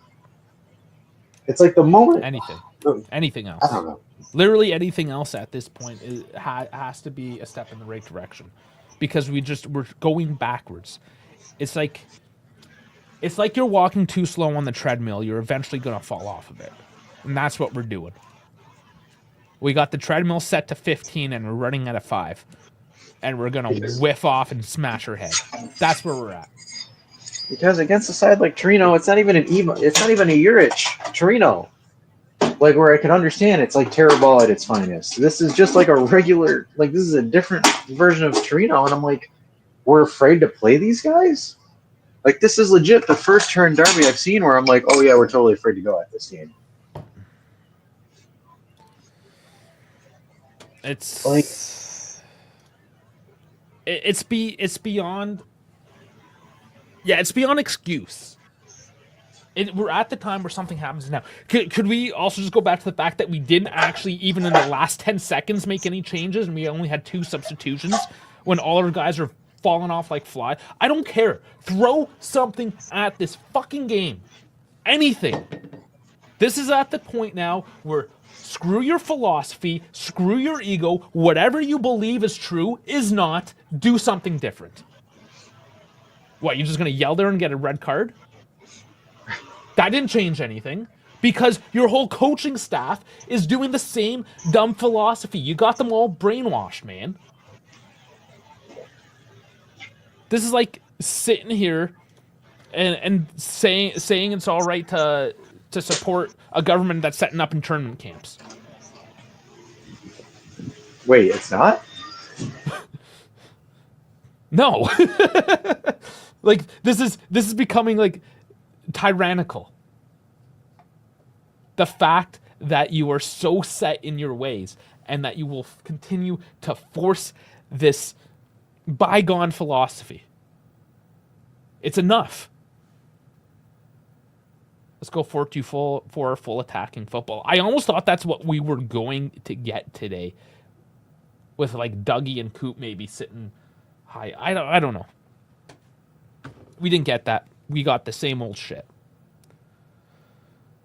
It's like the moment anything else. I don't know. Literally anything else at this point has to be a step in the right direction, because we're going backwards. It's like you're walking too slow on the treadmill. You're eventually gonna fall off of it, and that's what we're doing. We got the treadmill set to 15, and we're running at a 5, and we're gonna whiff off and smash our head. That's where we're at. Because against a side like Torino, it's not even a Juric Torino. Like, where I can understand it's like terror ball at its finest. This is just like a regular, like, this is a different version of Torino, and I'm like, we're afraid to play these guys? Like, this is legit the first turn derby I've seen where I'm like, oh yeah, we're totally afraid to go at this game. Like, it's beyond. Yeah, it's beyond excuse. We're at the time where something happens now. Could we also just go back to the fact that we didn't actually, even in the last 10 seconds, make any changes, and we only had 2 substitutions when all our guys are falling off like fly? I don't care. Throw something at this fucking game. Anything. This is at the point now where screw your philosophy, screw your ego, whatever you believe is true is not, do something different. What, you're just going to yell there and get a red card? That didn't change anything because your whole coaching staff is doing the same dumb philosophy. You got them all brainwashed, man. This is like sitting here and saying it's all right to support a government that's setting up internment camps. wait, it's not? No. Like this is becoming like tyrannical. The fact that you are so set in your ways and that you will continue to force this bygone philosophy. It's enough. Let's go 4-2 for full attacking football. I almost thought that's what we were going to get today, with like Dougie and Coop maybe sitting high. I don't know. We didn't get that. We got the same old shit.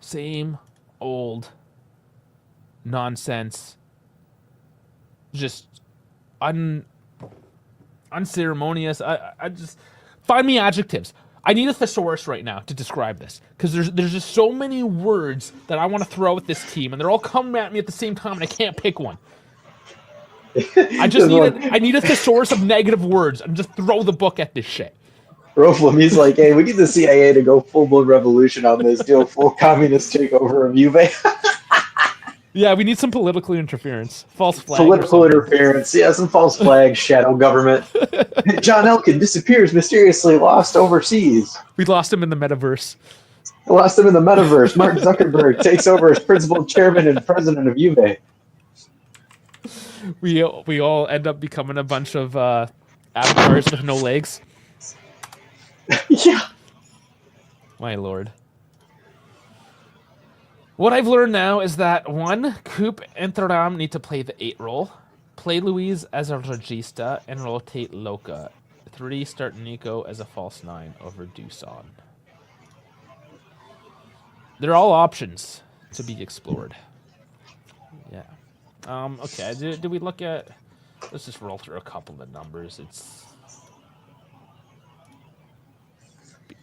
Same old nonsense. Just unceremonious. I just find me adjectives. I need a thesaurus right now to describe this because there's just so many words that I want to throw at this team, and they're all coming at me at the same time, and I can't pick one. I need a thesaurus of negative words and just throw the book at this shit. Roflum, he's like, hey, we need the CIA to go full-blown revolution on this, do a full communist takeover of Juve. Yeah, we need some political interference. False flag. Political interference. Yeah, some false flag, shadow government. John Elkin disappears mysteriously, lost overseas. We lost him in the metaverse. Lost him in the metaverse. Mark Zuckerberg takes over as principal chairman and president of Juve. We all end up becoming a bunch of avatars with no legs. Yeah. My lord. What I've learned now is that 1, Coop and Thuram need to play the 8 role. Play Luis as a regista and rotate Loca. 3, start Nico as a false 9 over Dusan. They're all options to be explored. Yeah. Okay, do we look at... Let's just roll through a couple of numbers. It's...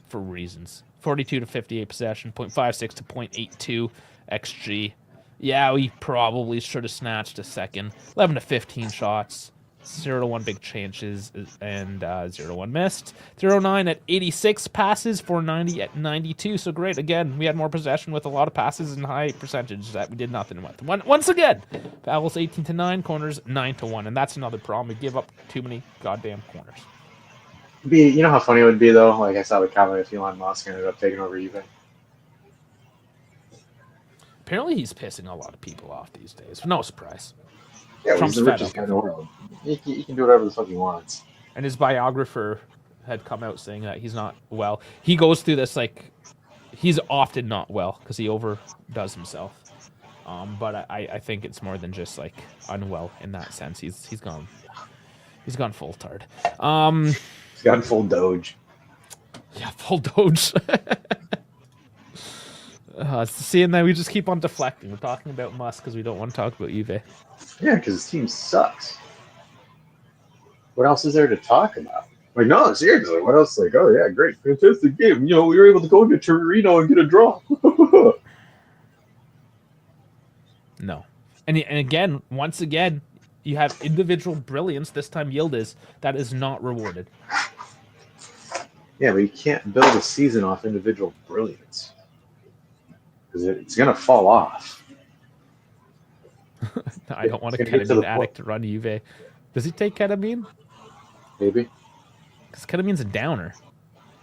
for reasons. 42 to 58 possession, 0.56 to 0.82 XG. Yeah, we probably should have snatched a second. 11 to 15 shots, 0 to 1 big chances, and 0 to 1 missed. 0 to 9 at 86 passes, 490 at 92. So great. Again, we had more possession with a lot of passes and high percentage that we did nothing with. Once again, fouls 18 to 9, corners 9 to 1, and that's another problem. We give up too many goddamn corners. You know how funny it would be, though? Like, I saw the comment if Elon Musk ended up taking over Juve. Apparently he's pissing a lot of people off these days. No surprise. Yeah, Trump's he's the fed richest up. guy in the world. He can do whatever the fuck he wants. And his biographer had come out saying that he's not well. He goes through this, like, he's often not well because he overdoes himself. But I think it's more than just, like, unwell in that sense. He's gone full tard. He's gone full Doge. Yeah, full Doge. Seeing that we just keep on deflecting. We're talking about Musk because we don't want to talk about Juve. Yeah, because his team sucks. What else is there to talk about? Like, no, seriously, what else? Like, oh, yeah, great, fantastic game. You know, we were able to go into Torino and get a draw. No. And again, once again, you have individual brilliance, this time Yildiz, that is not rewarded. Yeah, but you can't build a season off individual brilliance. Because it's going to fall off. I don't want a ketamine addict to run Juve. Does he take ketamine? Maybe. Because ketamine's a downer.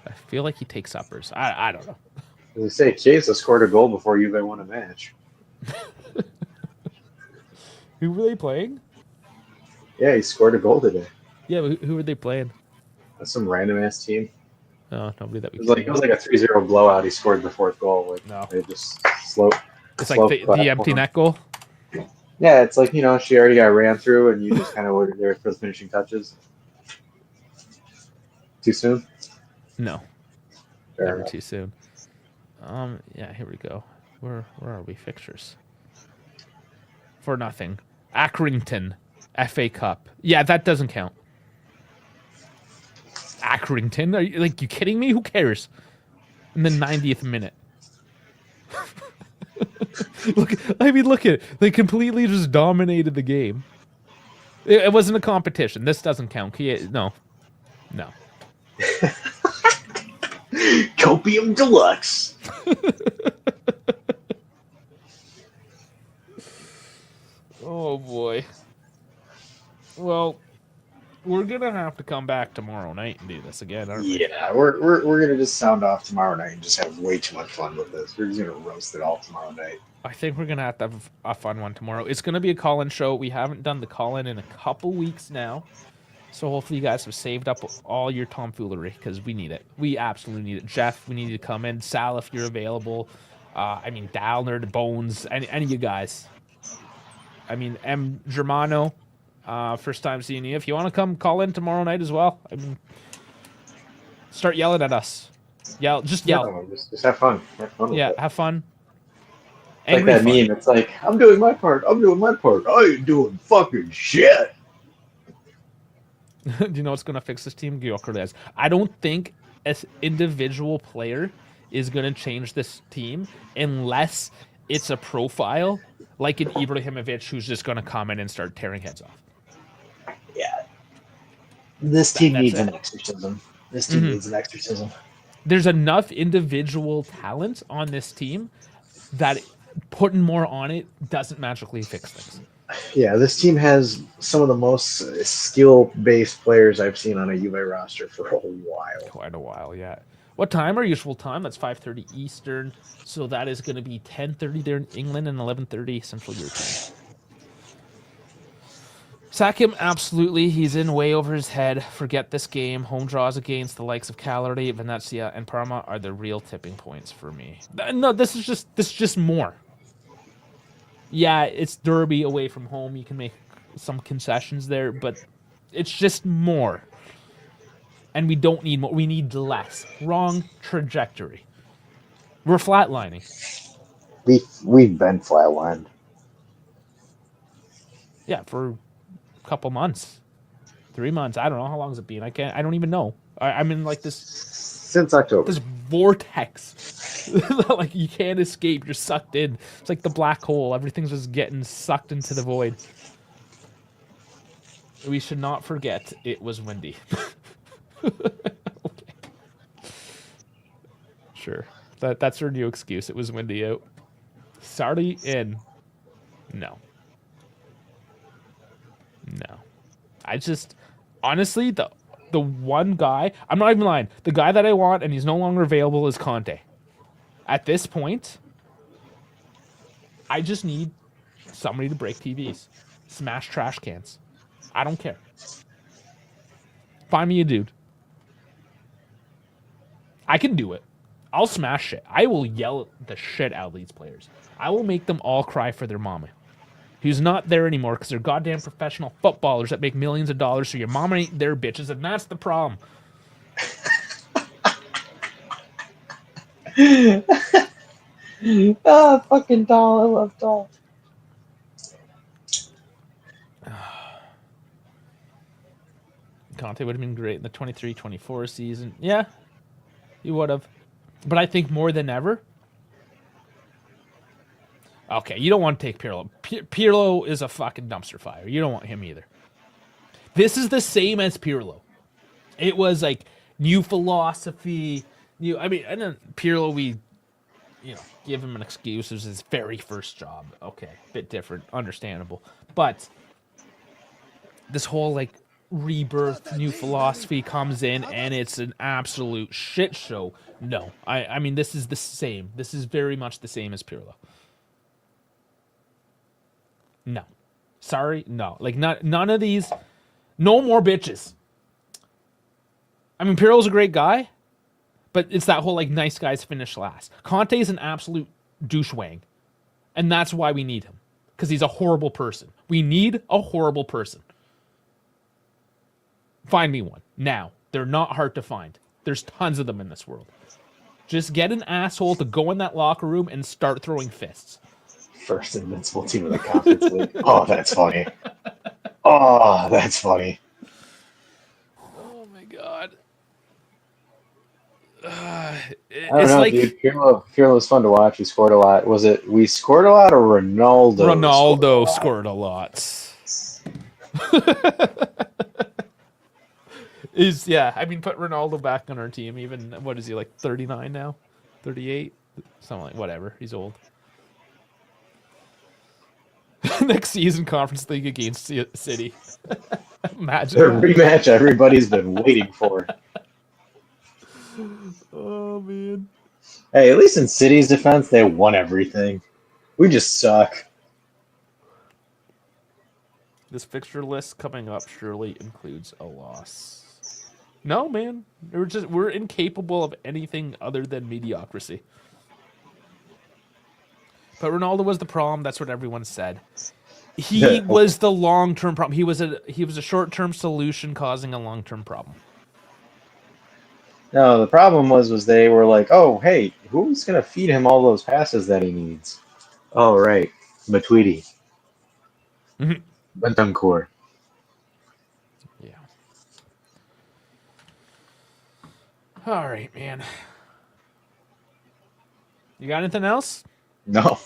I feel like he takes uppers. I don't know. As I say, Chiesa scored a goal before Juve won a match. Who were they playing? Yeah, he scored a goal today. Yeah, but who were they playing? That's some random ass team. Oh, nobody that we It was like a 3-0 blowout. He scored the fourth goal. Like No. they just slow. It's like the empty net goal. Yeah, it's like she already got ran through, and you just kind of were there for the finishing touches. Too soon? No, Fair never enough. too soon. Yeah, here we go. Where are we? Fixtures. For nothing. Accrington, FA Cup. Yeah, that doesn't count. Accrington? Are you kidding me? Who cares? In the 90th minute. Look at it. They completely just dominated the game. It wasn't a competition. This doesn't count. No. Copium Deluxe. Oh boy. Well, we're gonna have to come back tomorrow night and do this again, aren't we? Yeah, we're gonna just sound off tomorrow night and just have way too much fun with this. We're just gonna roast it all tomorrow night. I think we're gonna have to have a fun one tomorrow. It's gonna be a call-in show. We haven't done the call-in in a couple weeks now, so hopefully you guys have saved up all your tomfoolery because we need it. We absolutely need it. Jeff, we need you to come in. Sal, if you're available. Downer, the Bones, any of you guys. Germano, first time seeing you. If you want to come call in tomorrow night as well, start yelling at us. Just yell. No, just have fun. Have fun with it. Have fun. It's like that meme. It's like, I'm doing my part. I ain't doing fucking shit. Do you know what's going to fix this team? Gyökeres. I don't think an individual player is going to change this team unless it's a profile like an Ibrahimovic who's just going to come in and start tearing heads off. Yeah. This team needs an exorcism. There's enough individual talent on this team that putting more on it doesn't magically fix things. Yeah, this team has some of the most skill-based players I've seen on a Juve roster for a while. Quite a while, yeah. What time? Our usual time? That's 5:30 Eastern. So that is going to be 10:30 there in England and 11:30 Central European. Sack him, absolutely. He's in way over his head. Forget this game. Home draws against the likes of Cagliari, Venezia, and Parma are the real tipping points for me. No, this is just more. Yeah, it's Derby away from home. You can make some concessions there, but it's just more. And we don't need more. We need less. Wrong trajectory. We're flatlining. We've been flatlined. Yeah, for a couple months. 3 months. I don't know. How long has it been? I don't even know. I'm in like this... Since October. This vortex. Like you can't escape. You're sucked in. It's like the black hole. Everything's just getting sucked into the void. We should not forget it was windy. Okay. Sure. That's our new excuse. It was windy out. Sardi in. No. I just honestly the one guy, I'm not even lying, the guy that I want and he's no longer available is Conte. At this point, I just need somebody to break TVs, smash trash cans. I don't care. Find me a dude. I can do it. I'll smash shit. I will yell the shit out of these players. I will make them all cry for their mama. Who's not there anymore because they're goddamn professional footballers that make millions of dollars, so your mama ain't their bitches, and that's the problem. Fucking doll. I love doll. Conte would have been great in the 23-24 season. Yeah, he would have. But I think more than ever... Okay, you don't want to take Pirlo. Pirlo is a fucking dumpster fire. You don't want him either. This is the same as Pirlo. It was like new philosophy. And then Pirlo, we, give him an excuse. It was his very first job. Okay, bit different, understandable. But this whole like rebirth, new philosophy comes in, and it's an absolute shit show. No, I mean this is the same. This is very much the same as Pirlo. No. Sorry, no. Like none of these No more bitches. I mean, Pirlo's a great guy, but it's that whole like nice guys finish last. Conte's an absolute douchewang, and that's why we need him, because he's a horrible person. We need a horrible person. Find me one now. They're not hard to find. There's tons of them in this world. Just get an asshole to go in that locker room and start throwing fists. First invincible team in the Conference League. Oh, that's funny. Oh, that's funny. Oh my god. I don't know, like dude. Pirlo was fun to watch. He scored a lot. Was it we scored a lot or Ronaldo? Ronaldo scored a lot. I mean, put Ronaldo back on our team. Even, what is he, like 39 now? 38? Something like, whatever. He's old. Next season, Conference League against City. Imagine The that. rematch everybody's been waiting for. Oh, man. Hey, at least in City's defense, they won everything. We just suck. This fixture list coming up surely includes a loss. No, man. We're incapable of anything other than mediocrity. But Ronaldo was the problem. That's what everyone said. He was the long-term problem. He was a short-term solution causing a long-term problem. No, the problem was they were like, oh, hey, who's going to feed him all those passes that he needs? Oh, right. Matuidi. Bentancur. Yeah. All right, man. You got anything else? No.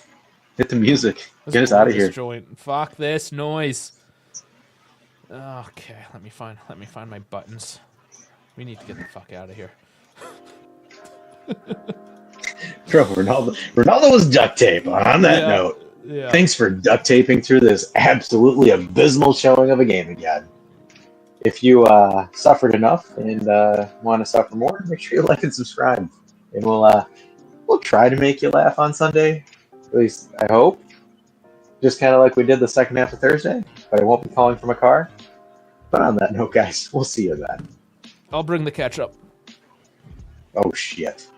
Hit the music. Let's Get us blow out of this here. joint. Fuck this noise. Okay, let me find my buttons. We need to get the fuck out of here. Bro, Ronaldo was duct tape. On that note, thanks for duct taping through this absolutely abysmal showing of a game again. If you suffered enough and want to suffer more, make sure you like and subscribe. And we'll try to make you laugh on Sunday. At least I hope. Just kind of like we did the second half of Thursday. But I won't be calling from a car. But on that note, guys, we'll see you then. I'll bring the ketchup. Oh, shit.